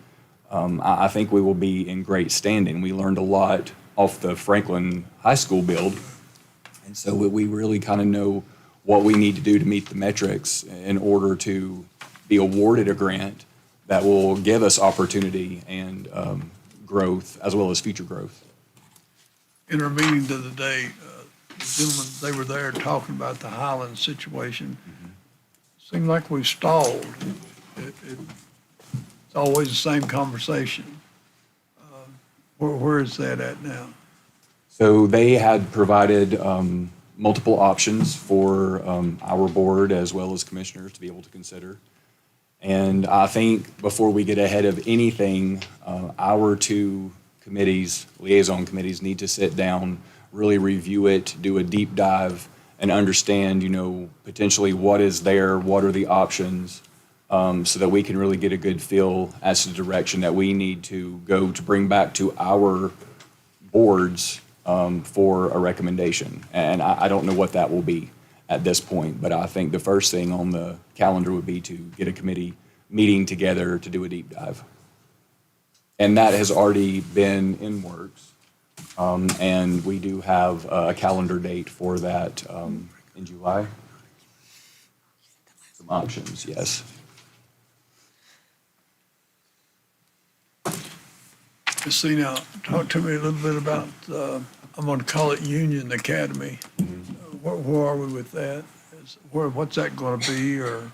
I think we will be in great standing. We learned a lot off the Franklin High School build. And so we really kind of know what we need to do to meet the metrics in order to be awarded a grant that will give us opportunity and growth, as well as future growth. In our meeting the other day, the gentlemen, they were there talking about the Highland situation. Seemed like we stalled. It's always the same conversation. Where is that at now? So they had provided multiple options for our board as well as commissioners to be able to consider. And I think before we get ahead of anything, our two committees, liaison committees, need to sit down, really review it, do a deep dive, and understand, potentially what is there, what are the options, so that we can really get a good feel as to the direction that we need to go to bring back to our boards for a recommendation. And I don't know what that will be at this point, but I think the first thing on the calendar would be to get a committee meeting together to do a deep dive. And that has already been in works. And we do have a calendar date for that in July. Some options, yes. See, now, talk to me a little bit about, I'm going to call it Union Academy. Where are we with that? What's that going to be, or?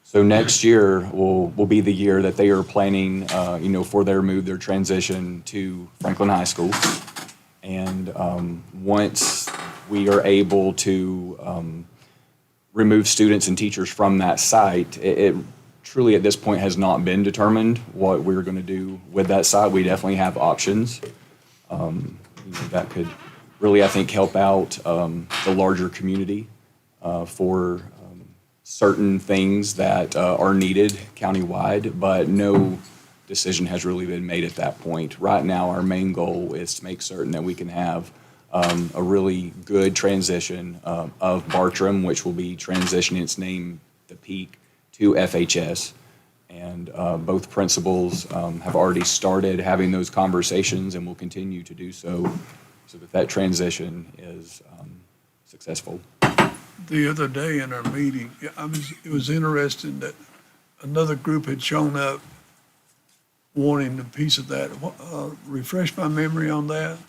So next year will be the year that they are planning, for their move, their transition to Franklin High School. And once we are able to remove students and teachers from that site, it truly at this point has not been determined what we're going to do with that site. We definitely have options that could really, I think, help out the larger community for certain things that are needed countywide, but no decision has really been made at that point. Right now, our main goal is to make certain that we can have a really good transition of Bartram, which will be transitioning its name, the Peak, to FHS. And both principals have already started having those conversations and will continue to do so that transition is successful. The other day in our meeting, it was interesting that another group had shown up wanting a piece of that. Refresh my memory on that.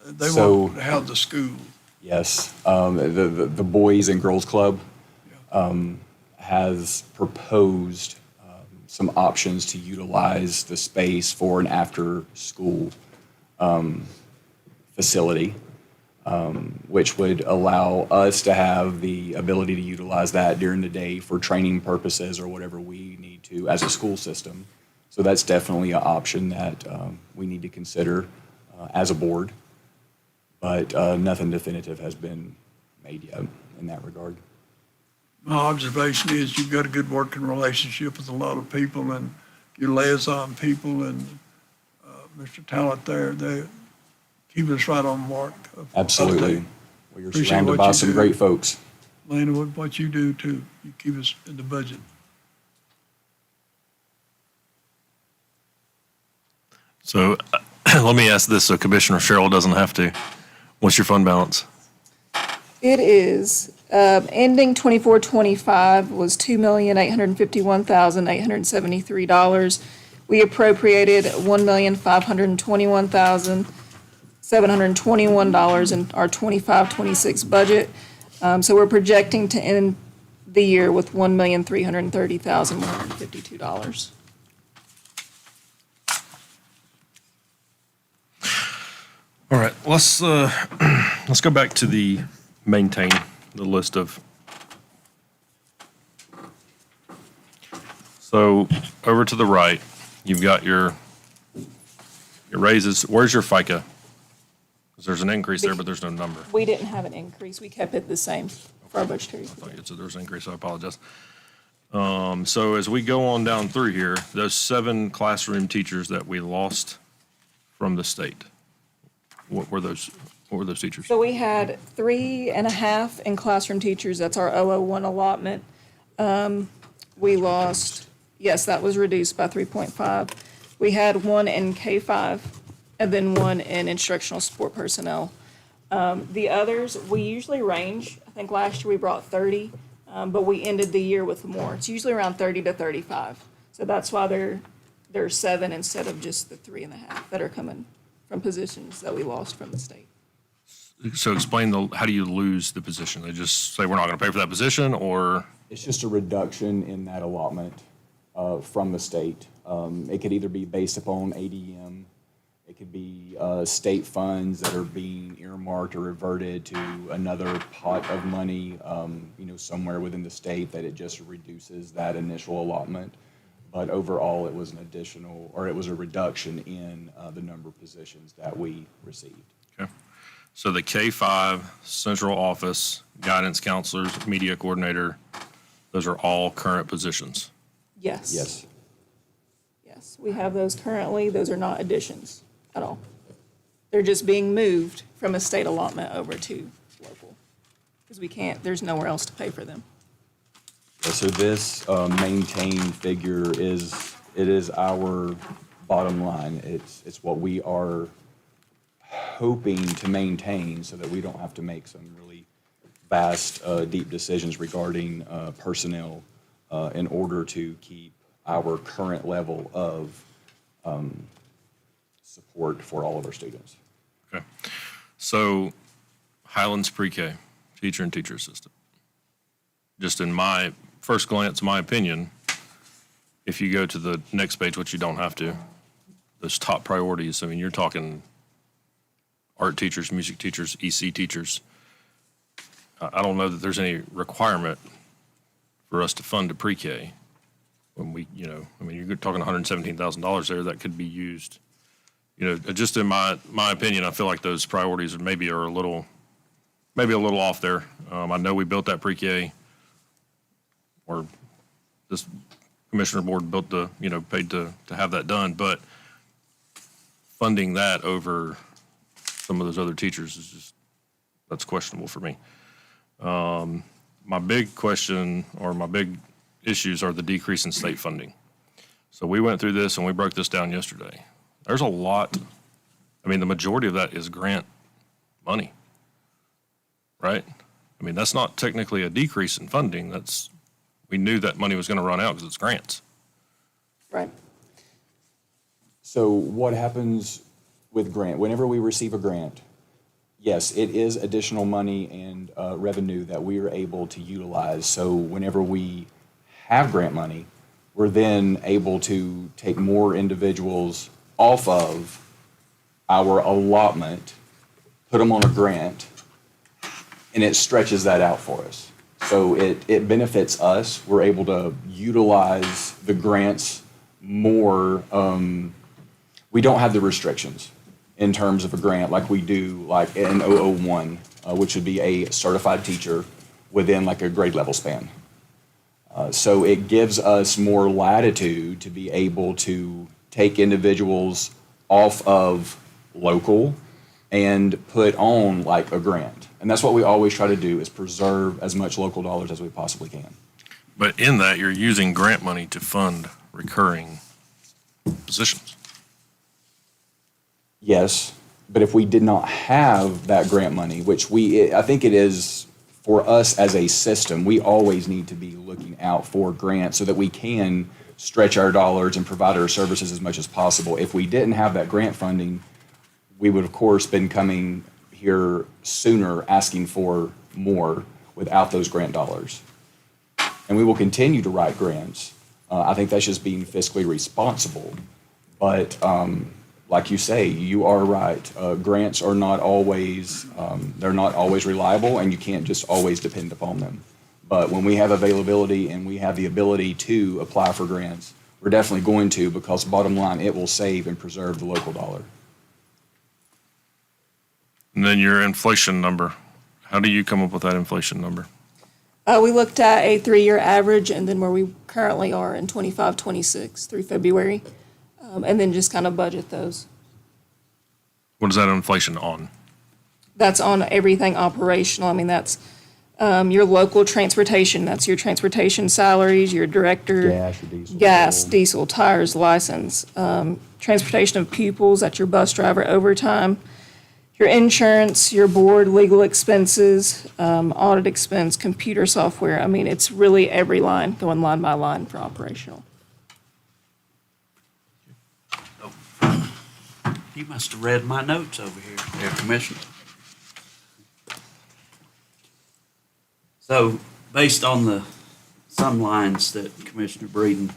They want to have the school. Yes, the Boys and Girls Club has proposed some options to utilize the space for an after-school facility. which would allow us to have the ability to utilize that during the day for training purposes or whatever we need to as a school system. So that's definitely an option that we need to consider as a board, but nothing definitive has been made yet in that regard. My observation is you've got a good working relationship with a lot of people and your liaison people and Mr. Talent there, they keep us right on mark. Absolutely. Well, you're Appreciate surrounded what by you some do. great folks. Lena, what you do too, you keep us in the budget. So let me ask this so Commissioner Cheryl doesn't have to. What's your fund balance? It is, ending 24-25 was $2,851,873. We appropriated $1,521,721 in our 25-26 budget. So we're projecting to end the year with $1,330,152. All right, let's go back to the list of. So over to the right, you've got your raises. Where's your FICA? 'Cause there's an increase there, but there's no number. We didn't have an increase. We kept it the same for our budgetary. I thought you said there was an increase, so I apologize. So as we go on down through here, those 7 classroom teachers that we lost from the state, what were those teachers? So we had 3.5 in classroom teachers. That's our 001 allotment. We lost, yes, that was reduced by 3.5. We had 1 in K5 and then 1 in instructional support personnel. The others, we usually range. I think last year we brought 30, but we ended the year with more. It's usually around 30 to 35. So that's why there's 7 instead of just the 3.5 that are coming from positions that we lost from the state. So explain how do you lose the position? They just say, we're not going to pay for that position, or? It's just a reduction in that allotment from the state. It could either be based upon ADM, it could be state funds that are being earmarked or reverted to another pot of money, somewhere within the state that it just reduces that initial allotment. But overall, it was it was a reduction in the number of positions that we received. Okay. So the K-5, central office, guidance counselors, media coordinator, those are all current positions. Yes. Yes. Yes, we have those currently. Those are not additions at all. They're just being moved from a state allotment over to local. Because there's nowhere else to pay for them. So this maintained figure is our bottom line. It's what we are hoping to maintain so that we don't have to make some really vast, deep decisions regarding personnel in order to keep our current level of support for all of our students. Okay. So Highlands Pre-K, teacher and teacher assistant. Just in my first glance, my opinion, if you go to the next page, which you don't have to, those top priorities, I mean, you're talking art teachers, music teachers, EC teachers. I don't know that there's any requirement for us to fund a pre-K when you're talking $117,000 there that could be used. Just in my opinion, I feel like those priorities maybe are a little off there. I know we built that pre-K, or this commissioner board paid to have that done, but funding that over some of those other teachers that's questionable for me. My big question or my big issues are the decrease in state funding. So we went through this and we broke this down yesterday. There's a lot, the majority of that is grant money, right? That's not technically a decrease in funding. We knew that money was going to run out because it's grants. Right. So what happens with grant? Whenever we receive a grant, yes, it is additional money and revenue that we are able to utilize. So whenever we have grant money, we're then able to take more individuals off of our allotment, put them on a grant, and it stretches that out for us. So it benefits us. We're able to utilize the grants more. We don't have the restrictions in terms of a grant like we do like in 001, which would be a certified teacher within like a grade level span. So it gives us more latitude to be able to take individuals off of local and put on like a grant. And that's what we always try to do, is preserve as much local dollars as we possibly can. But in that, you're using grant money to fund recurring positions. Yes, but if we did not have that grant money, which I think it is for us as a system, we always need to be looking out for grants so that we can stretch our dollars and provide our services as much as possible. If we didn't have that grant funding, we would of course been coming here sooner asking for more without those grant dollars. And we will continue to write grants. I think that's just being fiscally responsible. But like you say, you are right. Grants are not always, they're not always reliable, and you can't just always depend upon them. But when we have availability and we have the ability to apply for grants, we're definitely going to, because bottom line, it will save and preserve the local dollar. And then your inflation number, how do you come up with that inflation number? We looked at a 3-year average and then where we currently are in 25, 26 through February, and then just kind of budget those. What is that inflation on? That's on everything operational. I mean, that's your local transportation, that's your transportation salaries, your director. Gas or diesel. Gas, diesel, tires, license, transportation of pupils, that's your bus driver overtime, your insurance, your board, legal expenses, audit expense, computer software. I mean, it's really every line, going line by line for operational. You must have read my notes over here, there, Commissioner. So, based on some lines that Commissioner Breeden,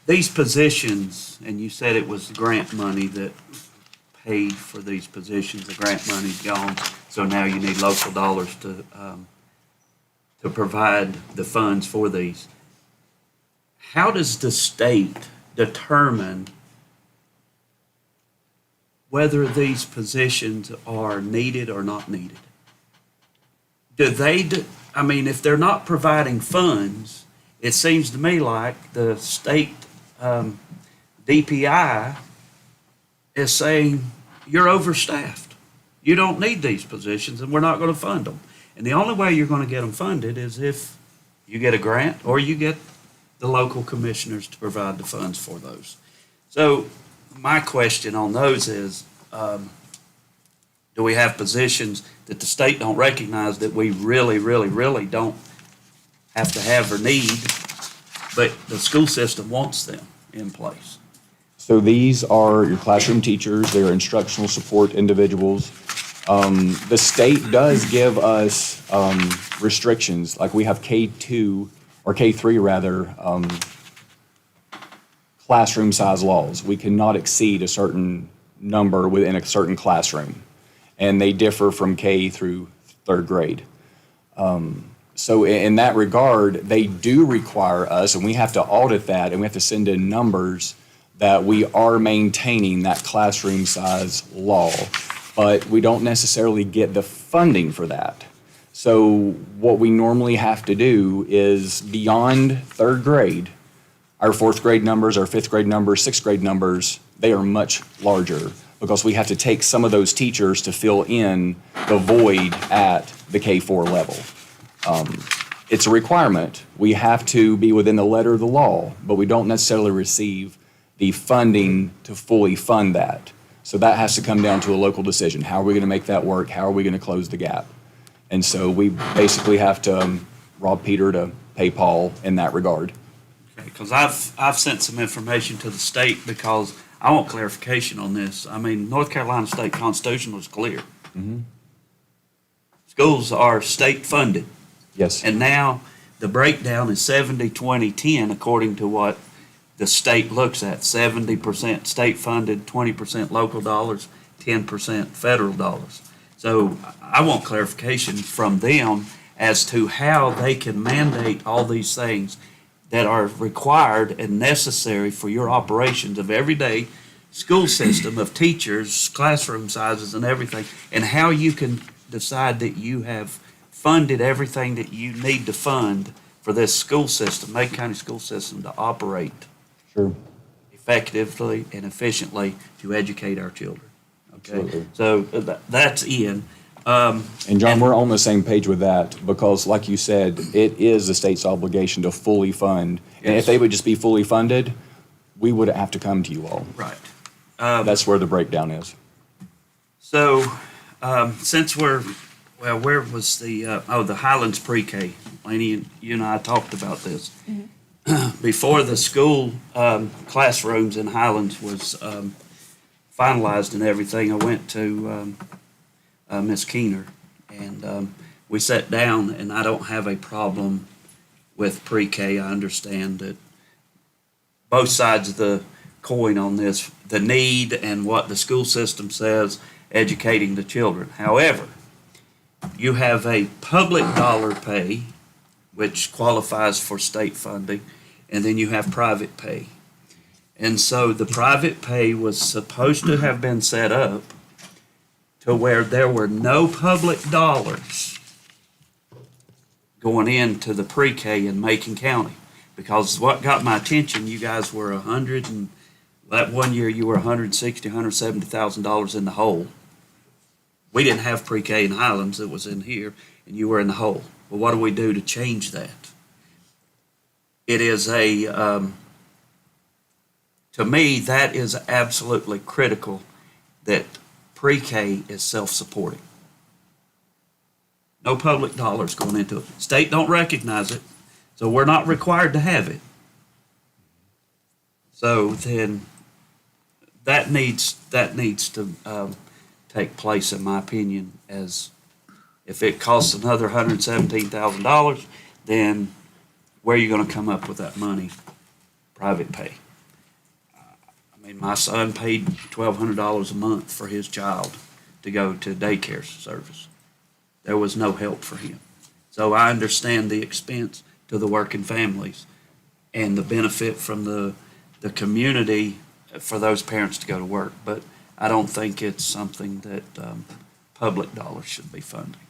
these positions, and you said it was grant money that paid for these positions, the grant money's gone, so now you need local dollars to provide the funds for these. How does the state determine whether these positions are needed or not needed? I mean, if they're not providing funds, it seems to me like the state DPI is saying, you're overstaffed. You don't need these positions and we're not going to fund them. And the only way you're going to get them funded is if you get a grant or you get the local commissioners to provide the funds for those. So my question on those is, do we have positions that the state don't recognize that we really, really, really don't have to have or need, but the school system wants them in place? So these are your classroom teachers, they're instructional support individuals. The state does give us restrictions, like we have K2, or K3 rather, classroom size laws. We cannot exceed a certain number within a certain classroom, and they differ from K through 3rd grade. So in that regard, they do require us, and we have to audit that, and we have to send in numbers that we are maintaining that classroom size law, but we don't necessarily get the funding for that. So what we normally have to do is beyond 3rd grade, our 4th grade numbers, our 5th grade numbers, 6th grade numbers, they are much larger because we have to take some of those teachers to fill in the void at the K4 level. It's a requirement. We have to be within the letter of the law, but we don't necessarily receive the funding to fully fund that. So that has to come down to a local decision. How are we going to make that work? How are we going to close the gap? And so we basically have to rob Peter to pay Paul in that regard. Okay, because I've sent some information to the state because I want clarification on this. I mean, North Carolina State Constitution was clear. Mm-hmm. Schools are state funded. Yes. And now the breakdown is 70, 20, 10, according to what the state looks at. 70% state funded, 20% local dollars, 10% federal dollars. So I want clarification from them as to how they can mandate all these things that are required and necessary for your operations of everyday school system of teachers, classroom sizes and everything, and how you can decide that you have funded everything that you need to fund for this school system, Macon County school system, to operate Sure. effectively and efficiently to educate our children. Okay, Absolutely. so that's in. And John, we're on the same page with that because like you said, it is the state's obligation to fully fund. And if Yes. they would just be fully funded, we wouldn't have to come to you all. Right. That's where the breakdown is. So, since where was the Highlands Pre-K? Laney, you and I talked about this. Before the school classrooms in Highlands was finalized and everything, I went to Miss Keener, and we sat down, and I don't have a problem with pre-K. I understand that both sides of the coin on this, the need and what the school system says, educating the children. However, you have a public dollar pay, which qualifies for state funding, and then you have private pay. And so the private pay was supposed to have been set up to where there were no public dollars going into the pre-K in Macon County. Because what got my attention, you guys were that one year you were $160,000, $170,000 in the hole. We didn't have pre-K in Highlands, it was in here, and you were in the hole. Well, what do we do to change that? It is to me, that is absolutely critical that pre-K is self-supporting. No public dollars going into it. State don't recognize it, so we're not required to have it. So then that needs to take place, in my opinion, as if it costs another $117,000, then where are you going to come up with that money? Private pay. I mean, my son paid $1,200 a month for his child to go to daycare service. There was no help for him. So I understand the expense to the working families and the benefit from the community for those parents to go to work. But I don't think it's something that public dollars should be funding.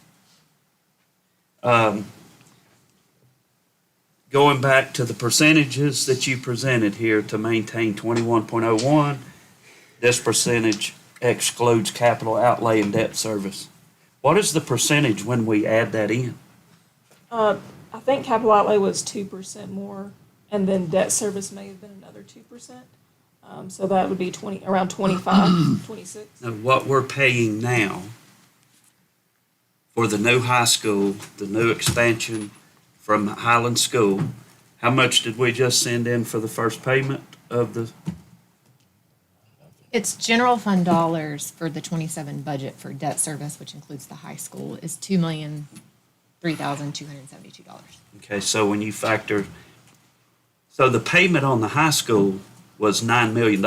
Going back to the percentages that you presented here to maintain 21.01, this percentage excludes capital outlay and debt service. What is the percentage when we add that in? I think capital outlay was 2% more, and then debt service may have been another 2%. So that would be around 25, 26. Now, what we're paying now for the new high school, the new expansion from Highland School, how much did we just send in for the first payment of the? It's general fund dollars for the 27 budget for debt service, which includes the high school, is $2,003,272. Okay, so when you factor, so the payment on the high school was $9 million.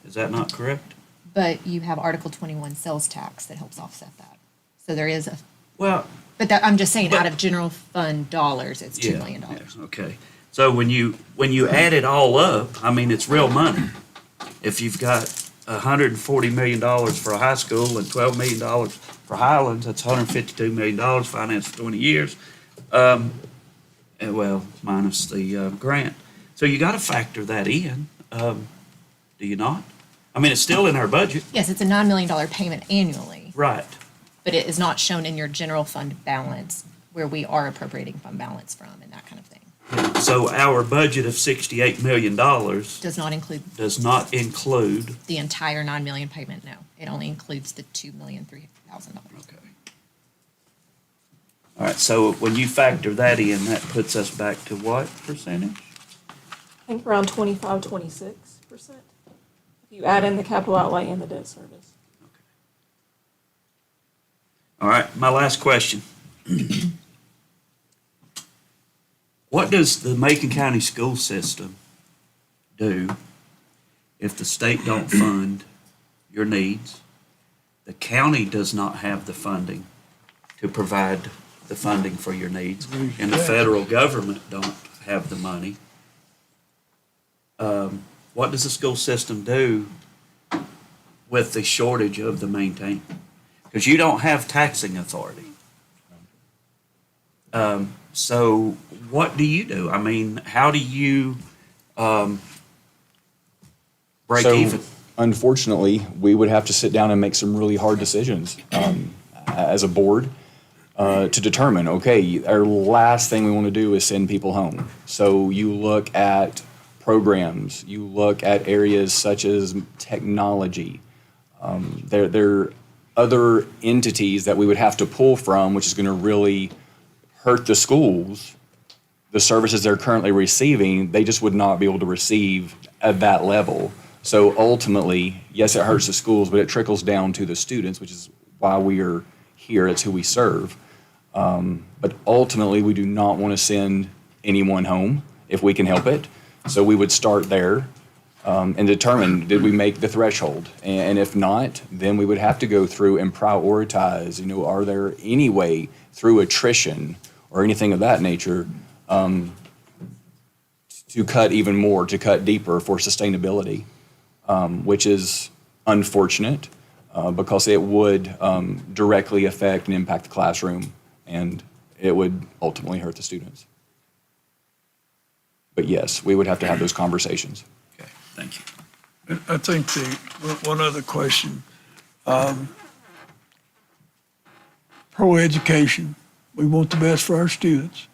Is that not correct? But you have Article 21 sales tax that helps offset that. So there is Well, but that, I'm just saying, But- out of general fund dollars, it's $2 yeah, million. yeah, okay. So when you add it all up, I mean, it's real money. If you've got $140 million for a high school and $12 million for Highlands, that's $152 million financed for 20 years. And well, minus the grant. So you got to factor that in, do you not? I mean, it's still in our budget. Yes, it's a $9 million payment annually, Right. but it is not shown in your general fund balance where we are appropriating fund balance from and that kind of thing. So our budget of $68 million Does not include does not include. the entire 9 million payment, no. It only includes the $2,003,000. Okay. All right, so when you factor that in, that puts us back to what percentage? I think around 25, 26%. If you add in the capital outlay and the debt service. All right, my last question. What does the Macon County school system do if the state don't fund your needs, The county does not have the funding to provide the funding for your needs, and the federal government don't have the money. What does the school system do with the shortage of the maintain? Because you don't have taxing authority. So what do you do? I mean, how do you break So, even? unfortunately, we would have to sit down and make some really hard decisions as a board to determine, okay, our last thing we want to do is send people home. So you look at programs, you look at areas such as technology. There are other entities that we would have to pull from, which is going to really hurt the schools. The services they're currently receiving, they just would not be able to receive at that level. So ultimately, yes, it hurts the schools, but it trickles down to the students, which is why we are here. It's who we serve. But ultimately, we do not want to send anyone home if we can help it. So we would start there and determine, did we make the threshold? And if not, then we would have to go through and prioritize, are there any way through attrition or anything of that nature to cut even more, to cut deeper for sustainability, which is unfortunate because it would directly affect and impact the classroom, and it would ultimately hurt the students. But yes, we would have to have those conversations. Okay, thank you. I think one other question. Pro-education, we want the best for our students.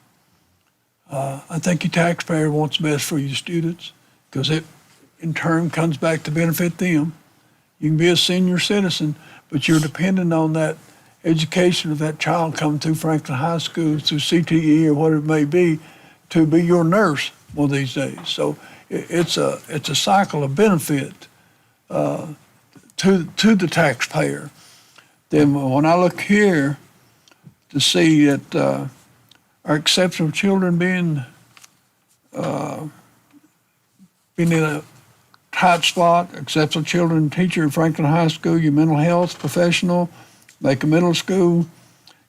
I think your taxpayer wants the best for your students because it, in turn, comes back to benefit them. You can be a senior citizen, but you're dependent on that education of that child coming through Franklin High School, through CTE or whatever it may be, to be your nurse one of these days. So it's a cycle of benefit to the taxpayer. Then when I look here to see that our exceptional children being in a tight spot, exceptional children teacher at Franklin High School, your mental health professional, Macon Middle School,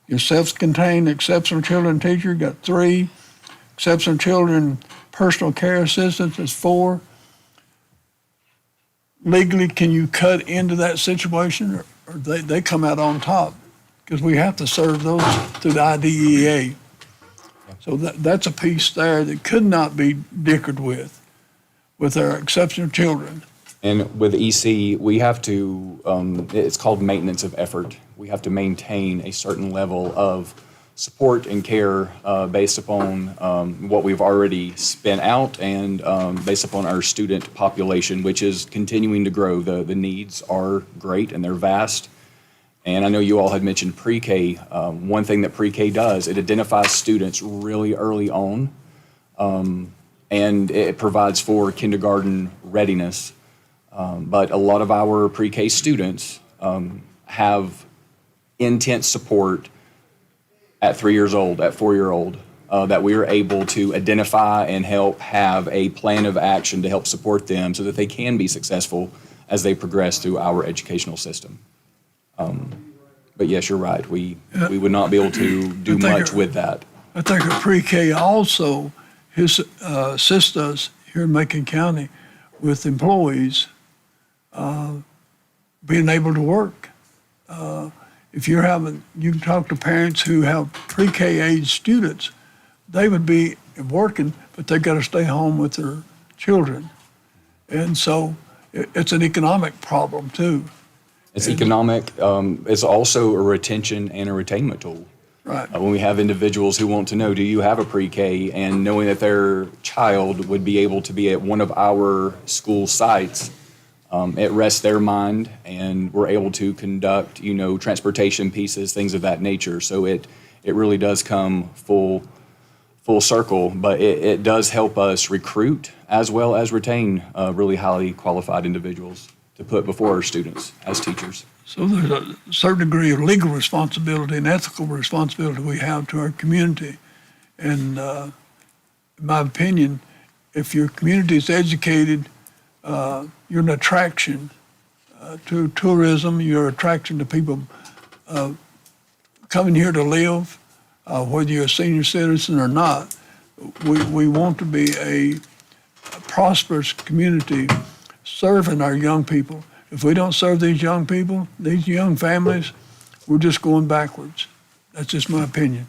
your self-contained exceptional children teacher, got 3. Exceptional children personal care assistants is 4. Legally, can you cut into that situation or they come out on top? Because we have to serve those through the IDEA. So that's a piece there that could not be dickered with our exceptional children. And with EC, we have to, it's called maintenance of effort. We have to maintain a certain level of support and care based upon what we've already spent out and based upon our student population, which is continuing to grow. The needs are great and they're vast. And I know you all had mentioned pre-K. One thing that pre-K does, it identifies students really early on, and it provides for kindergarten readiness. But a lot of our pre-K students have intense support at 3 years old, at 4-year-old, that we are able to identify and help have a plan of action to help support them so that they can be successful as they progress through our educational system. But yes, you're right. We would not be able to do much with that. I think our pre-K also assists us here in Macon County with employees being able to work. If you can talk to parents who have pre-K age students, they would be working, but they've got to stay home with their children. And so it's an economic problem too. It's economic. It's also a retention and a retainment tool. Right. When we have individuals who want to know, do you have a pre-K, and knowing that their child would be able to be at one of our school sites, it rests their mind, and we're able to conduct, transportation pieces, things of that nature. So it really does come full circle, but it does help us recruit as well as retain really highly qualified individuals to put before our students as teachers. So there's a certain degree of legal responsibility and ethical responsibility we have to our community. And in my opinion, if your community is educated, you're an attraction to tourism. You're attracting the people coming here to live, whether you're a senior citizen or not. We want to be a prosperous community serving our young people. If we don't serve these young people, these young families, we're just going backwards. That's just my opinion.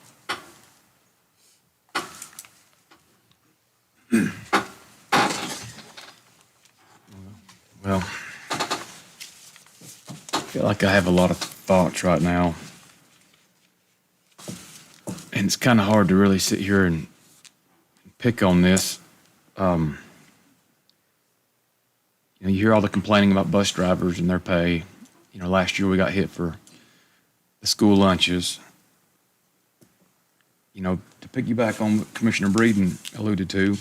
Well, I feel like I have a lot of thoughts right now. And it's kind of hard to really sit here and pick on this. You hear all the complaining about bus drivers and their pay. Last year we got hit for the school lunches. To piggyback on what Commissioner Breeden alluded to,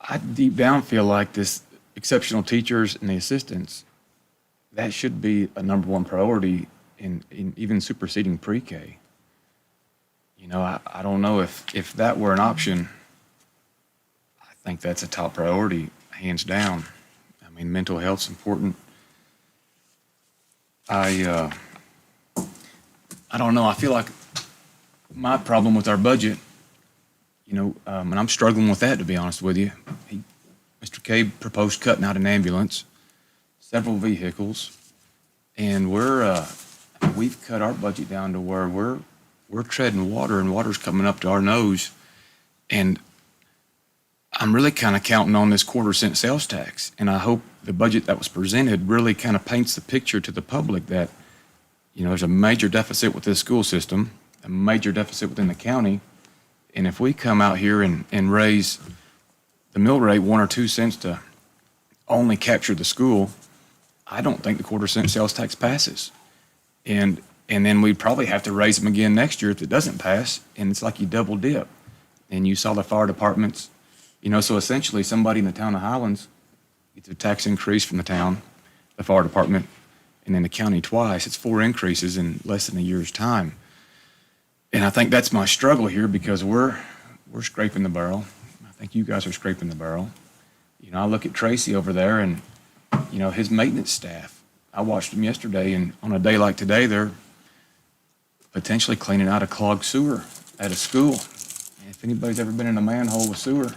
I deep down feel like this exceptional teachers and the assistants, that should be a number one priority in even superseding pre-K. I don't know if that were an option. I think that's a top priority, hands down. I mean, mental health's important. I don't know. I feel like my problem with our budget, and I'm struggling with that, to be honest with you. Mr. K proposed cutting out an ambulance, several vehicles, and we've cut our budget down to where we're treading water, and water's coming up to our nose. And I'm really kind of counting on this quarter-cent sales tax, and I hope the budget that was presented really kind of paints the picture to the public that, there's a major deficit with this school system, a major deficit within the county, and if we come out here and raise the mill rate 1 or 2 cents to only capture the school, I don't think the quarter-cent sales tax passes. And then we'd probably have to raise them again next year if it doesn't pass, and it's like you double dip. And you saw the fire departments, so essentially somebody in the town of Highlands gets a tax increase from the town, the fire department, and then the county twice. It's 4 increases in less than a year's time. And I think that's my struggle here, because we're scraping the barrel. I think you guys are scraping the barrel. I look at Tracy over there and, his maintenance staff. I watched them yesterday, and on a day like today, they're potentially cleaning out a clogged sewer at a school. And if anybody's ever been in a manhole with sewer,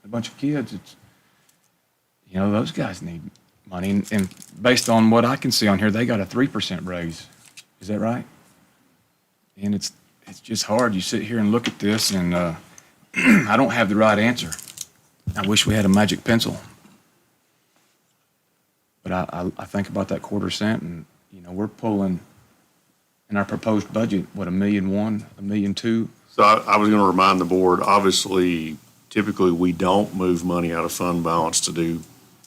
a bunch of kids, it's, those guys need money. And based on what I can see on here, they got a 3% raise. Is that right? And it's just hard. You sit here and look at this, and I don't have the right answer. I wish we had a magic pencil. But I think about that quarter cent, and, we're pulling, in our proposed budget, what, $1.1 million, $1.2 million? So I was going to remind the board, obviously, typically, we don't move money out of fund balance to do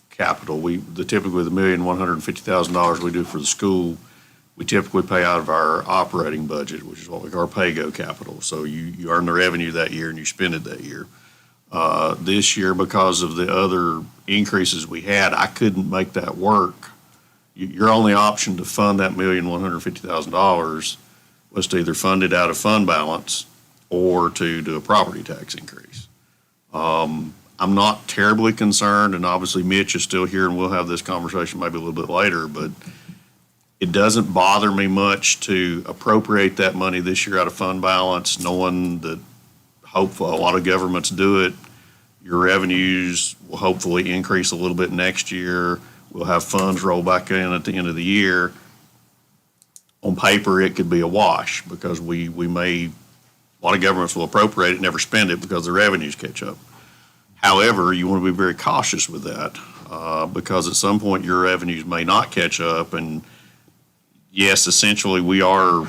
capital. Typically, the $1,150,000 we do for the school, we typically pay out of our operating budget, which is what we call our pay-go capital. So you earn the revenue that year and you spend it that year. This year, because of the other increases we had, I couldn't make that work. Your only option to fund that $1,150,000 was to either fund it out of fund balance or to do a property tax increase. I'm not terribly concerned, and obviously Mitch is still here, and we'll have this conversation maybe a little bit later, but it doesn't bother me much to appropriate that money this year out of fund balance, knowing that hopefully a lot of governments do it. Your revenues will hopefully increase a little bit next year. We'll have funds roll back in at the end of the year. On paper, it could be a wash, because a lot of governments will appropriate it and never spend it because the revenues catch up. However, you want to be very cautious with that, because at some point your revenues may not catch up. And yes, essentially we are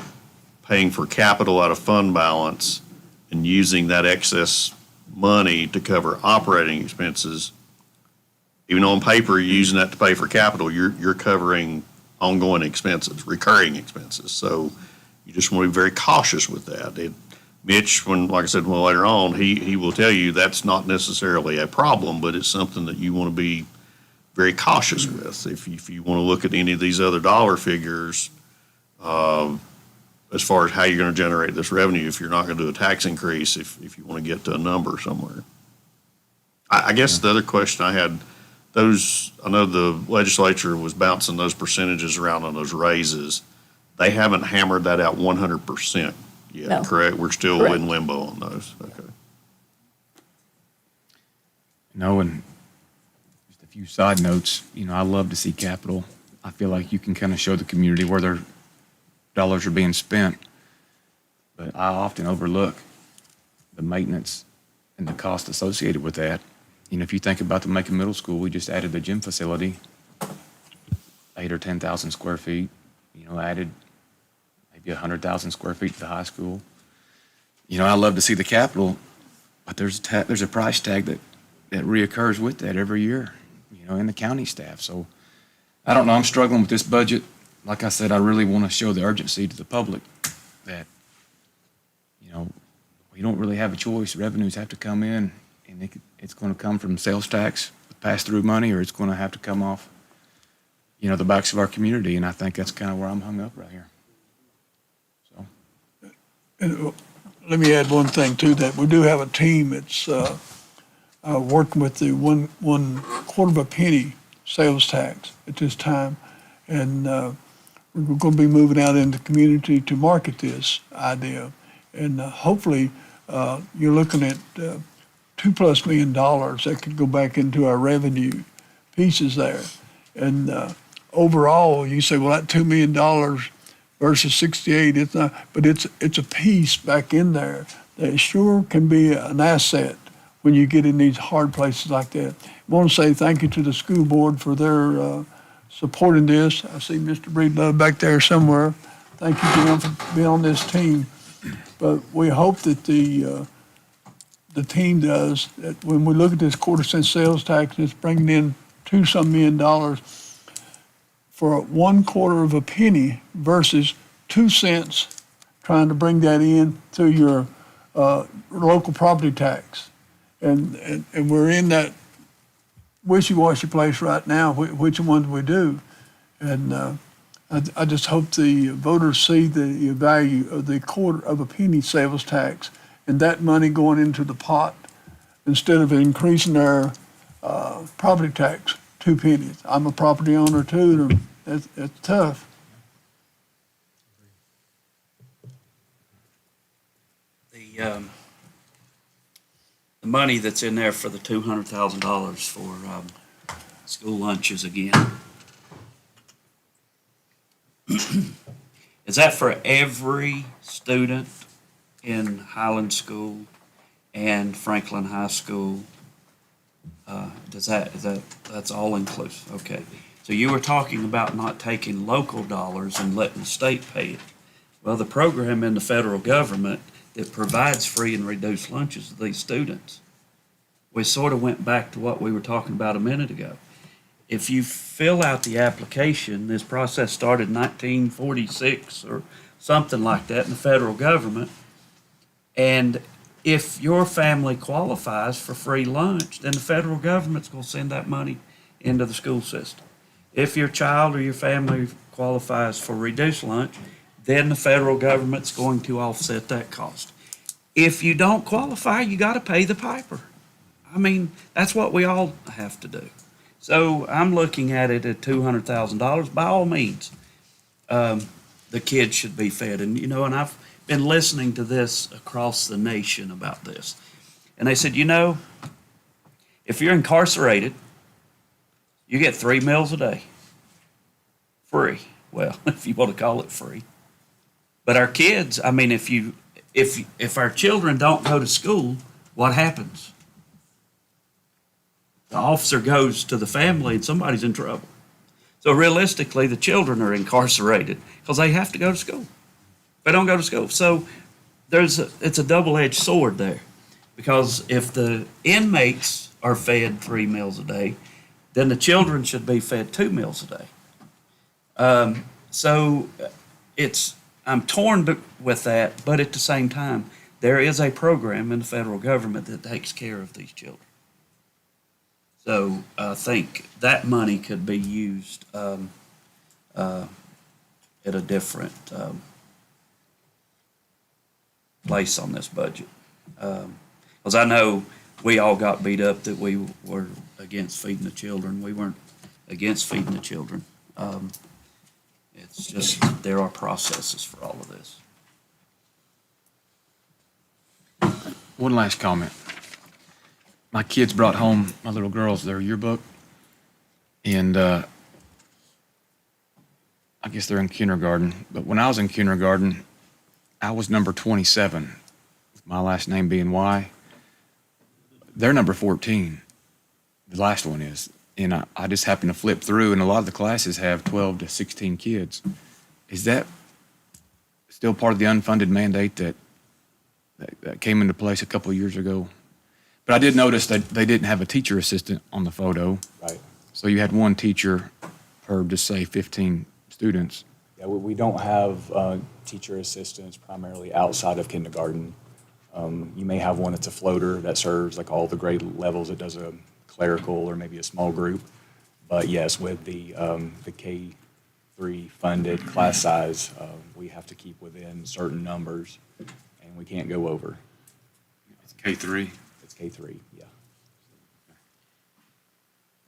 paying for capital out of fund balance and using that excess money to cover operating expenses. Even though on paper you're using that to pay for capital, you're covering ongoing expenses, recurring expenses. So you just want to be very cautious with that. Mitch, like I said, later on, he will tell you that's not necessarily a problem, but it's something that you want to be very cautious with. If you want to look at any of these other dollar figures, as far as how you're going to generate this revenue, if you're not going to do a tax increase, if you want to get to a number somewhere. I guess the other question I had those, I know the legislature was bouncing those percentages around on those raises. They haven't hammered that out 100% yet, No. correct? We're still Correct. in limbo on those, okay. And just a few side notes, I love to see capital. I feel like you can kind of show the community where their dollars are being spent. But I often overlook the maintenance and the cost associated with that. If you think about the Macon Middle School, we just added the gym facility, 8 or 10,000 square feet, added maybe 100,000 square feet to the high school. I love to see the capital, but there's a price tag that reoccurs with that every year, in the county staff. So I don't know, I'm struggling with this budget. Like I said, I really want to show the urgency to the public that, we don't really have a choice. Revenues have to come in, and it's going to come from sales tax, pass-through money, or it's going to have to come off, the backs of our community, and I think that's kind of where I'm hung up right here. So. And let me add one thing to that. We do have a team that's working with the one quarter of a penny sales tax at this time. And we're going to be moving out in the community to market this idea. And hopefully, you're looking at $2+ million that could go back into our revenue pieces there. And overall, you say, well, that $2 million versus 68, it's not, but it's a piece back in there that sure can be an asset when you get in these hard places like that. I want to say thank you to the school board for their supporting this. I see Mr. Breedlove back there somewhere. Thank you, Jim, for being on this team. But we hope that the team does, that when we look at this quarter-cent sales tax, it's bringing in $2-some million for 1/4 of a penny versus 2 cents trying to bring that in through your local property tax. And we're in that wishy-washy place right now, which ones we do. And I just hope the voters see the value of the 1/4 of a penny sales tax and that money going into the pot instead of increasing our property tax 2 pennies. I'm a property owner too, and it's tough. The money that's in there for the $200,000 for school lunches again. Is that for every student in Highland School and Franklin High School? That's all inclusive? Okay. So you were talking about not taking local dollars and letting the state pay it. Well, the program in the federal government that provides free and reduced lunches to these students, we sort of went back to what we were talking about a minute ago. If you fill out the application, this process started in 1946 or something like that in the federal government, and if your family qualifies for free lunch, then the federal government's going to send that money into the school system. If your child or your family qualifies for reduced lunch, then the federal government's going to offset that cost. If you don't qualify, you got to pay the piper. I mean, that's what we all have to do. So I'm looking at it at $200,000. By all means, the kids should be fed. And I've been listening to this across the nation about this. And they said, if you're incarcerated, you get 3 meals a day. Free. Well, if you want to call it free. But our kids, I mean, if our children don't go to school, what happens? The officer goes to the family and somebody's in trouble. So realistically, the children are incarcerated because they have to go to school. They don't go to school. So it's a double-edged sword there, because if the inmates are fed 3 meals a day, then the children should be fed 2 meals a day. So I'm torn with that, but at the same time, there is a program in the federal government that takes care of these children. So I think that money could be used at a different place on this budget. Because I know we all got beat up that we were against feeding the children. We weren't against feeding the children. It's just, there are processes for all of this. One last comment. My kids brought home, my little girls, their yearbook, and I guess they're in kindergarten, but when I was in kindergarten, I was number 27, with my last name being Y. They're number 14, the last one is, and I just happened to flip through, and a lot of the classes have 12 to 16 kids. Is that still part of the unfunded mandate that came into place a couple of years ago? But I did notice that they didn't have a teacher assistant on the photo. Right. So you had one teacher per, just say, 15 students. Yeah, we don't have teacher assistants primarily outside of kindergarten. You may have one that's a floater that serves like all the grade levels. It does a clerical or maybe a small group. But yes, with the K-3 funded class size, we have to keep within certain numbers, and we can't go over. It's K-3. It's K-3, yeah.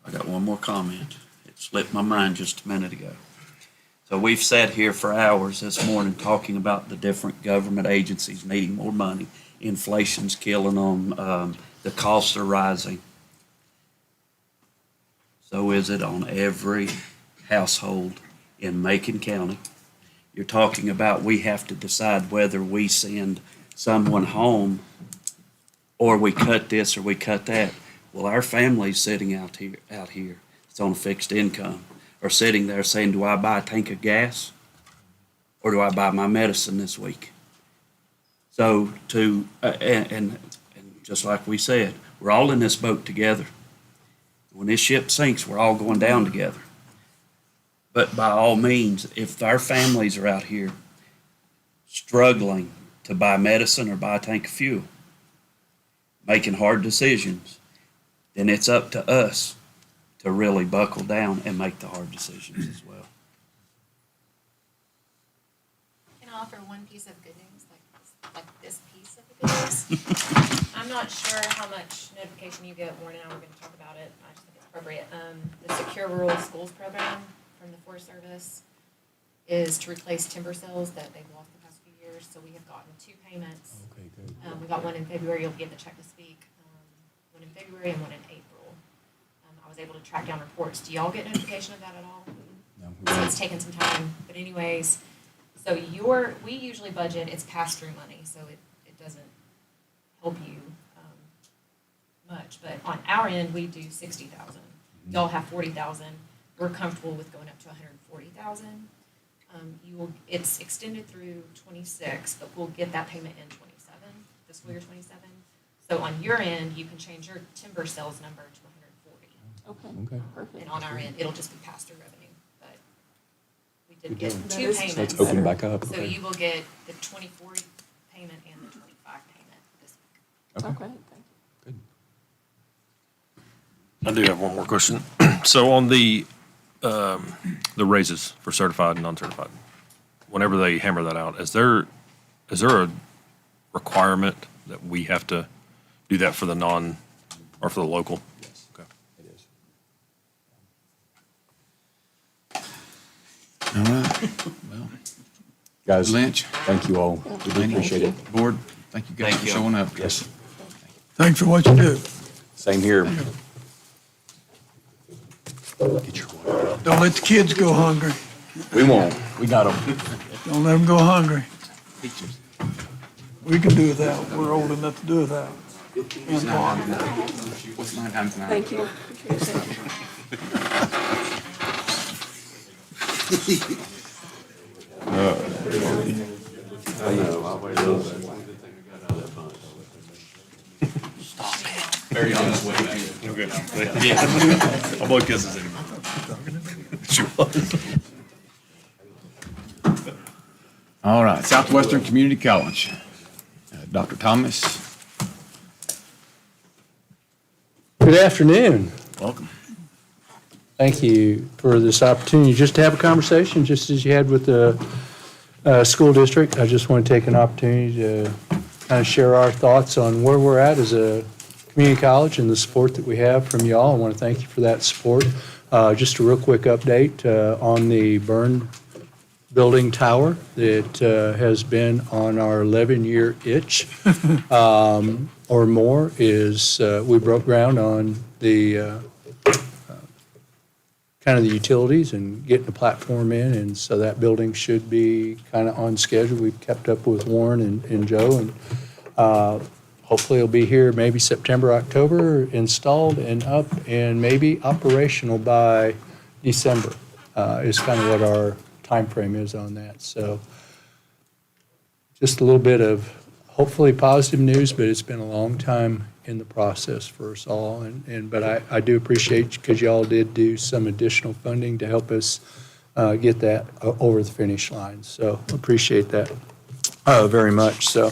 I got one more comment. It slipped my mind just a minute ago. So we've sat here for hours this morning talking about the different government agencies needing more money. Inflation's killing them. The costs are rising. So is it on every household in Macon County. You're talking about we have to decide whether we send someone home or we cut this or we cut that. Well, our family's sitting out here, it's on a fixed income, are sitting there saying, do I buy a tank of gas or do I buy my medicine this week? So and just like we said, we're all in this boat together. When this ship sinks, we're all going down together. But by all means, if our families are out here struggling to buy medicine or buy a tank of fuel, making hard decisions, then it's up to us to really buckle down and make the hard decisions as well. Can I offer one piece of good news, like this piece of the good news? I'm not sure how much notification you get. Warren and I were going to talk about it. I just think it's appropriate. The Secure Rural Schools program from the Forest Service is to replace timber sales that they've lost the past few years. So we have gotten 2 payments. Okay, good. We got one in February. You'll get the check this week. One in February and one in April. I was able to track down reports. Do y'all get notification of that at all? No, So it's taken some time, but anyways, so we usually budget, it's pass-through money, so it doesn't help you, much, but on our end, we do 60,000. Y'all have 40,000, we're comfortable with going up to 140,000. It's extended through 26, but we'll get that payment in 27, fiscal year 27. So on your end, you can change your timber sales number to 140. Okay. Perfect. And on our end, it'll just be pass-through revenue, but we did Good get deal. 2 That is- payments. So it's open back up. So Okay. you will get the 24 payment and the 25 payment this week. Okay. Okay, thank you. I do have one more question. So on the raises for certified and non-certified, whenever they hammer that out, is there a requirement that we have to do that for the or for the local? Yes. Okay. It is. All right. Well, Guys, Lynch, thank you all. We do appreciate it. board, thank you guys Thank for you. showing up. Yes, Thanks for what you do. same here. Get your water. Don't let the kids go hungry. We won't. We got them. Don't let them go hungry. We can do without. We're old enough to do without. Antoine. What's 9 times 9? Thank you. Appreciate it. Very honest way. Okay. I'll blow kisses anymore. All right, Southwestern Community College. Dr. Thomas, Good afternoon. welcome. Thank you for this opportunity just to have a conversation, just as you had with the school district. I just want to take an opportunity to kind of share our thoughts on where we're at as a community college and the support that we have from y'all. I want to thank you for that support. Just a real quick update on the burn building tower that has been on our 11-year itch or more is we broke ground on the kind of the utilities and getting the platform in, and so that building should be kind of on schedule. We've kept up with Warren and Joe, and hopefully it'll be here maybe September, October, installed and up and maybe operational by December is kind of what our time frame is on that. So just a little bit of hopefully positive news, but it's been a long time in the process for us all. But I do appreciate because y'all did do some additional funding to help us get that over the finish line. So appreciate that very much. So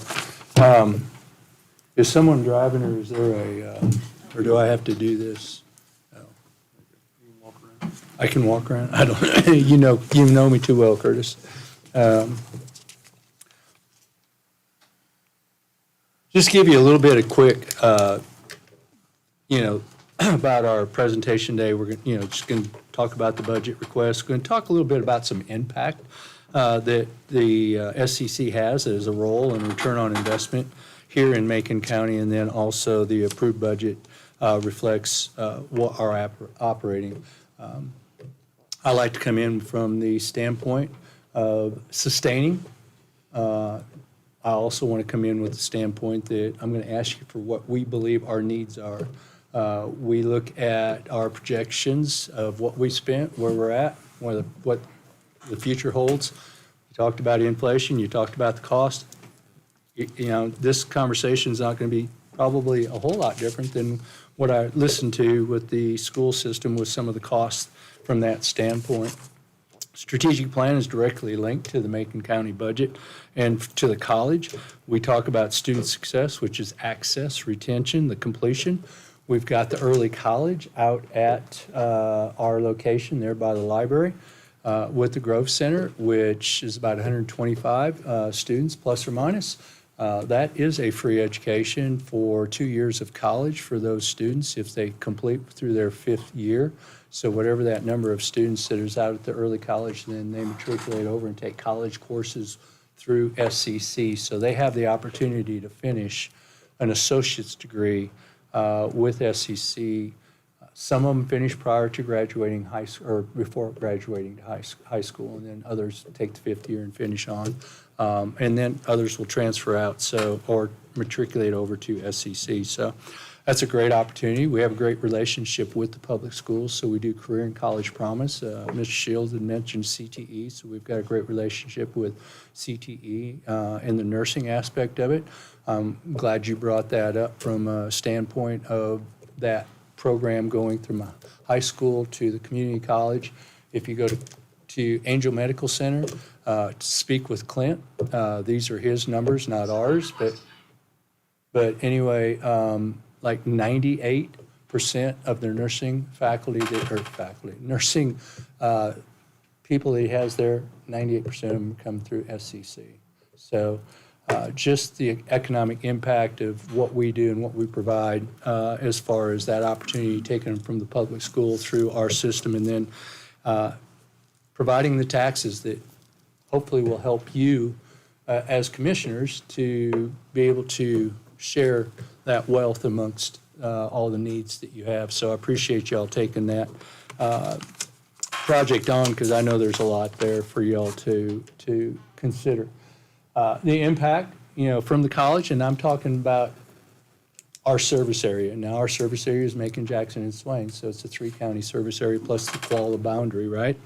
is someone driving or is there or do I have to do this? No. I can walk around? I don't, you know me too well, Curtis. Just give you a little bit of quick, about our presentation day. We're just going to talk about the budget request. We're going to talk a little bit about some impact that the SCC has as a role and return on investment here in Macon County, and then also the approved budget reflects what our operating. I like to come in from the standpoint of sustaining. I also want to come in with the standpoint that I'm going to ask you for what we believe our needs are. We look at our projections of what we spent, where we're at, what the future holds. You talked about inflation. You talked about the cost. This conversation is not going to be probably a whole lot different than what I listened to with the school system with some of the costs from that standpoint. Strategic plan is directly linked to the Macon County budget and to the college. We talk about student success, which is access, retention, the completion. We've got the early college out at our location there by the library with the Grove Center, which is about 125 students plus or minus. That is a free education for 2 years of college for those students if they complete through their 5th year. So whatever that number of students that is out at the early college, then they matriculate over and take college courses through SCC. So they have the opportunity to finish an associate's degree with SCC. Some of them finish prior to graduating high school or before graduating to high school, and then others take the 5th year and finish on. And then others will transfer out or matriculate over to SCC. So that's a great opportunity. We have a great relationship with the public schools, so we do Career and College Promise. Mr. Shields had mentioned CTE, so we've got a great relationship with CTE in the nursing aspect of it. I'm glad you brought that up from a standpoint of that program going from a high school to the community college. If you go to Angel Medical Center to speak with Clint, these are his numbers, not ours, but anyway, like 98% of their nursing faculty, nursing people that he has there, 98% of them come through SCC. So just the economic impact of what we do and what we provide as far as that opportunity taken from the public school through our system, and then providing the taxes that hopefully will help you as commissioners to be able to share that wealth amongst all the needs that you have. So I appreciate y'all taking that project on because I know there's a lot there for y'all to consider. The impact, from the college, and I'm talking about our service area. Now, our service area is Macon, Jackson, and Swain, so it's a 3-county service area plus the Qualla boundary, right?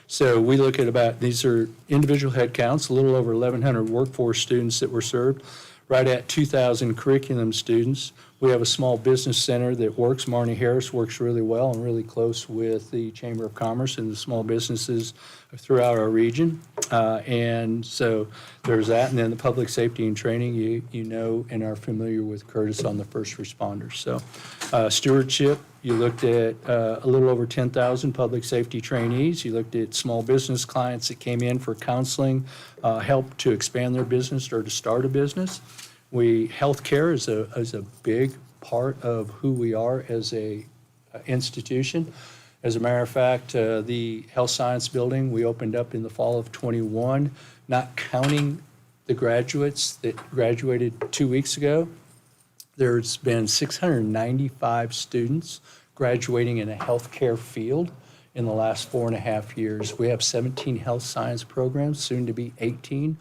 So we look at these are individual head counts, a little over 1,100 workforce students that were served, right at 2,000 curriculum students. We have a small business center that works. Marnie Harris works really well and really close with the Chamber of Commerce and the small businesses throughout our region. And so there's that. And then the public safety and training, and are familiar with Curtis on the first responders. So stewardship, you looked at a little over 10,000 public safety trainees. You looked at small business clients that came in for counseling, help to expand their business or to start a business. Healthcare is a big part of who we are as a institution. As a matter of fact, the health science building, we opened up in the fall of '21, not counting the graduates that graduated 2 weeks ago. There's been 695 students graduating in a healthcare field in the last 4.5 years. We have 17 health science programs, soon to be 18,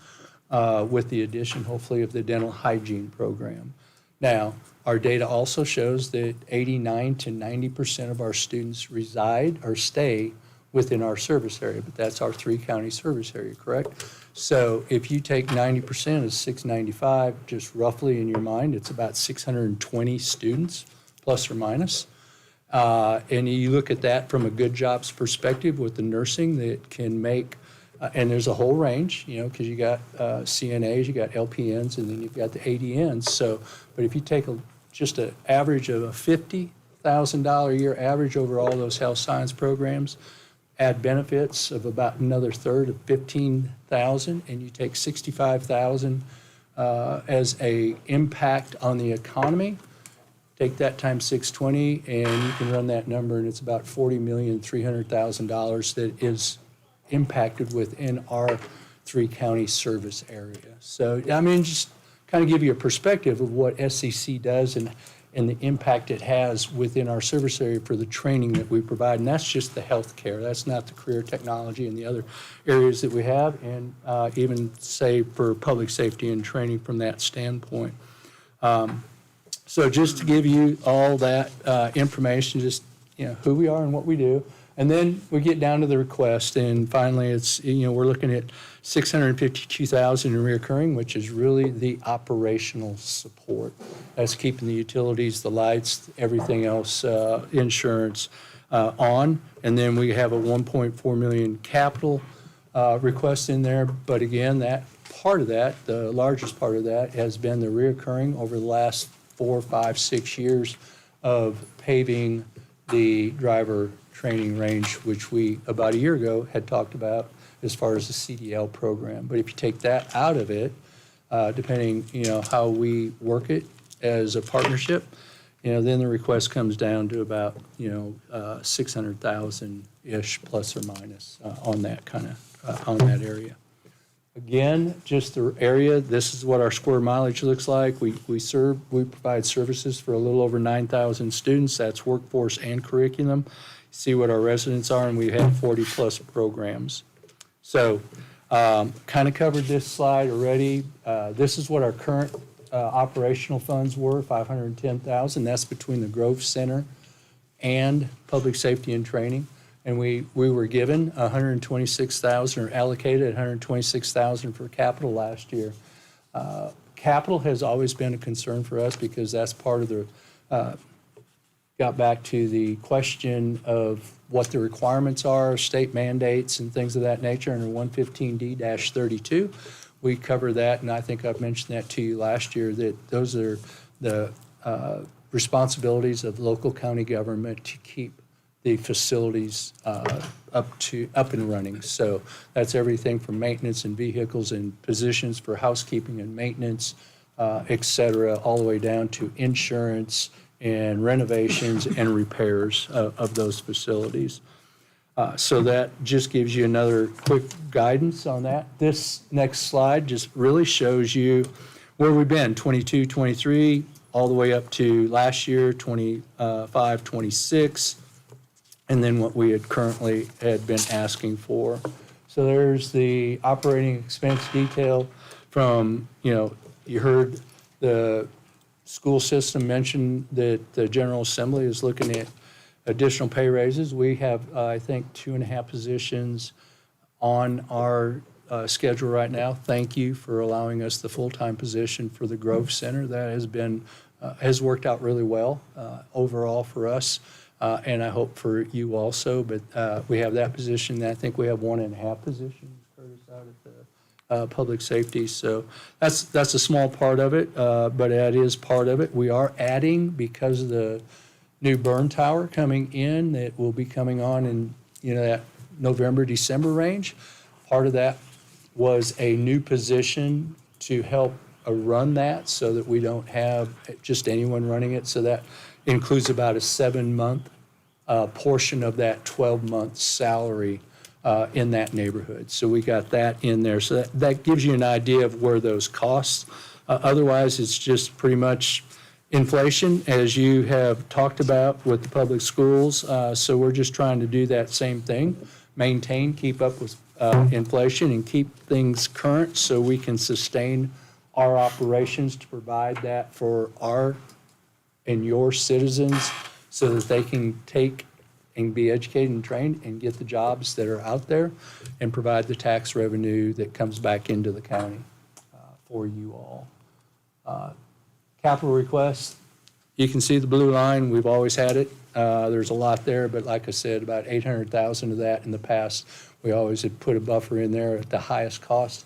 with the addition, hopefully, of the dental hygiene program. Now, our data also shows that 89 to 90% of our students reside or stay within our service area, but that's our 3-county service area, correct? So if you take 90% of 695, just roughly in your mind, it's about 620 students, plus or minus. And you look at that from a good jobs perspective with the nursing that can make, and there's a whole range, because you got CNAs, you got LPNs, and then you've got the ADNs. So, but if you take just an average of a $50,000 a year average over all those health science programs, add benefits of about another third of 15,000, and you take 65,000 as a impact on the economy. Take that times 620, and you can run that number, and it's about $40,300,000 that is impacted within our 3-county service area. So, I mean, just kind of give you a perspective of what SCC does and the impact it has within our service area for the training that we provide. And that's just the healthcare. That's not the career technology and the other areas that we have, and even say for public safety and training from that standpoint. So just to give you all that information, just who we are and what we do. And then we get down to the request, and finally it's, we're looking at $652,000 in reoccurring, which is really the operational support. That's keeping the utilities, the lights, everything else, insurance on. And then we have a $1.4 million capital request in there. But again, that part of that, the largest part of that, has been the reoccurring over the last 4, 5, 6 years of paving the driver training range, which we, about a year ago, had talked about as far as the CDL program. But if you take that out of it, depending, how we work it as a partnership, then the request comes down to about, 600,000-ish plus or minus on that on that area. Again, just the area, this is what our square mileage looks like. We provide services for a little over 9,000 students. That's workforce and curriculum. See what our residents are, and we have 40-plus programs. So kind of covered this slide already. This is what our current operational funds were, $510,000. That's between the Grove Center and Public Safety and Training. And we were given $126,000, or allocated $126,000 for capital last year. Capital has always been a concern for us because that's part of the, got back to the question of what the requirements are, state mandates and things of that nature under 115D-32. We cover that, and I think I've mentioned that to you last year, that those are the responsibilities of local county government to keep the facilities up and running. So that's everything from maintenance and vehicles and positions for housekeeping and maintenance, et cetera, all the way down to insurance and renovations and repairs of those facilities. So that just gives you another quick guidance on that. This next slide just really shows you where we've been, 22, 23, all the way up to last year, 25, 26, and then what we had currently had been asking for. So there's the operating expense detail from, you heard the school system mention that the General Assembly is looking at additional pay raises. We have, I think, 2.5 positions on our schedule right now. Thank you for allowing us the full-time position for the Grove Center. That has been, has worked out really well overall for us. And I hope for you also, but we have that position. I think we have 1.5 positions, Curtis, out at the public safety. So that's a small part of it, but that is part of it. We are adding, because of the new burn tower coming in that will be coming on in that November, December range. Part of that was a new position to help run that so that we don't have just anyone running it. So that includes about a 7-month portion of that 12-month salary in that neighborhood. So we got that in there. So that gives you an idea of where those costs. Otherwise, it's just pretty much inflation, as you have talked about with the public schools. So we're just trying to do that same thing, maintain, keep up with inflation and keep things current so we can sustain our operations to provide that for our and your citizens so that they can take and be educated and trained and get the jobs that are out there and provide the tax revenue that comes back into the county for you all. Capital requests, you can see the blue line. We've always had it. There's a lot there, but like I said, about 800,000 of that in the past. We always had put a buffer in there at the highest cost.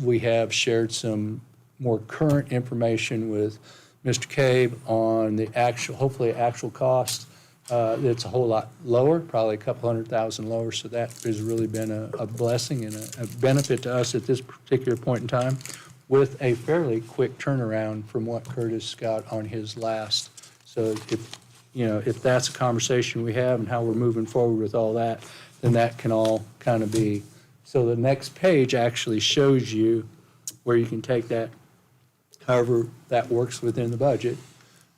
We have shared some more current information with Mr. Cabe on the actual, hopefully actual cost. It's a whole lot lower, probably a couple $100,000 lower. So that has really been a blessing and a benefit to us at this particular point in time, with a fairly quick turnaround from what Curtis got on his last. So if that's a conversation we have and how we're moving forward with all that, then that can all kind of be. So the next page actually shows you where you can take that, however that works within the budget.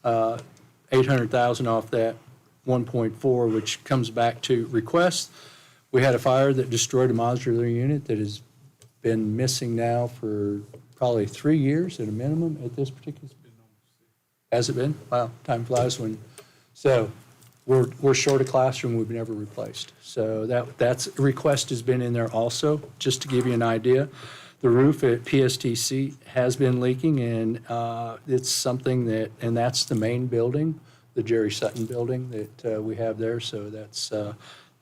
800,000 off that 1.4, which comes back to requests. We had a fire that destroyed a modular unit that has been missing now for probably 3 years at a minimum at this particular. Has it been? Wow, time flies when. So we're short a classroom we've never replaced. So that's request has been in there also, just to give you an idea. The roof at PSTC has been leaking, and it's something that, and that's the main building, the Jerry Sutton building that we have there. So that's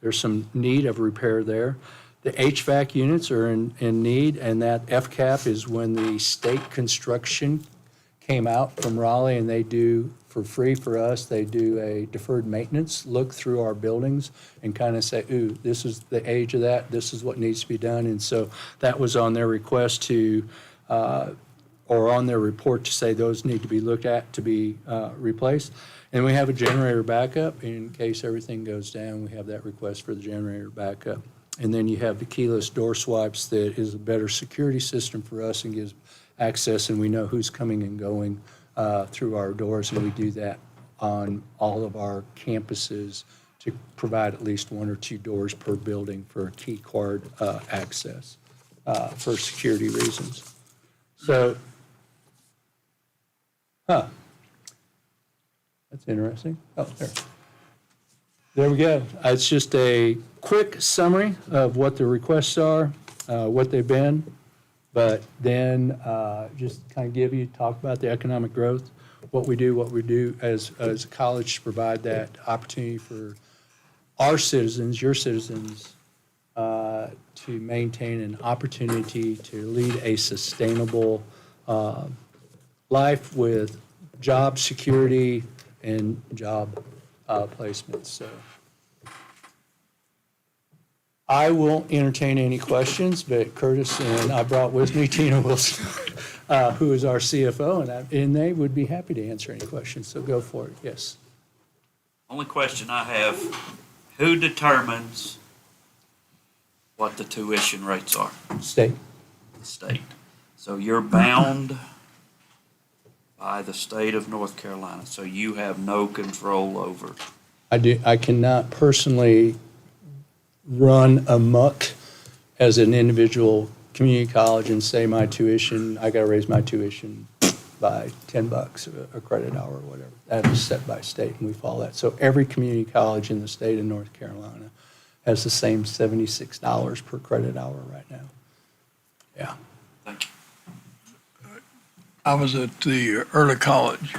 there's some need of repair there. The HVAC units are in need, and that FCAP is when the state construction came out from Raleigh, and they do, for free for us, they do a deferred maintenance look through our buildings and kind of say, ooh, this is the age of that, this is what needs to be done. And so that was on their request to, or on their report to say those need to be looked at to be replaced. And we have a generator backup in case everything goes down. We have that request for the generator backup. And then you have the keyless door swipes that is a better security system for us and gives access, and we know who's coming and going through our doors, and we do that on all of our campuses to provide at least 1 or 2 doors per building for key card access for security reasons. So, that's interesting. Oh, there we go. It's just a quick summary of what the requests are, what they've been. But then just kind of talk about the economic growth, what we do as a college to provide that opportunity for our citizens, your citizens, to maintain an opportunity to lead a sustainable life with job security and job placement. So I won't entertain any questions, but Curtis and I brought with me Tina Wilson, who is our CFO, and they would be happy to answer any questions. So go for it. Yes. Only question I have, who determines what the tuition rates are? State. The state. So you're bound by the state of North Carolina, so you have no control over. I cannot personally run amok as an individual community college and say my tuition, I gotta raise my tuition by $10 a credit hour or whatever. That is set by state, and we follow that. So every community college in the state of North Carolina has the same $76 per credit hour right now. Yeah. Thank you. I was at the early college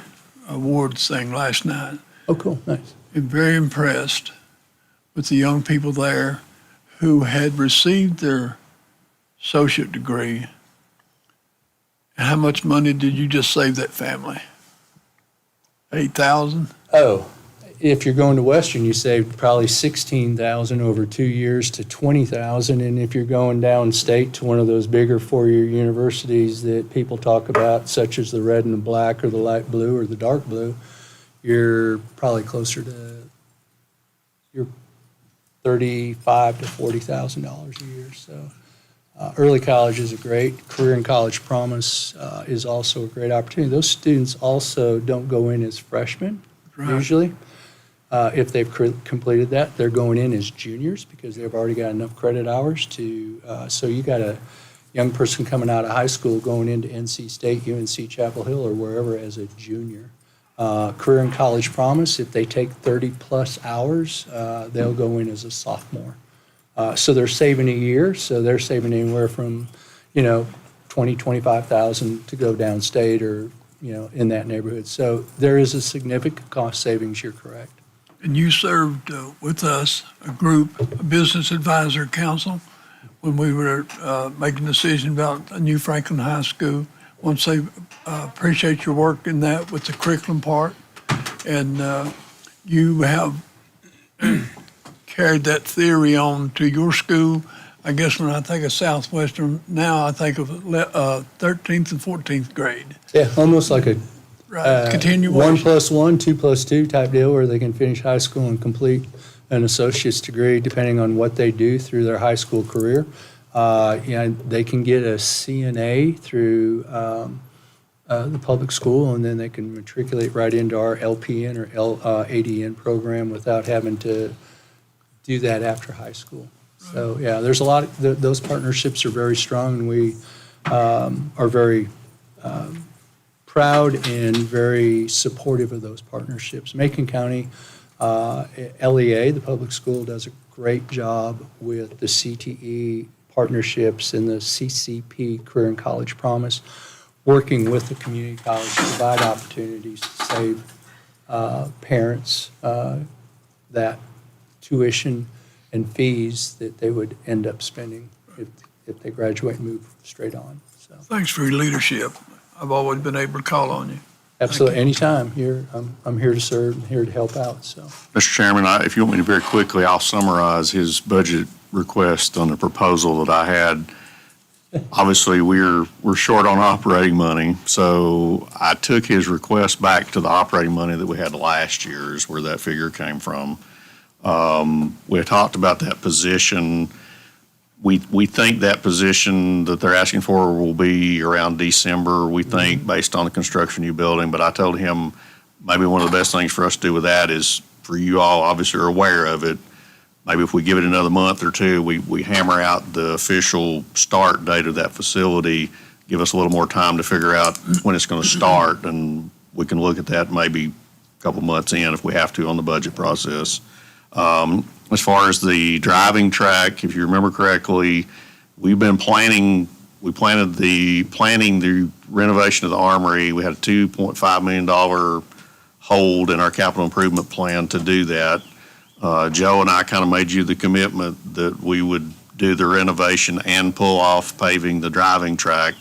awards thing last night. Oh, cool, nice. And very impressed with the young people there who had received their associate degree. And how much money did you just save that family? 8,000? Oh, if you're going to Western, you save probably 16,000 over 2 years to 20,000. And if you're going downstate to one of those bigger four-year universities that people talk about, such as the red and the black or the light blue or the dark blue, you're probably closer to your $35,000 to $40,000 a year. So early college is a great. Career and College Promise is also a great opportunity. Those students also don't go in as freshmen usually. If they've completed that, they're going in as juniors because they've already got enough credit hours to, so you got a young person coming out of high school going into NC State, UNC Chapel Hill, or wherever as a junior. Career and College Promise, if they take 30-plus hours, they'll go in as a sophomore. So they're saving a year, so they're saving anywhere from, 20, 25,000 to go downstate or, in that neighborhood. So there is a significant cost savings, you're correct. And you served with us, a group, a business advisor council, when we were making a decision about a new Franklin High School. I want to say, appreciate your work in that with the curriculum part. And you have carried that theory on to your school. I guess when I think of Southwestern now, I think of 13th and 14th grade. Yeah, almost like a Right, continuation. 1+1, 2+2 type deal where they can finish high school and complete an associate's degree depending on what they do through their high school career. They can get a CNA through the public school, and then they can matriculate right into our LPN or ADN program without having to do that after high school. So, yeah, there's a lot, those partnerships are very strong, and we are very proud and very supportive of those partnerships. Macon County LEA, the public school, does a great job with the CTE partnerships and the CCP, Career and College Promise, working with the community college to provide opportunities to save parents that tuition and fees that they would end up spending if they graduate and move straight on. So, Thanks for your leadership. I've always been able to call on you. absolutely, anytime. I'm here to serve, and here to help out, so. Mr. Chairman, if you want me to very quickly, I'll summarize his budget request on the proposal that I had. Obviously, we're short on operating money, so I took his request back to the operating money that we had last year is where that figure came from. We had talked about that position. We think that position that they're asking for will be around December, we think, based on the construction of the new building. But I told him maybe one of the best things for us to do with that is, for you all obviously are aware of it, maybe if we give it another month or two, we hammer out the official start date of that facility, give us a little more time to figure out when it's going to start, and we can look at that maybe a couple months in if we have to on the budget process. As far as the driving track, if you remember correctly, we've been planning the renovation of the armory. We had a $2.5 million hold in our capital improvement plan to do that. Joe and I kind of made you the commitment that we would do the renovation and pull off paving the driving track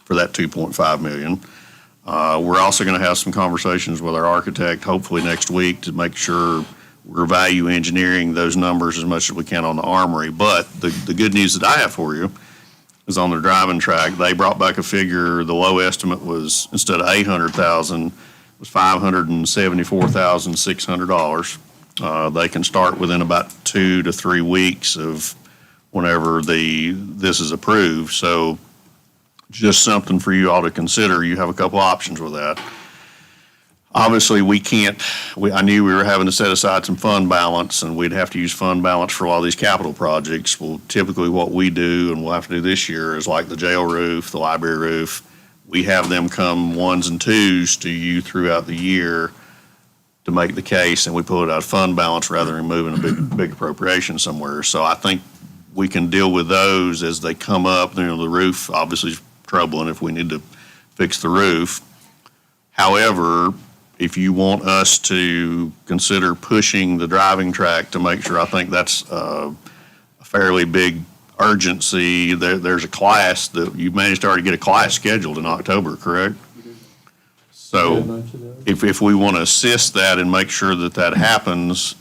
for that $2.5 million. We're also going to have some conversations with our architect, hopefully next week, to make sure we're value engineering those numbers as much as we can on the armory. But the good news that I have for you is on the driving track, they brought back a figure. The low estimate was, instead of $800,000, was $574,600. They can start within about 2 to 3 weeks of whenever this is approved. So just something for you all to consider. You have a couple options with that. Obviously, I knew we were having to set aside some fund balance, and we'd have to use fund balance for a lot of these capital projects. Well, typically what we do, and we'll have to do this year, is like the jail roof, the library roof, we have them come ones and twos to you throughout the year to make the case, and we pull it out of fund balance rather than moving a big appropriation somewhere. So I think we can deal with those as they come up. The roof obviously is troubling if we need to fix the roof. However, if you want us to consider pushing the driving track to make sure, I think that's a fairly big urgency. There's a class that you managed to already get a class scheduled in October, correct? So, if we want to assist that and make sure that that happens,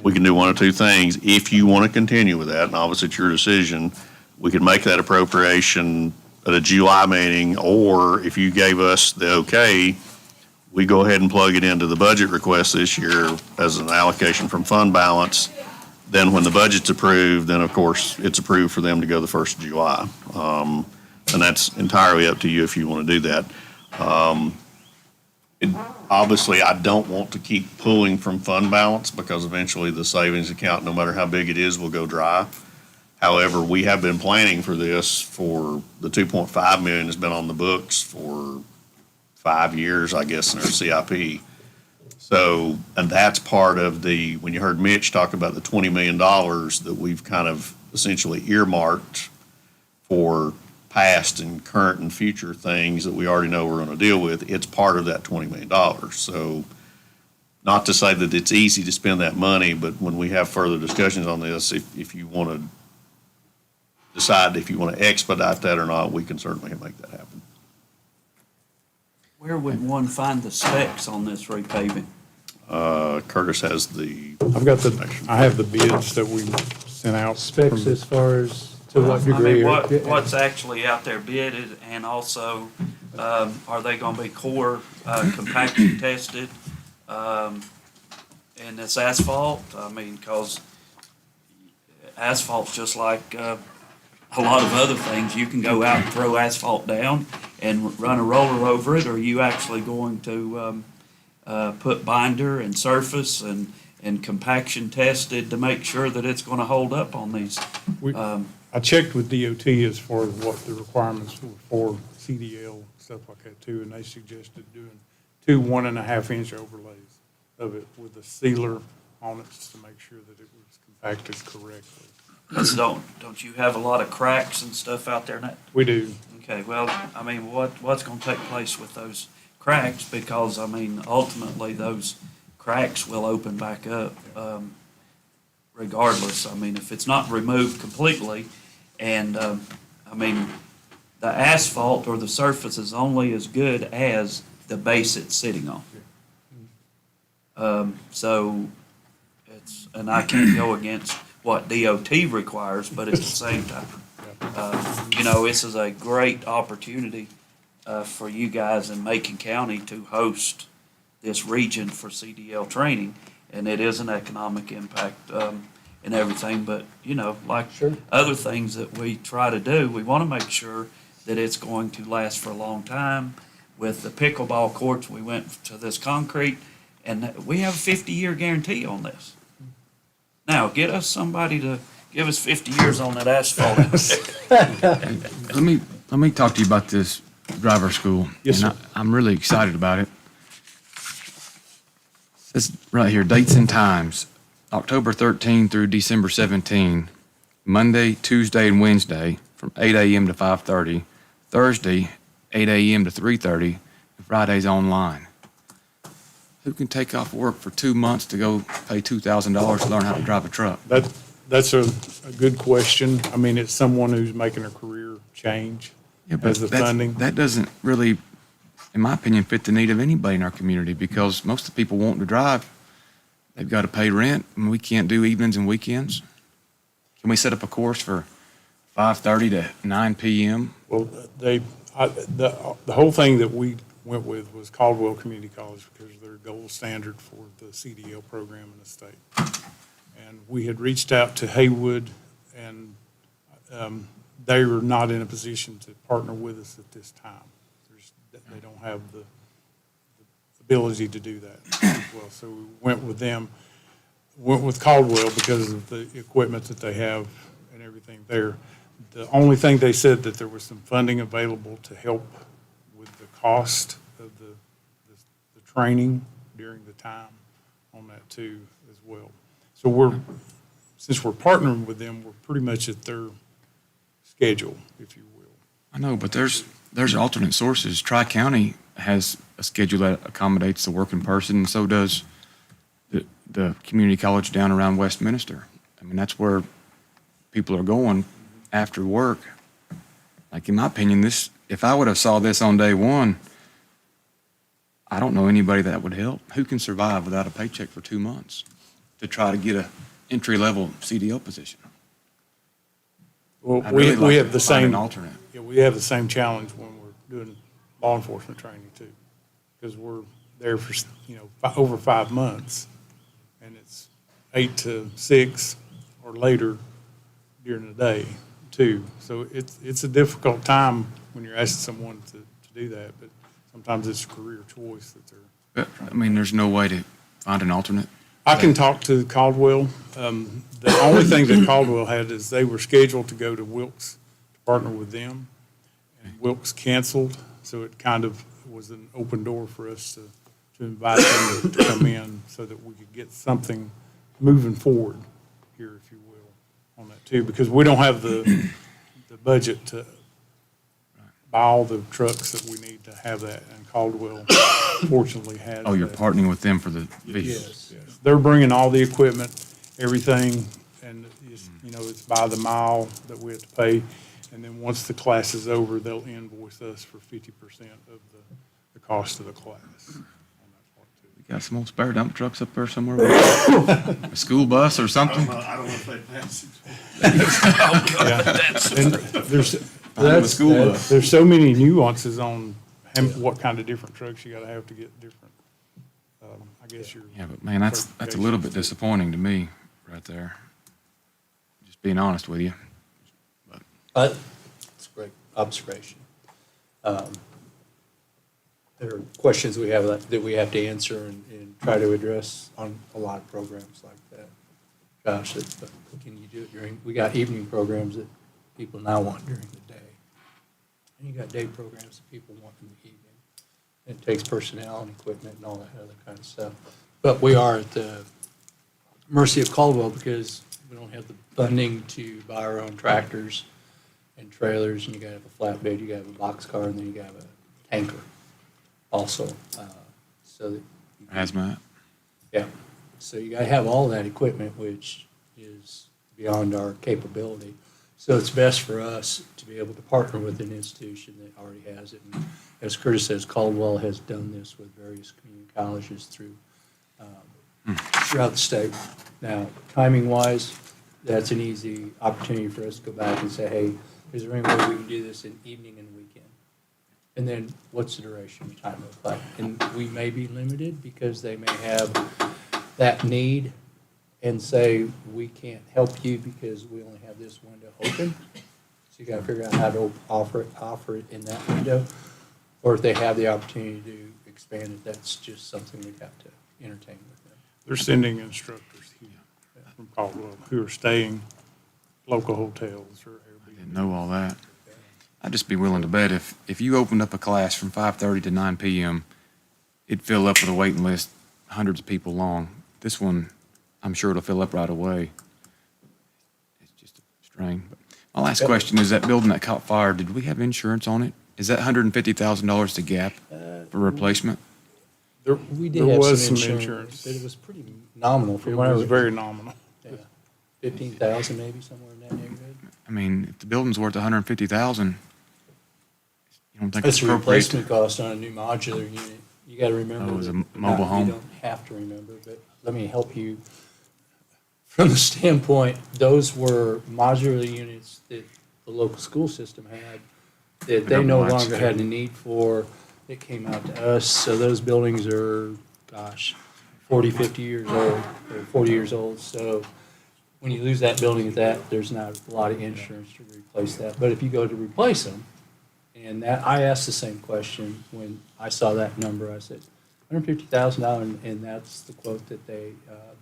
we can do one of two things. If you want to continue with that, and obviously it's your decision, we could make that appropriation at a July meeting, or if you gave us the okay, we go ahead and plug it into the budget request this year as an allocation from fund balance. Then when the budget's approved, then of course, it's approved for them to go the 1st of July. And that's entirely up to you if you want to do that. Obviously, I don't want to keep pulling from fund balance because eventually the savings account, no matter how big it is, will go dry. However, we have been planning for this for, the 2.5 million has been on the books for 5 years, I guess, in our CIP. So, and that's part of the, when you heard Mitch talk about the $20 million that we've kind of essentially earmarked for past and current and future things that we already know we're going to deal with, it's part of that $20 million. So not to say that it's easy to spend that money, but when we have further discussions on this, if you want to decide if you want to expedite that or not, we can certainly make that happen. Where would one find the specs on this repaving? Curtis has the. I have the bids that we sent out. Specs as far as to what degree? I mean, what's actually out there bidded, and also, are they gonna be core, compaction tested? And this asphalt, I mean, cause asphalt's just like, a lot of other things. You can go out and throw asphalt down and run a roller over it, or are you actually going to, put binder and surface and compaction tested to make sure that it's gonna hold up on these? I checked with DOT as far as what the requirements were for CDL, stuff like that too, and they suggested doing 2 1.5-inch overlays of it with a sealer on it just to make sure that it was compacted correctly. Don't you have a lot of cracks and stuff out there now? We do. Okay, well, I mean, what's gonna take place with those cracks? Because, I mean, ultimately, those cracks will open back up, regardless. I mean, if it's not removed completely, and, I mean, the asphalt or the surface is only as good as the base it's sitting on. So, and I can't go against what DOT requires, but at the same time, this is a great opportunity for you guys in Macon County to host this region for CDL training, and it is an economic impact and everything, but, like other things that we try to do, we want to make sure that it's going to last for a long time. With the pickleball courts, we went to this concrete, and we have a 50-year guarantee on this. Now, get us somebody to give us 50 years on that asphalt. Let me talk to you about this driver school. Yes, And sir. I'm really excited about it. It's right here, dates and times. October 13 through December 17, Monday, Tuesday, and Wednesday from 8 a.m. to 5:30, Thursday, 8 a.m. to 3:30, and Friday's online. Who can take off work for 2 months to go pay $2,000 to learn how to drive a truck? That's a good question. I mean, it's someone who's making a career change Yeah, but as the funding. that doesn't really, in my opinion, fit the need of anybody in our community, because most of the people wanting to drive, they've got to pay rent, and we can't do evenings and weekends. Can we set up a course for 5:30 to 9 p.m.? Well, the whole thing that we went with was Caldwell Community College because they're gold standard for the CDL program in the state. And we had reached out to Haywood, and they were not in a position to partner with us at this time. They don't have the ability to do that. Well, so we went with them, went with Caldwell because of the equipment that they have and everything there. The only thing they said that there was some funding available to help with the cost of the training during the time on that too as well. So since we're partnering with them, we're pretty much at their schedule, if you will. I know, but there's alternate sources. Tri-County has a schedule that accommodates the working person, and so does the community college down around Westminster. I mean, that's where people are going after work. Like, in my opinion, if I would have saw this on day one, I don't know anybody that would help. Who can survive without a paycheck for 2 months to try to get a entry-level CDO position? Well, I'd really like we to have the find an same. alternate. Yeah, we have the same challenge when we're doing law enforcement training too, because we're there for, over 5 months, and it's 8 to 6 or later during the day too. So it's a difficult time when you're asking someone to do that, but sometimes it's a career choice that they're. But, I mean, there's no way to find an alternate? I can talk to Caldwell. The only thing that Caldwell had is they were scheduled to go to Wilkes to partner with them, and Wilkes canceled, so it kind of was an open door for us to invite them to come in so that we could get something moving forward here, if you will, on that too, because we don't have the budget to buy all the trucks that we need to have that, and Caldwell fortunately has. Oh, you're that. partnering with them for the vehicles? Yes, yes. They're bringing all the equipment, everything, and it's, it's by the mile that we have to pay. And then once the class is over, they'll invoice us for 50% of the cost of the class. You got some old spare dump trucks up there somewhere? A school bus or something? I don't know if they pass And there's so many nuances on what kind of different trucks you gotta have to get different, I guess you're. Yeah, but man, that's a little bit disappointing to me, right there. Just being honest with you. But it's a great observation. There are questions we have that we have to answer and try to address on a lot of programs like that. Gosh, can you do it we got evening programs that people now want during the day. And you got day programs that people want in the evening. It takes personnel and equipment and all that other kind of stuff. But we are at the mercy of Caldwell because we don't have the funding to buy our own tractors and trailers, and you gotta have a flatbed, you gotta have a box car, and then you gotta have a tanker also, so that. Hazmat? Yeah, so you gotta have all that equipment, which is beyond our capability. So it's best for us to be able to partner with an institution that already has it. And as Curtis says, Caldwell has done this with various community colleges throughout the state. Now, timing-wise, that's an easy opportunity for us to go back and say, hey, is there any way we can do this in evening and weekend? And then what's the duration of time look like? And we may be limited because they may have that need and say, we can't help you because we only have this window open. So you gotta figure out how to offer it in that window. Or if they have the opportunity to expand it, that's just something we'd have to entertain with them. They're sending instructors here from Caldwell who are staying local hotels or Airbnb. Didn't know all that. I'd just be willing to bet if you opened up a class from 5:30 to 9 p.m., it'd fill up with a waiting list, hundreds of people long. This one, I'm sure it'll fill up right away. It's just a strain. But my last question is that building that caught fire, did we have insurance on it? Is that $150,000 to gap for replacement? We did There have was some some insurance, insurance. but it was pretty nominal It from what I was was. very nominal. Yeah, 15,000 maybe, somewhere in that neighborhood. I mean, if the building's worth $150,000, you don't think That's it's a appropriate? replacement cost on a new modular unit. You gotta remember. Oh, it was a that- mobile home? You don't have to remember, but let me help you. From the standpoint, those were modular units that the local school system had that they no Double longer wide had a scale. need for. It came out to us, so those buildings are, 40, 50 years old, or 40 years old. So when you lose that building at that, there's not a lot of insurance to replace that. But if you go to replace them, and that, I asked the same question when I saw that number, I said, $150,000, and that's the quote that they,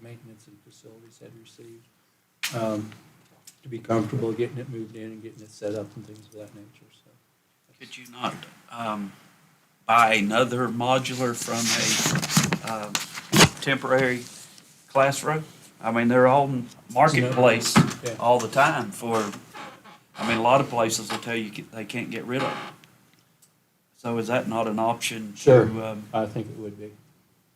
maintenance and facilities had received, to be comfortable getting it moved in and getting it set up and things of that nature, so. Could you not buy another modular from a temporary classroom? I mean, they're on Marketplace Yeah. all the time for, I mean, a lot of places will tell you they can't get rid of them. So is that not an option? Sure, to, I think it would be.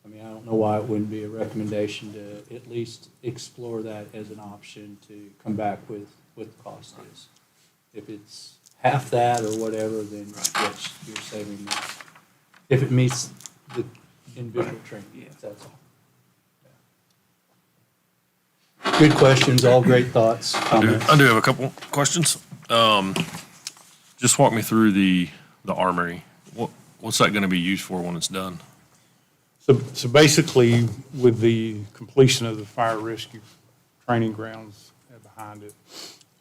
I mean, I don't know why it wouldn't be a recommendation to at least explore that as an option to come back with what the cost is. If it's half that or whatever, then yes, you're saving money. If it meets the individual training. That's all. Good questions, all great thoughts, comments. I do have a couple questions. Just walk me through the armory. What's that gonna be used for when it's done? So basically, with the completion of the fire rescue training grounds behind it,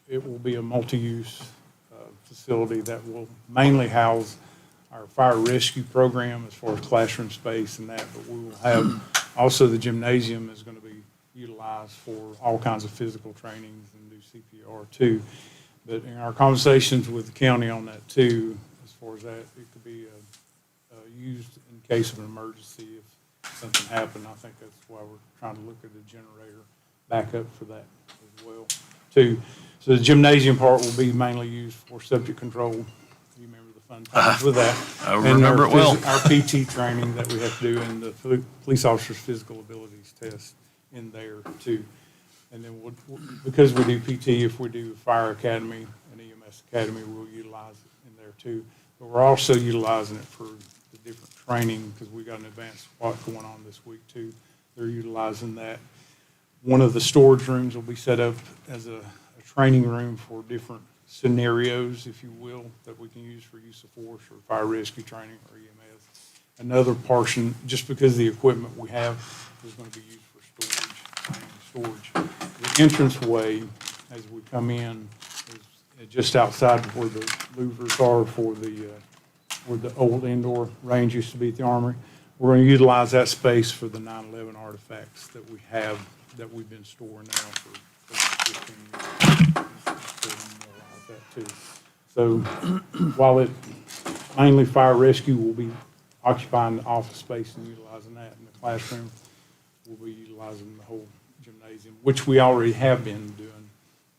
it will be a multi-use facility that will mainly house our fire rescue program as far as classroom space and that, but we will have, also the gymnasium is going to be utilized for all kinds of physical trainings and do CPR too. But in our conversations with the county on that too, as far as that, it could be used in case of an emergency if something happened. I think that's why we're trying to look at a generator backup for that as well too. So the gymnasium part will be mainly used for subject control. You remember the fun times with that. I remember it well. Our PT training that we have to do and the police officers' physical abilities test in there too. And then because we do PT, if we do fire academy and EMS academy, we'll utilize it in there too. But we're also utilizing it for the different training because we got an advanced SWAT going on this week too. They're utilizing that. One of the storage rooms will be set up as a training room for different scenarios, if you will, that we can use for use of force or fire rescue training or EMS. Another portion, just because the equipment we have is going to be used for storage. The entranceway, as we come in, is just outside where the louvers are for where the old indoor range used to be at the Armory. We're going to utilize that space for the 9/11 artifacts that we have, that we've been storing now for 15 years. That too. So while it mainly fire rescue will be occupying the office space and utilizing that, in the classroom we'll be utilizing the whole gymnasium, which we already have been doing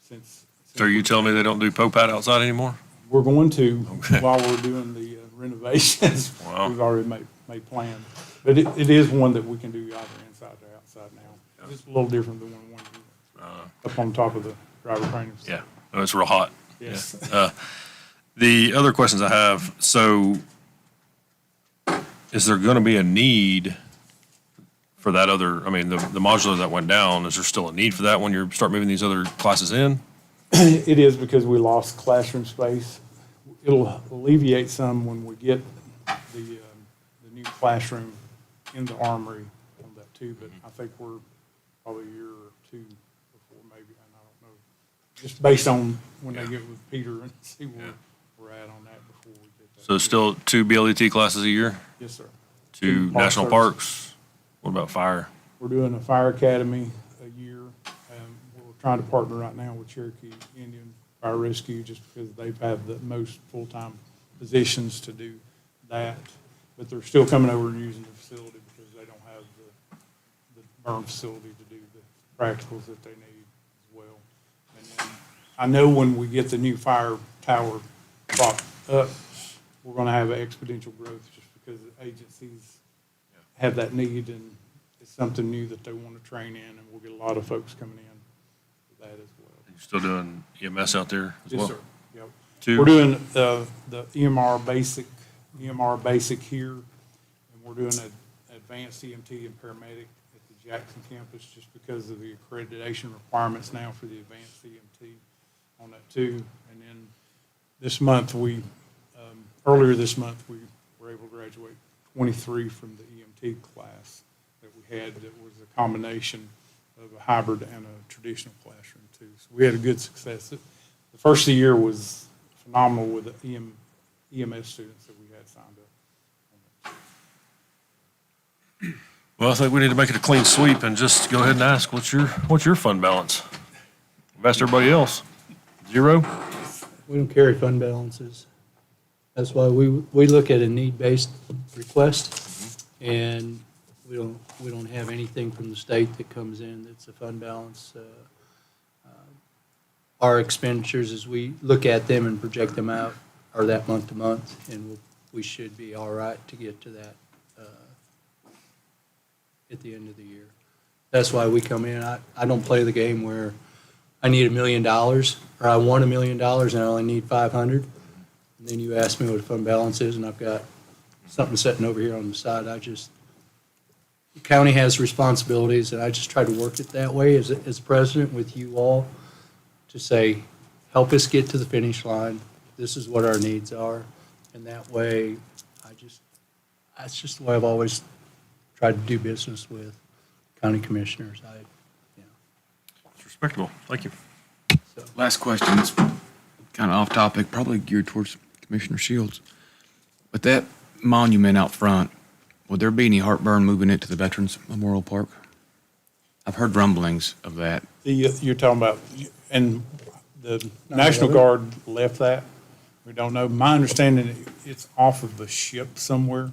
since. So are you telling me they don't do POPAT outside anymore? We're going to, Okay. while we're doing the renovations. Wow. We've already made plans. But it is one that we can do either inside or outside now. It's a little different than one up on top of the driver training. Yeah, oh, it's real hot. Yes. Yeah. The other questions I have, so is there gonna be a need for that other, I mean, the modular that went down, is there still a need for that when you start moving these other classes in? It is because we lost classroom space. It'll alleviate some when we get the new classroom in the Armory on that too, but I think we're probably a year or two before maybe, and I don't know. Just based on when they get with Peter and see where we're at on that before we get that. So still 2 BLET classes a year? Yes, sir. 2 Park national service. parks? What about fire? We're doing a fire academy a year. We're trying to partner right now with Cherokee Indian Fire Rescue just because they've had the most full-time positions to do that. But they're still coming over and using the facility because they don't have the burn facility to do the practicals that they need as well. And then I know when we get the new fire tower propped up, we're going to have exponential growth just because the agencies have that need and it's something new that they want to train in, and we'll get a lot of folks coming in for that as well. You still doing EMS out there as well? Yes, sir. Yep. 2? We're doing the EMR basic here, and we're doing an advanced EMT and paramedic at the Jackson campus just because of the accreditation requirements now for the advanced EMT on that too. And then this month, earlier this month, we were able to graduate 23 from the EMT class that we had that was a combination of a hybrid and a traditional classroom too. So we had a good success. The first of the year was phenomenal with the EMS students that we had signed up. Well, I think we need to make it a clean sweep and just go ahead and ask, what's your fund balance? I've asked everybody else. 0? We don't carry fund balances. That's why we look at a need-based request, and we don't have anything from the state that comes in that's a fund balance. Our expenditures, as we look at them and project them out, are that month to month, and we should be all right to get to that at the end of the year. That's why we come in. I don't play the game where I need $1 million, or I want $1 million and I only need 500. And then you ask me what a fund balance is, and I've got something sitting over here on the side. I just the county has responsibilities, and I just try to work it that way as president with you all, to say, help us get to the finish line. This is what our needs are. And that way, that's just the way I've always tried to do business with county commissioners. It's respectable. Thank you. Last question, it's kind of off topic, probably geared towards Commissioner Shields. But that monument out front, would there be any heartburn moving it to the Veterans Memorial Park? I've heard rumblings of that. You're talking about, and the National Guard left that? We don't know. My understanding, it's off of the ship somewhere.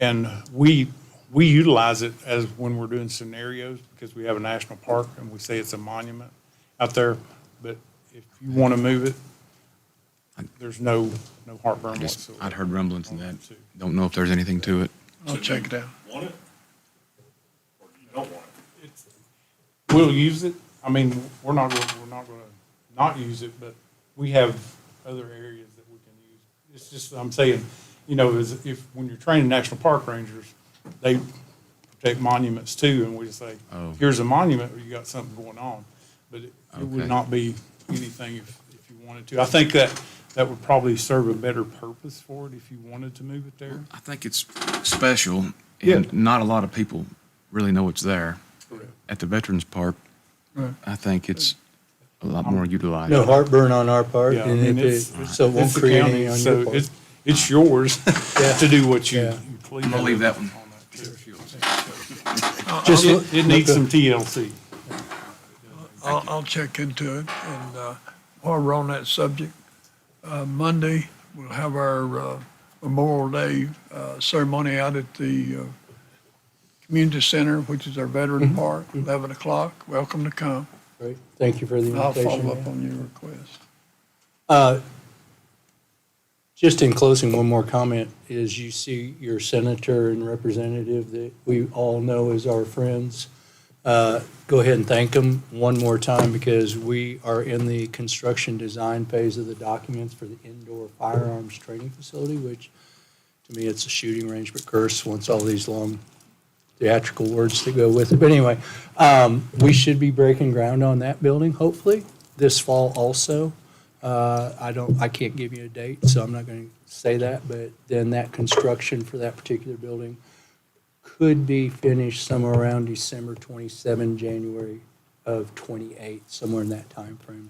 And we utilize it as when we're doing scenarios, because we have a national park and we say it's a monument out there. But if you want to move it, there's no heartburn whatsoever. I'd heard rumblings of that. Don't know if there's anything to it. I'll check it out. Want it? Or you don't want it? We'll use it. I mean, we're not going to not use it, but we have other areas that we can use. It's just, I'm saying, when you're training national park rangers, they protect monuments too, and we just say, here's a monument, or you got something going on. But it would not be anything if you wanted to. I think that would probably serve a better purpose for it if you wanted to move it there. I think it's special, and not a lot of people really know it's there. Correct. At the Veterans Park, Right. I think it's a lot more utilized. No heartburn on our part, Yeah, I and mean, so it won't it's the create county, any on so your part. it's yours to do what you please. I'm gonna leave that one. Just, it needs some TLC. I'll check into it, and while we're on that subject, Monday, we'll have our Memorial Day ceremony out at the community center, which is our veteran park, 11 o'clock. Welcome to come. Great, thank you for the I'll invitation. follow up on your request. Just in closing, one more comment is you see your senator and representative that we all know as our friends. Go ahead and thank them one more time, because we are in the construction design phase of the documents for the indoor firearms training facility, which to me, it's a shooting range, but curse wants all these long theatrical words to go with it. But anyway, we should be breaking ground on that building, hopefully, this fall also. I can't give you a date, so I'm not going to say that, but then that construction for that particular building could be finished somewhere around December 27, January of 28, somewhere in that timeframe.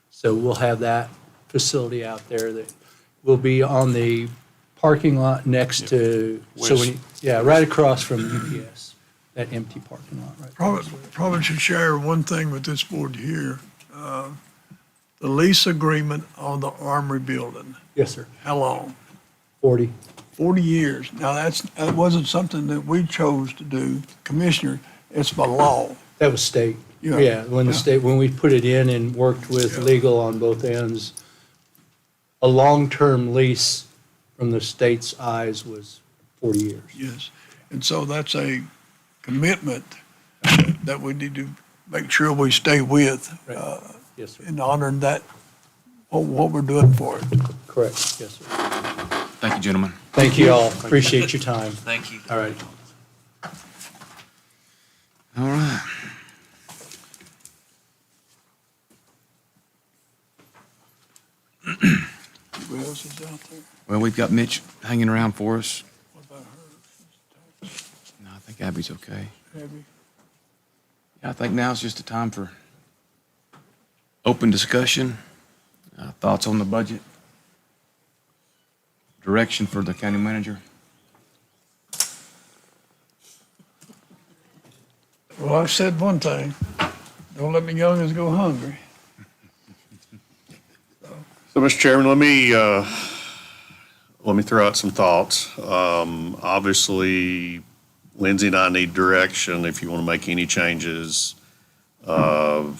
So we'll have that facility out there that will be on the parking lot next to, right across from UPS, that empty parking lot right there. Probably should share one thing with this board here. The lease agreement on the Armory building, Yes, sir. how long? 40. 40 years. Now, that wasn't something that we chose to do, Commissioner, it's by law. That was state. Yeah. Yeah, when we put it in and worked with legal on both ends, a long-term lease from the state's eyes was 40 years. Yes, and so that's a commitment that we need to make sure we stay with. Yes, sir. In honoring that, what we're doing for it. Correct, yes, sir. Thank you, gentlemen. Thank you all. Appreciate your time. Thank you. All right. All right. Who else is out there? Well, we've got Mitch hanging around for us. What about her? No, I think Abby's okay. Abby? Yeah, I think now's just a time for open discussion, thoughts on the budget, direction for the county manager. Well, I said one thing, don't let me youngins go hungry. So, Mr. Chairman, let me throw out some thoughts. Obviously, Lindsay and I need direction if you want to make any changes on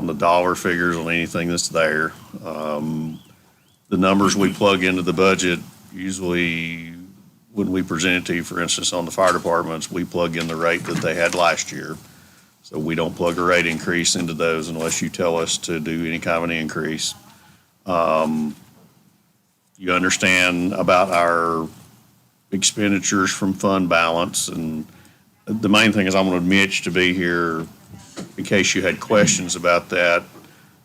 the dollar figures on anything that's there. The numbers we plug into the budget, usually when we present it to you, for instance, on the fire departments, we plug in the rate that they had last year. So we don't plug a rate increase into those unless you tell us to do any kind of an increase. You understand about our expenditures from fund balance. And the main thing is I wanted Mitch to be here in case you had questions about that,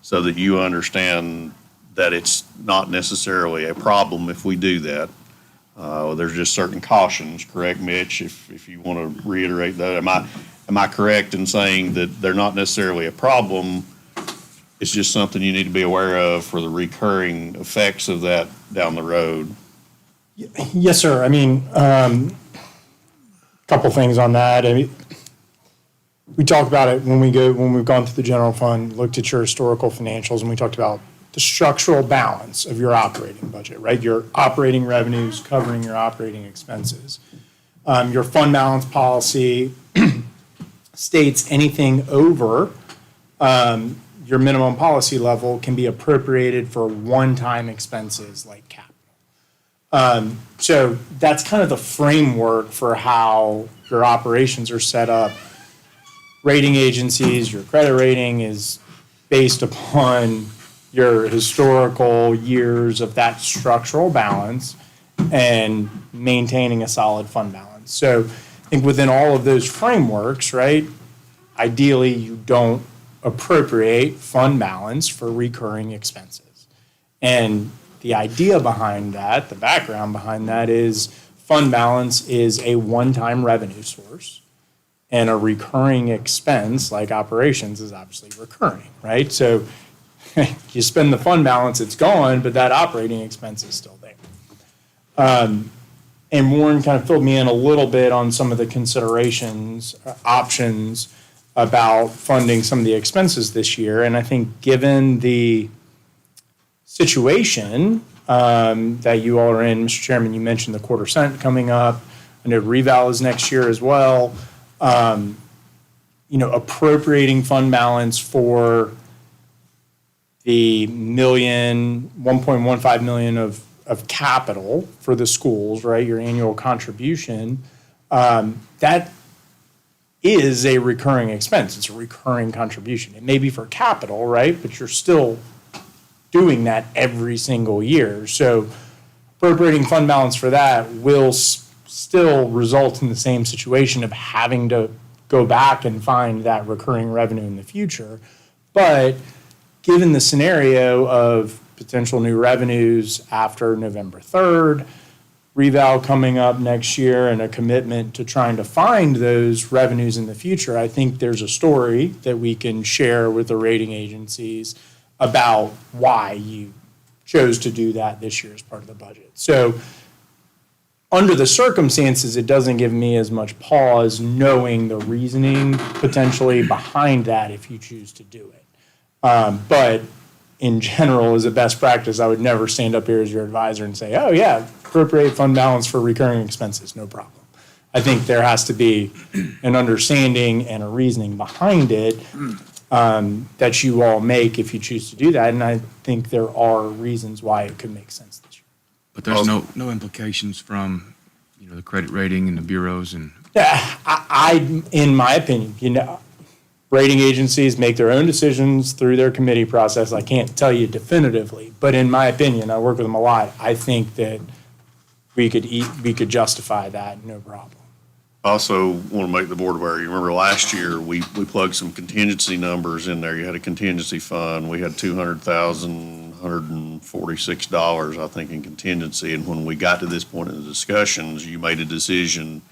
so that you understand that it's not necessarily a problem if we do that. There's just certain cautions, correct, Mitch? If you want to reiterate that, am I correct in saying that they're not necessarily a problem? It's just something you need to be aware of for the recurring effects of that down the road. Yes, sir. I mean, couple things on that. I mean, we talked about it when we've gone through the general fund, looked at your historical financials, and we talked about the structural balance of your operating budget, right? Your operating revenues covering your operating expenses. Your fund balance policy states anything over your minimum policy level can be appropriated for one-time expenses like capital. So that's kind of the framework for how your operations are set up. Rating agencies, your credit rating is based upon your historical years of that structural balance and maintaining a solid fund balance. So I think within all of those frameworks, right, ideally you don't appropriate fund balance for recurring expenses. And the idea behind that, the background behind that is fund balance is a one-time revenue source, and a recurring expense like operations is obviously recurring, right? So you spend the fund balance, it's gone, but that operating expense is still there. And Warren kind of filled me in a little bit on some of the considerations, options about funding some of the expenses this year. And I think given the situation that you all are in, Mr. Chairman, you mentioned the quarter cent coming up. I know reval is next year as well. Appropriating fund balance for the 1.15 million of capital for the schools, right? Your annual contribution, that is a recurring expense. It's a recurring contribution. It may be for capital, right? But you're still doing that every single year. So appropriating fund balance for that will still result in the same situation of having to go back and find that recurring revenue in the future. But given the scenario of potential new revenues after November 3rd, reval coming up next year, and a commitment to trying to find those revenues in the future, I think there's a story that we can share with the rating agencies about why you chose to do that this year as part of the budget. So under the circumstances, it doesn't give me as much pause knowing the reasoning potentially behind that if you choose to do it. But in general, as a best practice, I would never stand up here as your advisor and say, oh yeah, appropriate fund balance for recurring expenses, no problem. I think there has to be an understanding and a reasoning behind it that you all make if you choose to do that. And I think there are reasons why it could make sense this year. But there's no implications from, the credit rating and the bureaus and. Yeah, I in my opinion, rating agencies make their own decisions through their committee process. I can't tell you definitively, but in my opinion, I work with them a lot. I think that we could justify that, no problem. Also want to make the board aware, you remember last year, we plugged some contingency numbers in there. You had a contingency fund. We had $200,146, I think, in contingency. And when we got to this point in the discussions, you made a decision,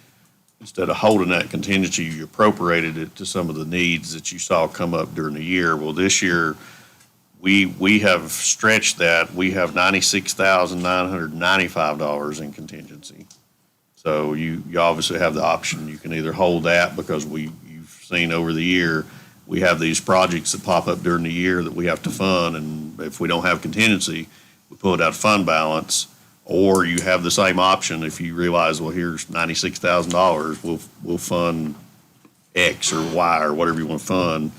instead of holding that contingency, you appropriated it to some of the needs that you saw come up during the year. Well, this year, we have stretched that. We have $96,995 in contingency. So you obviously have the option. You can either hold that because you've seen over the year, we have these projects that pop up during the year that we have to fund. And if we don't have contingency, we pull it out of fund balance. Or you have the same option if you realize, well, here's $96,000, we'll fund X or Y or whatever you want to fund.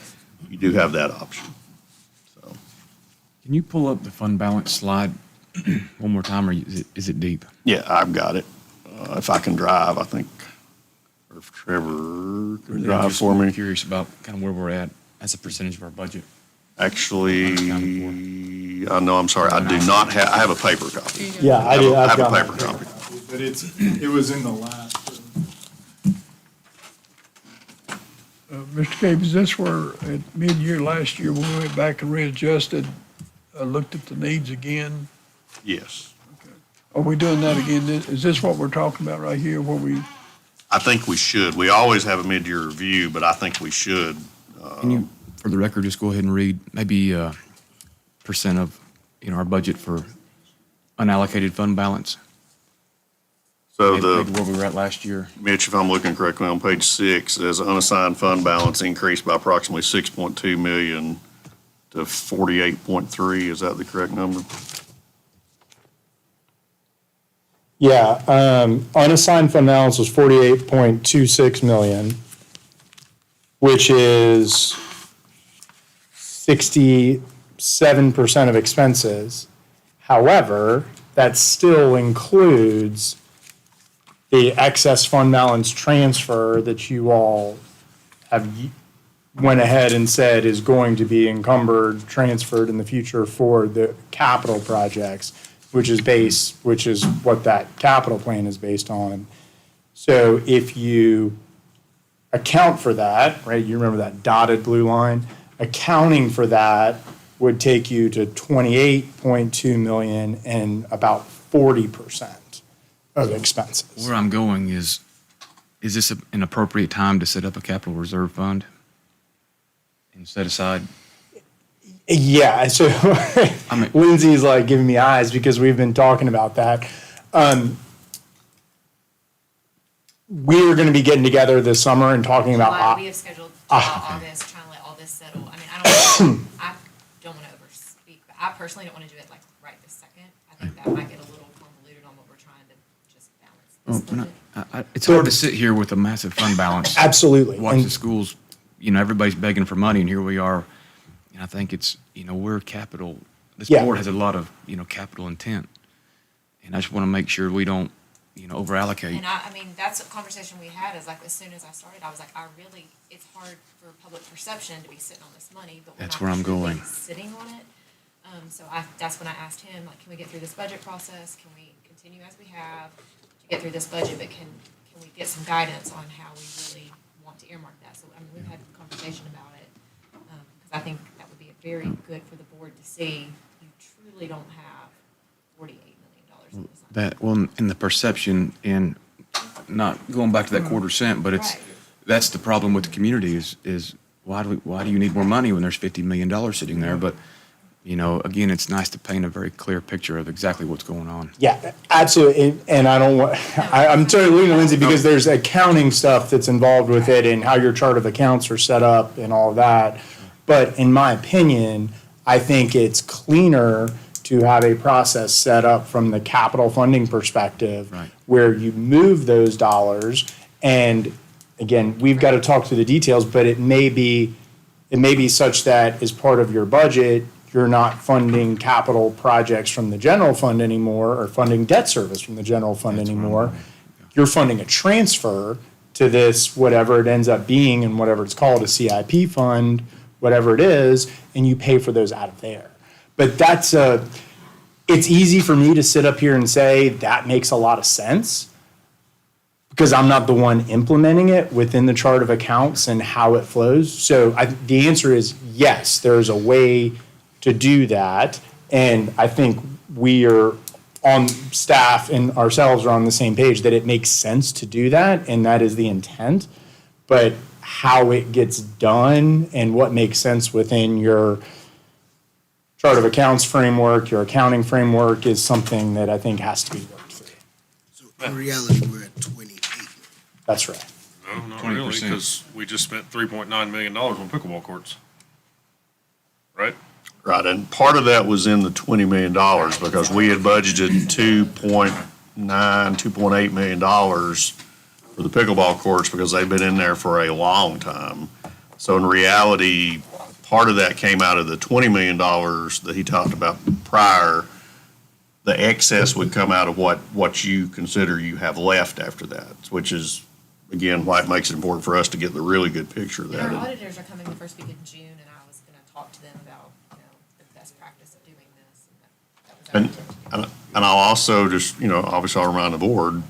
You do have that option. So, Can you pull up the fund balance slide one more time, or is it deep? yeah, I've got it. If I can drive, I think, or if Trevor can drive for me. I'm curious about kind of where we're at as a percentage of our budget. Actually, I'm sorry, I do not have, I have a paper copy. Yeah, I do. I have I've a got paper it. copy. but it was in the last. Mr. Gabe, is this where at mid-year last year, when we went back and readjusted, looked at the needs again? Yes. Are we doing that again? Is this what we're talking about right here, where we, I think we should. We always have a mid-year review, but I think we should. Can you, for the record, just go ahead and read maybe percent of, our budget for unallocated fund balance? So Maybe where we were at last year. Mitch, if I'm looking correctly on page 6, it says unassigned fund balance increased by approximately 6.2 million to 48.3. Is that the correct number? Yeah, unassigned fund balance was 48.26 million, which is 67% of expenses. However, that still includes the excess fund balance transfer that you all have went ahead and said is going to be encumbered, transferred in the future for the capital projects, which is what that capital plan is based on. So if you account for that, right, you remember that dotted blue line? Accounting for that would take you to 28.2 million and about 40% of expenses. Where I'm going is this an appropriate time to set up a capital reserve fund and set aside? Yeah, so Lindsay's like giving me eyes because we've been talking about that. We're going to be getting together this summer and talking about. We have scheduled August, trying to let all this settle. I mean, I don't want to overspeak, but I personally don't want to do it like right this second. I think that might get a little convoluted on what we're trying to just balance this budget. It's hard to sit here with a massive fund balance. Absolutely. Watch the schools, everybody's begging for money, and here we are. And I think it's, we're capital, this Yeah. board has a lot of, capital intent. And I just want to make sure we don't, over allocate. And I mean, that's a conversation we had, is like, as soon as I started, I was like, it's hard for public perception to be sitting on this money, but we're That's not where I'm truly going. sitting on it. So that's when I asked him, like, can we get through this budget process? Can we continue as we have to get through this budget, but can we get some guidance on how we really want to earmark that? So, I mean, we've had a conversation about it, because I think that would be very good for the board to see. You truly don't have $48 million in this. In the perception, and not going back to that quarter cent, but that's the problem with the community is why do you need more money when there's $50 million sitting there? But, again, it's nice to paint a very clear picture of exactly what's going on. Yeah, absolutely. And I don't want, I'm totally leaning to Lindsay because there's accounting stuff that's involved with it and how your chart of accounts are set up and all of that. But in my opinion, I think it's cleaner to have a process set up from the capital funding perspective where you move those dollars. And again, we've got to talk through the details, but it may be such that as part of your budget, you're not funding capital projects from the general fund anymore or funding debt service from the general fund anymore. You're funding a transfer to this, whatever it ends up being and whatever it's called, a CIP fund, whatever it is, and you pay for those out of there. But it's easy for me to sit up here and say that makes a lot of sense because I'm not the one implementing it within the chart of accounts and how it flows. So the answer is yes, there's a way to do that. And I think we are on staff and ourselves are on the same page that it makes sense to do that. And that is the intent. But how it gets done and what makes sense within your chart of accounts framework, your accounting framework is something that I think has to be worked through. So in reality, we're at 28. That's right. No, not really, 20%. because we just spent $3.9 million on pickleball courts. Right? Right, and part of that was in the $20 million because we had budgeted $2.8 million for the pickleball courts because they've been in there for a long time. So in reality, part of that came out of the $20 million that he talked about prior. The excess would come out of what you consider you have left after that, which is, again, why it makes it important for us to get the really good picture of And that. our auditors are coming the first week of June, and I was gonna talk to them about, the best practice of doing this, and that was our And intention. And I'll also just, obviously I'll remind the board,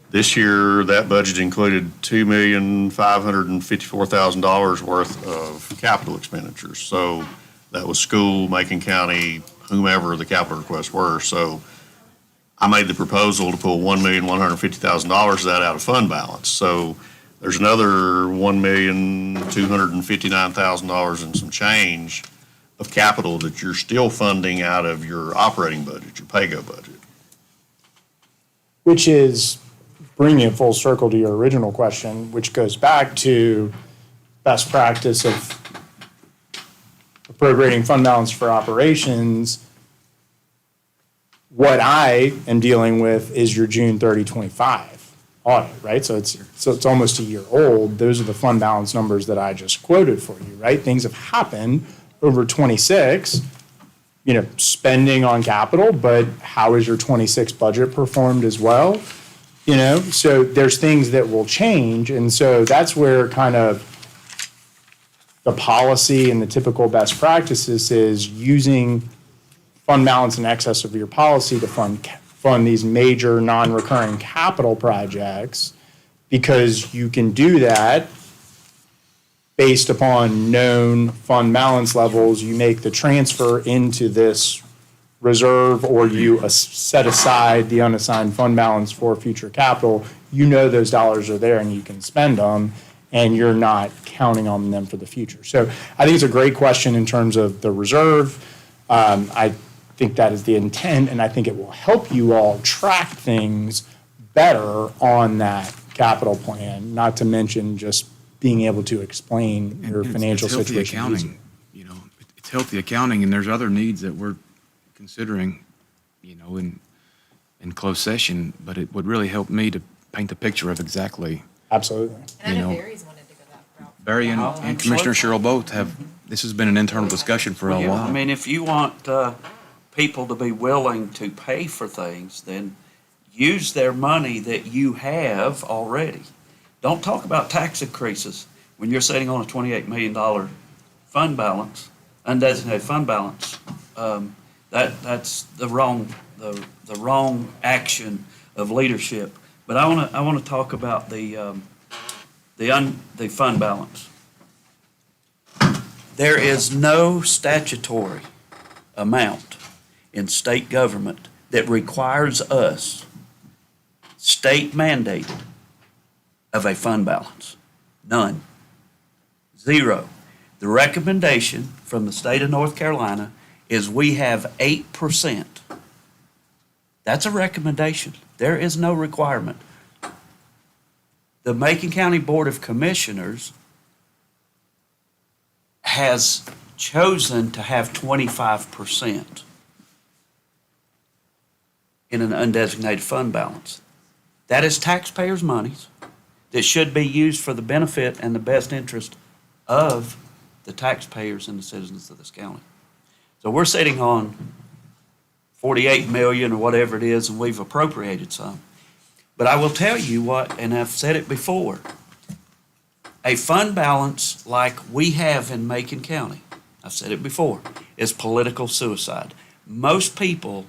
this year, that budget included $2,554,000 worth of capital expenditures. So that was school, Macon County, whomever the capital requests were. So I made the proposal to pull $1,150,000 of that out of fund balance. So there's another $1,259,000 and some change of capital that you're still funding out of your operating budget, your pay-go budget. Which is bringing it full circle to your original question, which goes back to best practice of appropriating fund balance for operations. What I am dealing with is your June 30, 25 audit, right? So it's almost a year old. Those are the fund balance numbers that I just quoted for you, right? Things have happened over 26, spending on capital, but how is your 26 budget performed as well? So there's things that will change. And so that's where kind of the policy and the typical best practices is using fund balance in excess of your policy to fund these major non-recurring capital projects, because you can do that based upon known fund balance levels. You make the transfer into this reserve, or you set aside the unassigned fund balance for future capital. Those dollars are there and you can spend them, and you're not counting on them for the future. So I think it's a great question in terms of the reserve. I think that is the intent, and I think it will help you all track things better on that capital plan, not to mention just being able to explain your financial situation. It's healthy accounting, it's healthy accounting, and there's other needs that we're considering, in closed session, but it would really help me to paint the picture of exactly. Absolutely. And I know Barry's wanted to go that route. Barry and Commissioner Sherrill both have, this has been an internal discussion for a Yeah, while. I mean, if you want people to be willing to pay for things, then use their money that you have already. Don't talk about tax increases when you're sitting on a $28 million fund balance, undesignated fund balance. That's the wrong action of leadership. But I want to talk about the fund balance. There is no statutory amount in state government that requires us, state mandated, of a fund balance. None. Zero. The recommendation from the state of North Carolina is we have 8%. That's a recommendation. There is no requirement. The Macon County Board of Commissioners has chosen to have 25% in an undesignated fund balance. That is taxpayers' monies that should be used for the benefit and the best interest of the taxpayers and the citizens of this county. So we're sitting on 48 million or whatever it is, and we've appropriated some. But I will tell you what, and I've said it before, a fund balance like we have in Macon County, I've said it before, is political suicide. Most people,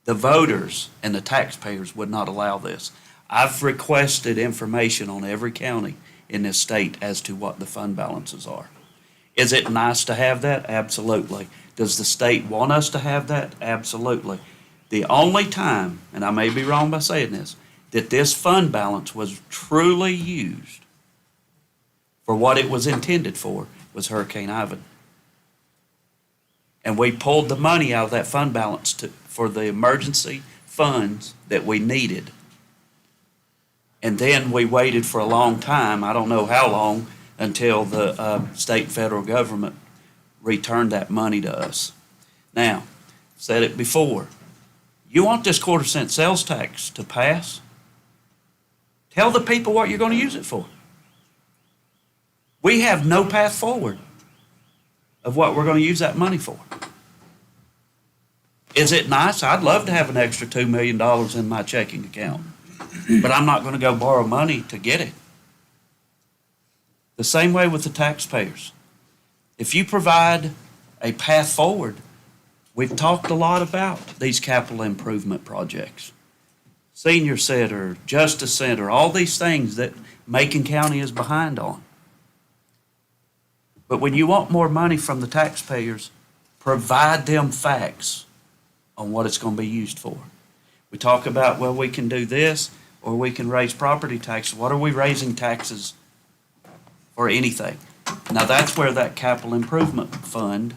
the voters and the taxpayers, would not allow this. I've requested information on every county in this state as to what the fund balances are. Is it nice to have that? Absolutely. Does the state want us to have that? Absolutely. The only time, and I may be wrong by saying this, that this fund balance was truly used for what it was intended for was Hurricane Ivan. And we pulled the money out of that fund balance for the emergency funds that we needed. And then we waited for a long time, I don't know how long, until the state and federal government returned that money to us. Now, said it before, you want this quarter-cent sales tax to pass? Tell the people what you're going to use it for. We have no path forward of what we're going to use that money for. Is it nice? I'd love to have an extra $2 million in my checking account, but I'm not going to go borrow money to get it. The same way with the taxpayers. If you provide a path forward, We've talked a lot about these capital improvement projects. Senior Center, Justice Center, all these things that Macon County is behind on. But when you want more money from the taxpayers, provide them facts on what it's going to be used for. We talk about, well, we can do this, or we can raise property taxes. What are we raising taxes for anything? Now, that's where that capital improvement fund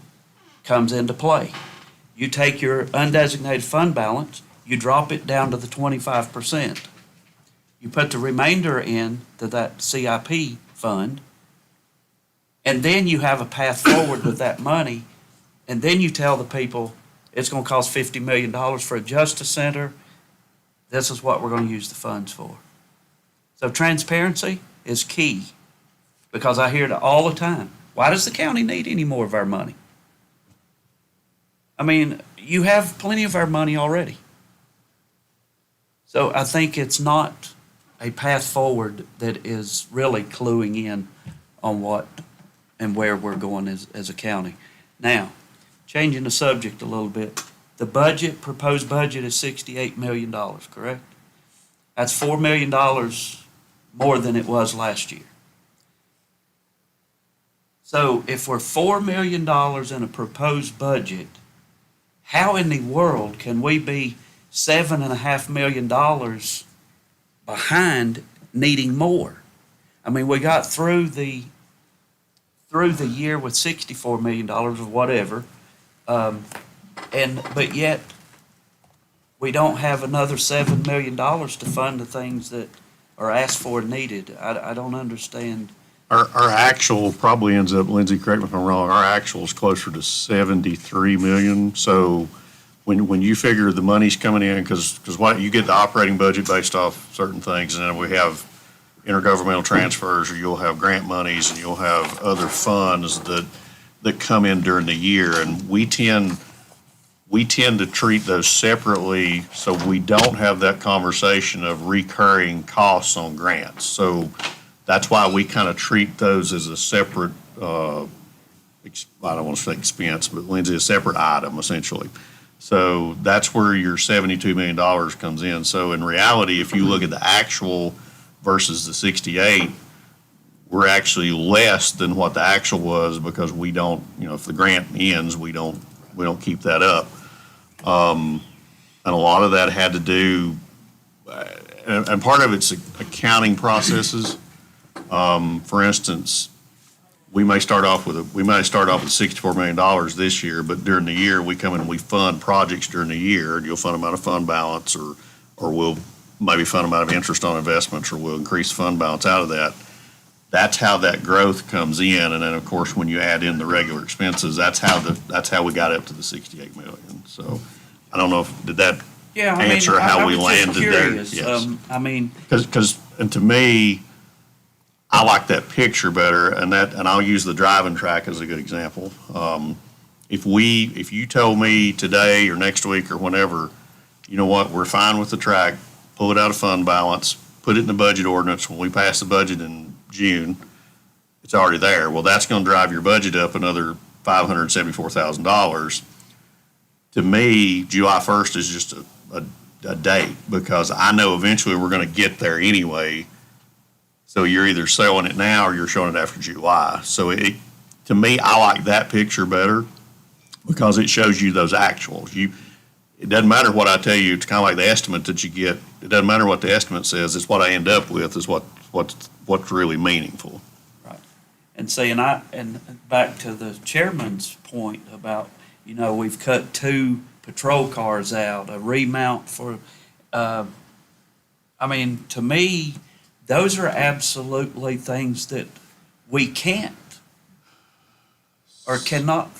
comes into play. You take your undesignated fund balance, you drop it down to the 25%. You put the remainder in to that CIP fund, and then you have a path forward with that money, and then you tell the people, it's going to cost $50 million for a justice center. This is what we're going to use the funds for. So transparency is key, because I hear it all the time. Why does the county need any more of our money? I mean, you have plenty of our money already. So I think it's not a path forward that is really cluing in on what and where we're going as a county. Now, changing the subject a little bit, the proposed budget is $68 million, correct? That's $4 million more than it was last year. So if we're $4 million in a proposed budget, how in the world can we be $7.5 million behind needing more? I mean, we got through the year with $64 million or whatever, but yet we don't have another $7 million to fund the things that are asked for and needed. I don't understand. Our actual probably ends up, Lindsay, correct me if I'm wrong, our actual is closer to 73 million. So when you figure the money's coming in, because what you get the operating budget based off certain things, and then we have intergovernmental transfers, or you'll have grant monies, and you'll have other funds that come in during the year, and we tend to treat those separately, so we don't have that conversation of recurring costs on grants. So that's why we kind of treat those as a separate, I don't want to say expense, but Lindsay, a separate item essentially. So that's where your $72 million comes in. So in reality, if you look at the actual versus the 68, we're actually less than what the actual was, because we don't, if the grant ends, we don't keep that up. And a lot of that had to do, and part of it's accounting processes. For instance, we may start off with $64 million this year, but during the year, we come in and we fund projects during the year, and you'll fund them out of fund balance, or we'll maybe fund them out of interest on investments, or we'll increase fund balance out of that. That's how that growth comes in, and then, of course, when you add in the regular expenses, that's how we got up to the 68 million. So I don't know did that answer how we landed there? Yes. Because to me, I like that picture better, and I'll use the driving track as a good example. If you told me today or next week or whenever, you know what, we're fine with the track, pull it out of fund balance, put it in the budget ordinance, when we pass the budget in June, it's already there. Well, that's going to drive your budget up another $574,000. To me, July 1st is just a date, because I know eventually we're going to get there anyway. So you're either selling it now or you're showing it after July. So to me, I like that picture better, because it shows you those actuals. It doesn't matter what I tell you. It's kind of like the estimate that you get. It doesn't matter what the estimate says. It's what I end up with is what's really meaningful. Right. And see, and back to the chairman's point about, we've cut 2 patrol cars out, a remount for, to me, those are absolutely things that we can't or cannot,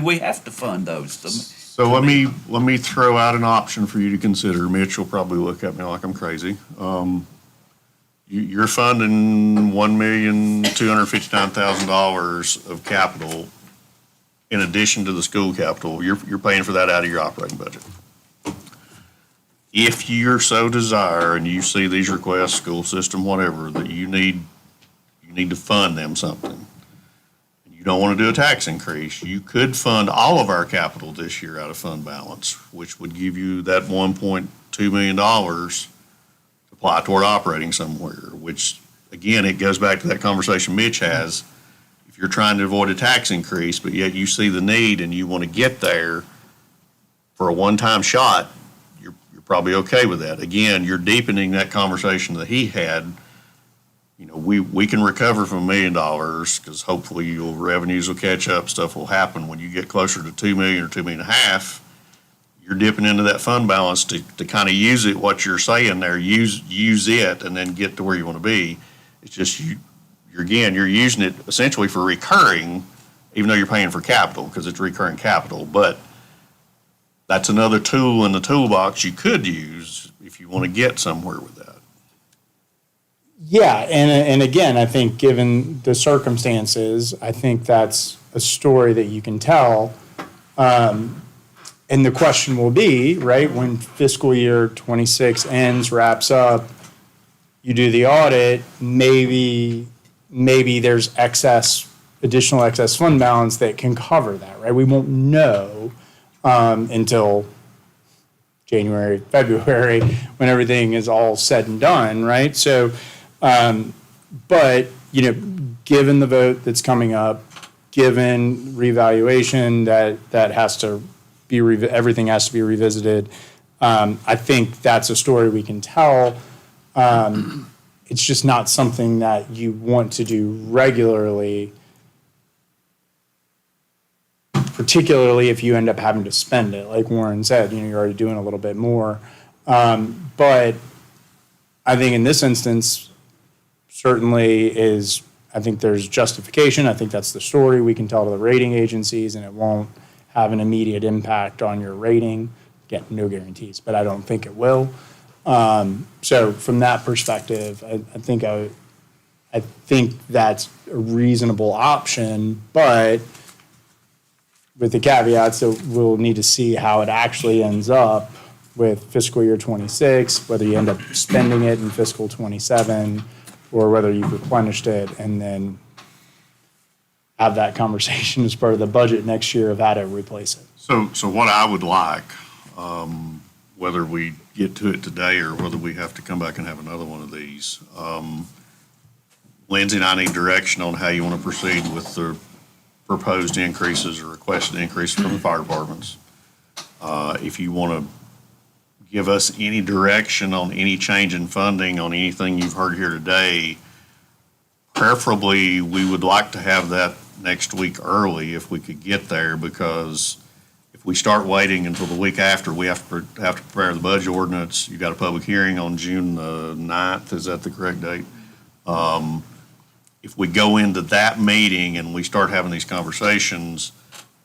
we have to fund those. So let me throw out an option for you to consider. Mitch will probably look at me like I'm crazy. You're funding $1,259,000 of capital in addition to the school capital. You're paying for that out of your operating budget. If you're so desire and you see these requests, school system, whatever, that you need to fund them something, and you don't want to do a tax increase, you could fund all of our capital this year out of fund balance, which would give you that $1.2 million to apply toward operating somewhere, which, again, it goes back to that conversation Mitch has. If you're trying to avoid a tax increase, but yet you see the need and you want to get there for a one-time shot, you're probably okay with that. Again, you're deepening that conversation that he had. You know, we can recover from $1 million because hopefully your revenues will catch up, stuff will happen. When you get closer to 2 million or 2.5 million, you're dipping into that fund balance to kind of use it, what you're saying there, use it and then get to where you want to be. It's just you're using it essentially for recurring, even though you're paying for capital because it's recurring capital. But that's another tool in the toolbox you could use if you want to get somewhere with that. Yeah, and again, I think given the circumstances, I think that's a story that you can tell. And the question will be, right, when fiscal year 26 ends, wraps up, you do the audit, maybe there's additional excess fund balance that can cover that, right? We won't know until January, February, when everything is all said and done, right? So, but, you know, given the vote that's coming up, given revaluation that has to be, everything has to be revisited, I think that's a story we can tell. It's just not something that you want to do regularly, particularly if you end up having to spend it. Like Warren said, you know, you're already doing a little bit more. But I think in this instance, certainly I think there's justification. I think that's the story we can tell to the rating agencies, and it won't have an immediate impact on your rating. Again, no guarantees, but I don't think it will. So from that perspective, I think that's a reasonable option, but with the caveats that we'll need to see how it actually ends up with fiscal year 26, whether you end up spending it in fiscal 27, or whether you've replenished it and then have that conversation as part of the budget next year of how to replace it. So what I would like, whether we get to it today or whether we have to come back and have another one of these, Lindsay and I need direction on how you want to proceed with the proposed increases or requested increases from the fire departments. If you want to give us any direction on any change in funding on anything you've heard here today, preferably we would like to have that next week early if we could get there, because if we start waiting until the week after, we have to prepare the budget ordinance. You got a public hearing on June the 9th. Is that the correct date? If we go into that meeting and we start having these conversations,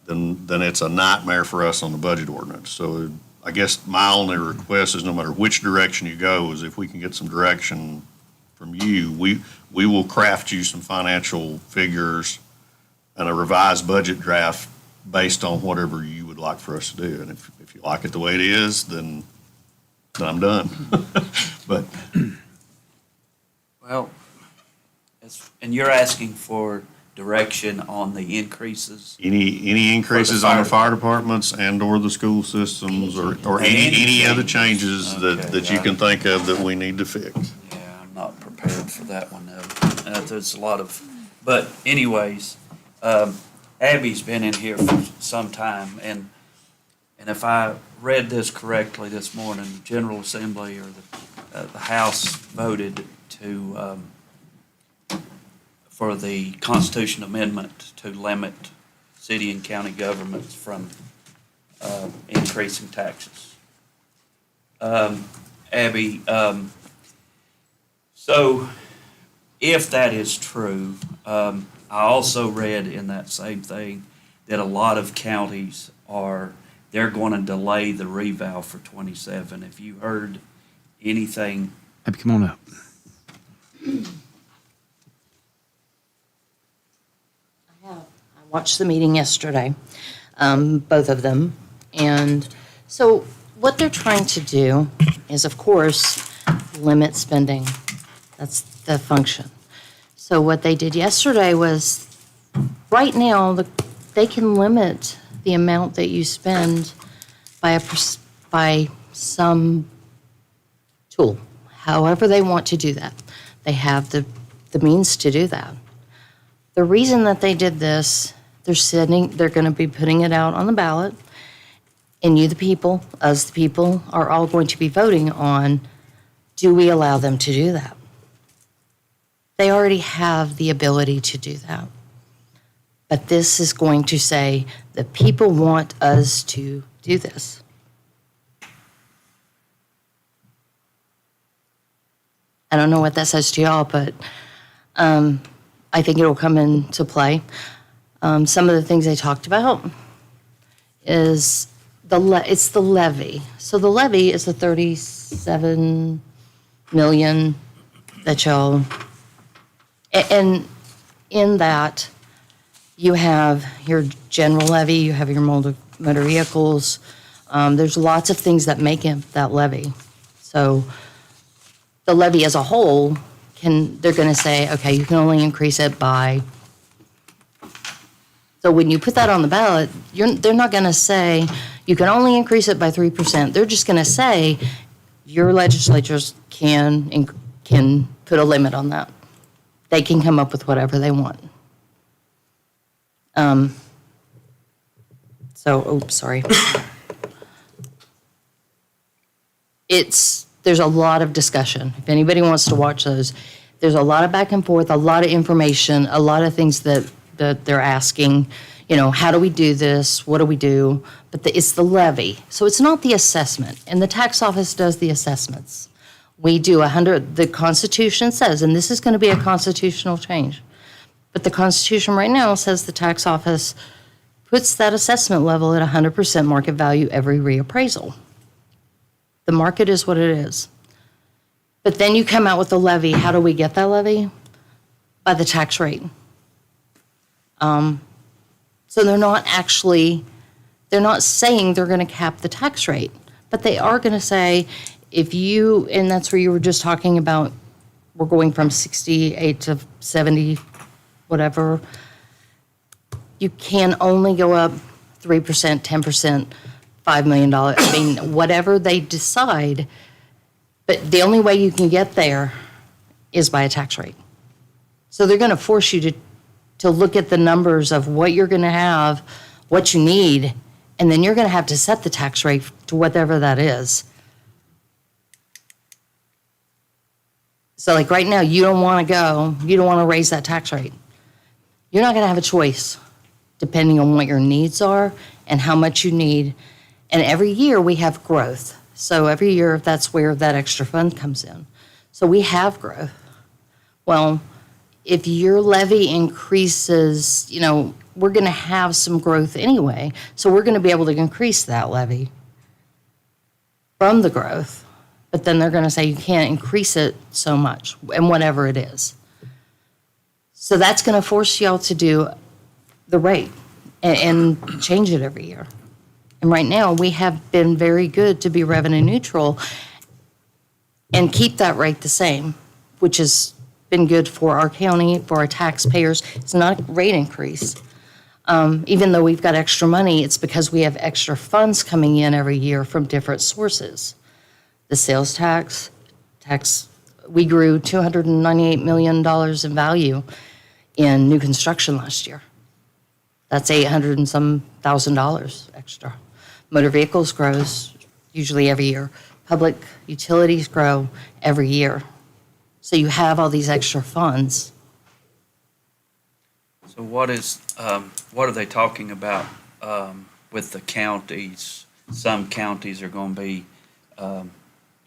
then it's a nightmare for us on the budget ordinance. So I guess my only request is no matter which direction you go, is if we can get some direction from you, we will craft you some financial figures and a revised budget draft based on whatever you would like for us to do. And if you like it the way it is, then I'm done. But Well, and you're asking for direction on the increases? any increases on the fire departments and or the school systems or any other changes that you can think of that we need to fix. Yeah, I'm not prepared for that one, though. There's a lot of, but anyways, Abby's been in here for some time, and if I read this correctly this morning, the General Assembly or the House voted to, for the Constitution Amendment to limit city and county governments from increasing taxes. Abby, so if that is true, I also read in that same thing that a lot of counties they're going to delay the revow for 27. Have you heard anything? Abby, come on up. I watched the meeting yesterday, both of them. And so what they're trying to do is, of course, limit spending. That's the function. So what they did yesterday was right now, they can limit the amount that you spend by some tool, however they want to do that. They have the means to do that. The reason that they did this, they're going to be putting it out on the ballot, and you, the people, us, the people, are all going to be voting on, do we allow them to do that? They already have the ability to do that. But this is going to say, the people want us to do this. I don't know what that says to y'all, but I think it'll come into play. Some of the things they talked about is it's the levy. So the levy is the 37 million that y'all, and in that, you have your general levy, you have your motor vehicles. There's lots of things that make it that levy. So the levy as a whole they're going to say, okay, you can only increase it by. So when you put that on the ballot, they're not going to say you can only increase it by 3%. They're just going to say your legislatures can put a limit on that. They can come up with whatever they want. Sorry. There's a lot of discussion. If anybody wants to watch those, there's a lot of back and forth, a lot of information, a lot of things that they're asking, how do we do this? What do we do? But it's the levy. So it's not the assessment. And the tax office does the assessments. We do the Constitution says, and this is going to be a constitutional change, but the Constitution right now says the tax office puts that assessment level at 100% market value every reappraisal. The market is what it is. But then you come out with the levy. How do we get that levy? By the tax rate. So they're not saying they're going to cap the tax rate, but they are going to say, and that's where you were just talking about, we're going from 68 to 70, whatever. You can only go up 3%, 10%, $5 million. I mean, whatever they decide, but the only way you can get there is by a tax rate. So they're going to force you to look at the numbers of what you're going to have, what you need, and then you're going to have to set the tax rate to whatever that is. So like right now, you don't want to raise that tax rate. You're not going to have a choice depending on what your needs are and how much you need. And every year we have growth. So every year that's where that extra fund comes in. So we have growth. Well, if your levy increases, we're going to have some growth anyway. So we're going to be able to increase that levy from the growth. But then they're going to say you can't increase it so much, and whatever it is. So that's going to force y'all to do the rate and change it every year. And right now, we have been very good to be revenue neutral and keep that rate the same, which has been good for our county, for our taxpayers. It's not a rate increase. Even though we've got extra money, it's because we have extra funds coming in every year from different sources. The sales tax, we grew $298 million in value in new construction last year. That's $800 and some thousand extra. Motor vehicles grows usually every year. Public utilities grow every year. So you have all these extra funds. So what are they talking about with the counties? Some counties are going to be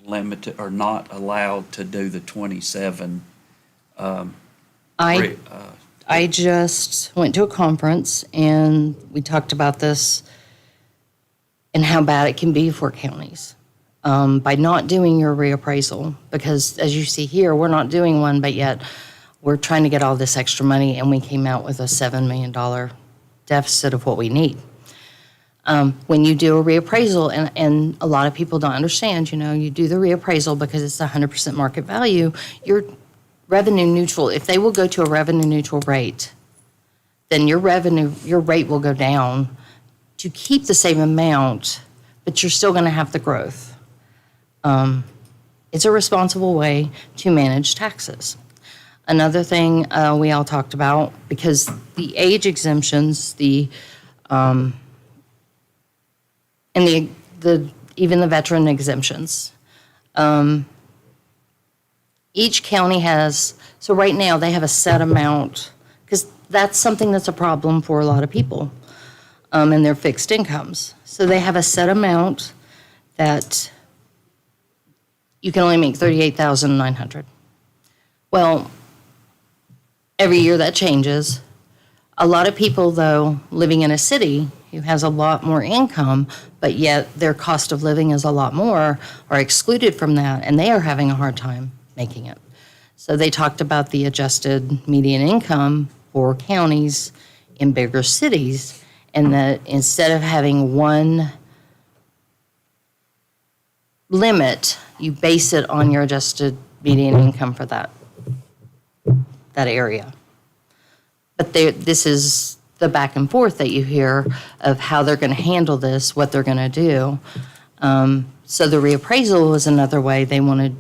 limited or not allowed to do the 27. I just went to a conference and we talked about this and how bad it can be for counties by not doing your reappraisal. Because as you see here, we're not doing one, but yet we're trying to get all this extra money and we came out with a $7 million deficit of what we need. When you do a reappraisal, and a lot of people don't understand, you do the reappraisal because it's 100% market value, you're revenue neutral. If they will go to a revenue neutral rate, then your revenue, your rate will go down to keep the same amount, but you're still going to have the growth. It's a responsible way to manage taxes. Another thing we all talked about, because the age exemptions, and even the veteran exemptions, each county has, so right now they have a set amount, because that's something that's a problem for a lot of people in their fixed incomes. So they have a set amount that you can only make $38,900. Well, every year that changes. A lot of people, though, living in a city who has a lot more income, but yet their cost of living is a lot more, are excluded from that, and they are having a hard time making it. So they talked about the adjusted median income for counties in bigger cities, and that instead of having one limit, you base it on your adjusted median income for that area. But this is the back and forth that you hear of how they're going to handle this, what they're going to do. So the reappraisal is another way they wanted,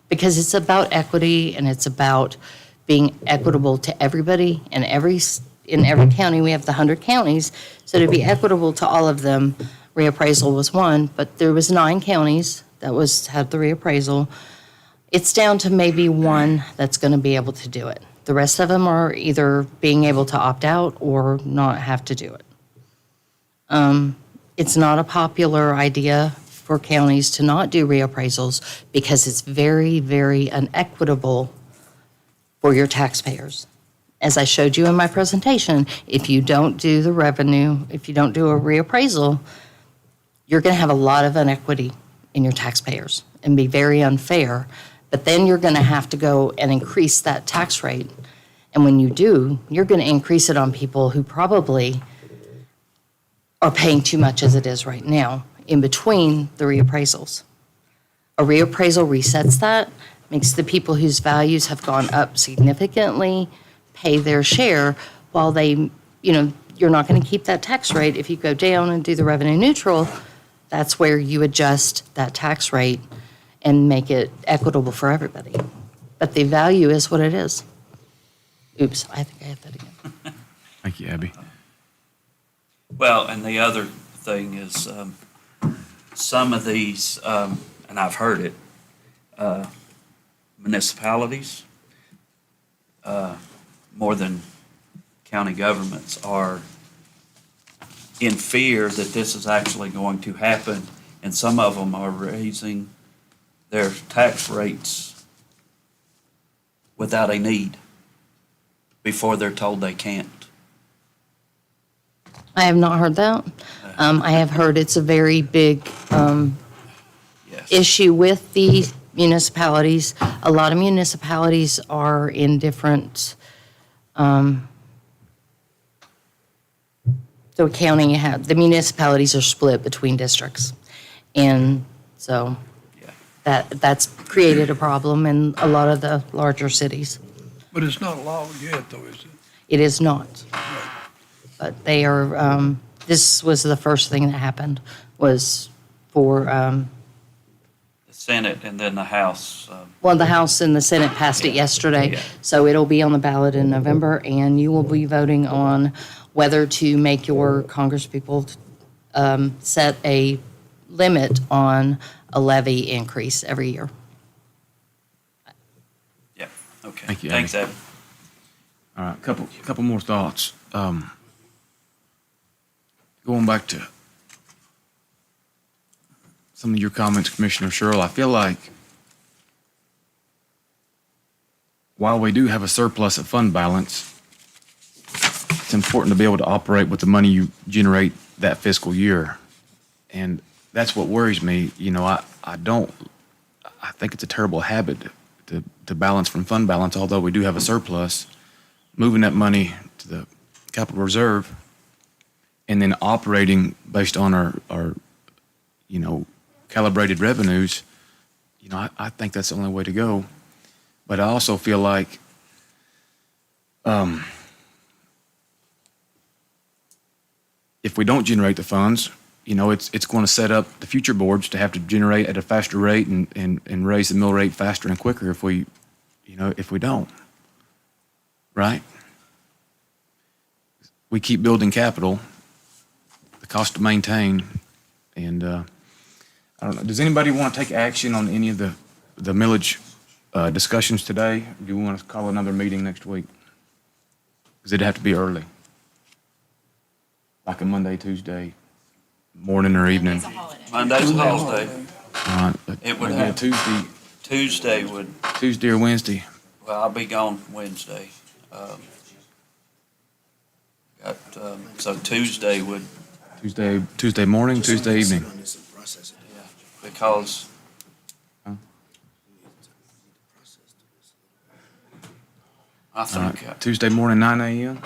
because it's about equity and it's about being equitable to everybody. And in every county, we have the 100 counties, so to be equitable to all of them, reappraisal was one, but there was 9 counties that had the reappraisal. It's down to maybe one that's going to be able to do it. The rest of them are either being able to opt out or not have to do it. It's not a popular idea for counties to not do reappraisals because it's very, very inequitable for your taxpayers. As I showed you in my presentation, if you don't do the revenue, if you don't do a reappraisal, you're going to have a lot of inequity in your taxpayers and be very unfair. But then you're going to have to go and increase that tax rate. And when you do, you're going to increase it on people who probably are paying too much as it is right now in between the reappraisals. A reappraisal resets that, makes the people whose values have gone up significantly pay their share while they, you're not going to keep that tax rate. If you go down and do the revenue neutral, that's where you adjust that tax rate and make it equitable for everybody. But the value is what it is. Oops, I think I have that again. Thank you, Abby. Well, and the other thing is, some of these, and I've heard it, municipalities, more than county governments, are in fear that this is actually going to happen, and some of them are raising their tax rates without a need before they're told they can't. I have not heard that. I have heard it's a very big issue with the municipalities. A lot of municipalities are in different, the county, the municipalities are split between districts. And so that's created a problem in a lot of the larger cities. But it's not allowed yet, though, is it? It is not. But they are, this was the first thing that happened, was for, The Senate and then the House. well, the House and the Senate passed it yesterday, Yeah. so it'll be on the ballot in November, and you will be voting on whether to make your congresspeople set a limit on a levy increase every year. Yeah, okay. Thank you, Thanks, Abby. All right, couple more thoughts. Going back to some of your comments, Commissioner Sherrill, I feel like while we do have a surplus of fund balance, it's important to be able to operate with the money you generate that fiscal year. And that's what worries me. I think it's a terrible habit to balance from fund balance, although we do have a surplus, moving that money to the capital reserve and then operating based on our calibrated revenues. I think that's the only way to go. But I also feel like if we don't generate the funds, it's going to set up the future boards to have to generate at a faster rate and raise the mill rate faster and quicker if we don't. Right? We keep building capital, the cost to maintain, and I don't know, does anybody want to take action on any of the millage discussions today? Do you want to call another meeting next week? Because it'd have to be early. Like a Monday, Tuesday, morning or evening. Monday's a holiday. All right, but It would maybe a have- Tuesday would, Tuesday or Wednesday. well, I'll be gone Wednesday. So Tuesday would, Tuesday morning, Tuesday evening. because I All think, right, Tuesday morning, 9 a.m.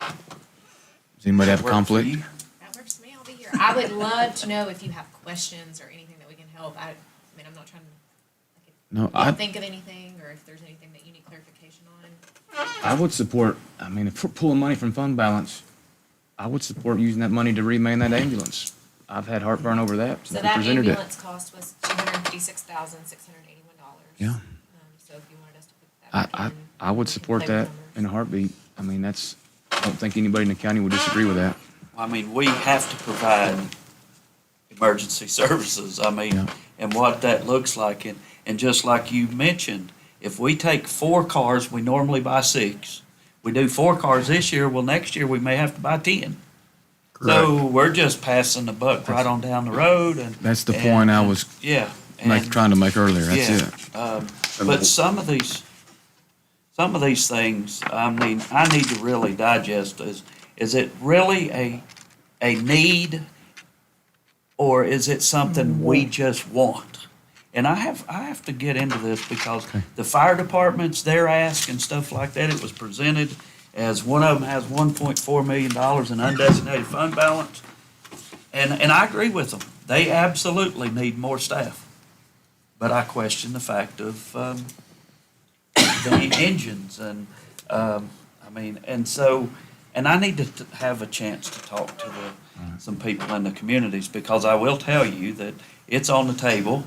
Does anybody have a Work for conflict? you? That works for me, I'll be here. I would love to know if you have questions or anything that we can help. I mean, I'm not trying to, No, like, think of anything, or if there's anything that you need clarification on. I would support, if we're pulling money from fund balance, I would support using that money to remain that ambulance. I've had heartburn over that So since we that presented it. ambulance cost was $256,681. Yeah. So if you wanted us to put that back in, I would we can support play with that numbers. in a heartbeat. I don't think anybody in the county would disagree with that. I mean, we have to provide emergency services. Yeah. And what that looks like. And just like you mentioned, if we take 4 cars, we normally buy 6. We do 4 cars this year, well, next year we may have to buy 10. So we're just passing the buck right on down the road and. That's the point I was Yeah. trying to make earlier. That's Yeah, it. but some of these things, I need to really digest. Is it really a need, or is it something we just want? And I have to get into this because the fire departments, their ask and stuff like that, it was presented as one of them has $1.4 million in undesignated fund balance. And I agree with them. They absolutely need more staff. But I question the fact of the engines and, and I need to have a chance to talk to some people in the communities, because I will tell you that it's on the table,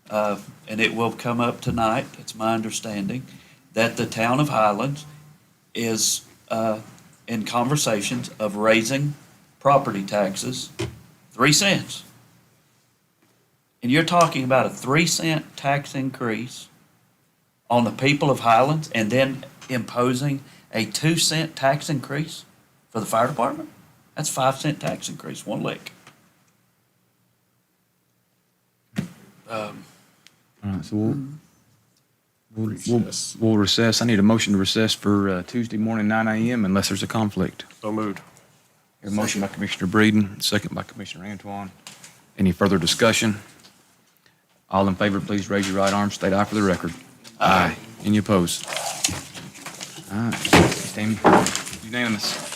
and it will come up tonight, it's my understanding, that the town of Highlands is in conversations of raising property taxes 3 cents. And you're talking about a 3-cent tax increase on the people of Highlands and then imposing a 2-cent tax increase for the fire department? That's 5-cent tax increase, one lick. All right, so we'll recess. I need a motion to recess for Tuesday morning, 9 a.m. unless there's a conflict. So moved. A motion by Commissioner Breeden, second by Commissioner Antoine. Any further discussion? All in favor, please raise your right arm. State aye for the record. Aye. Any opposed? All right, Tammy, unanimous.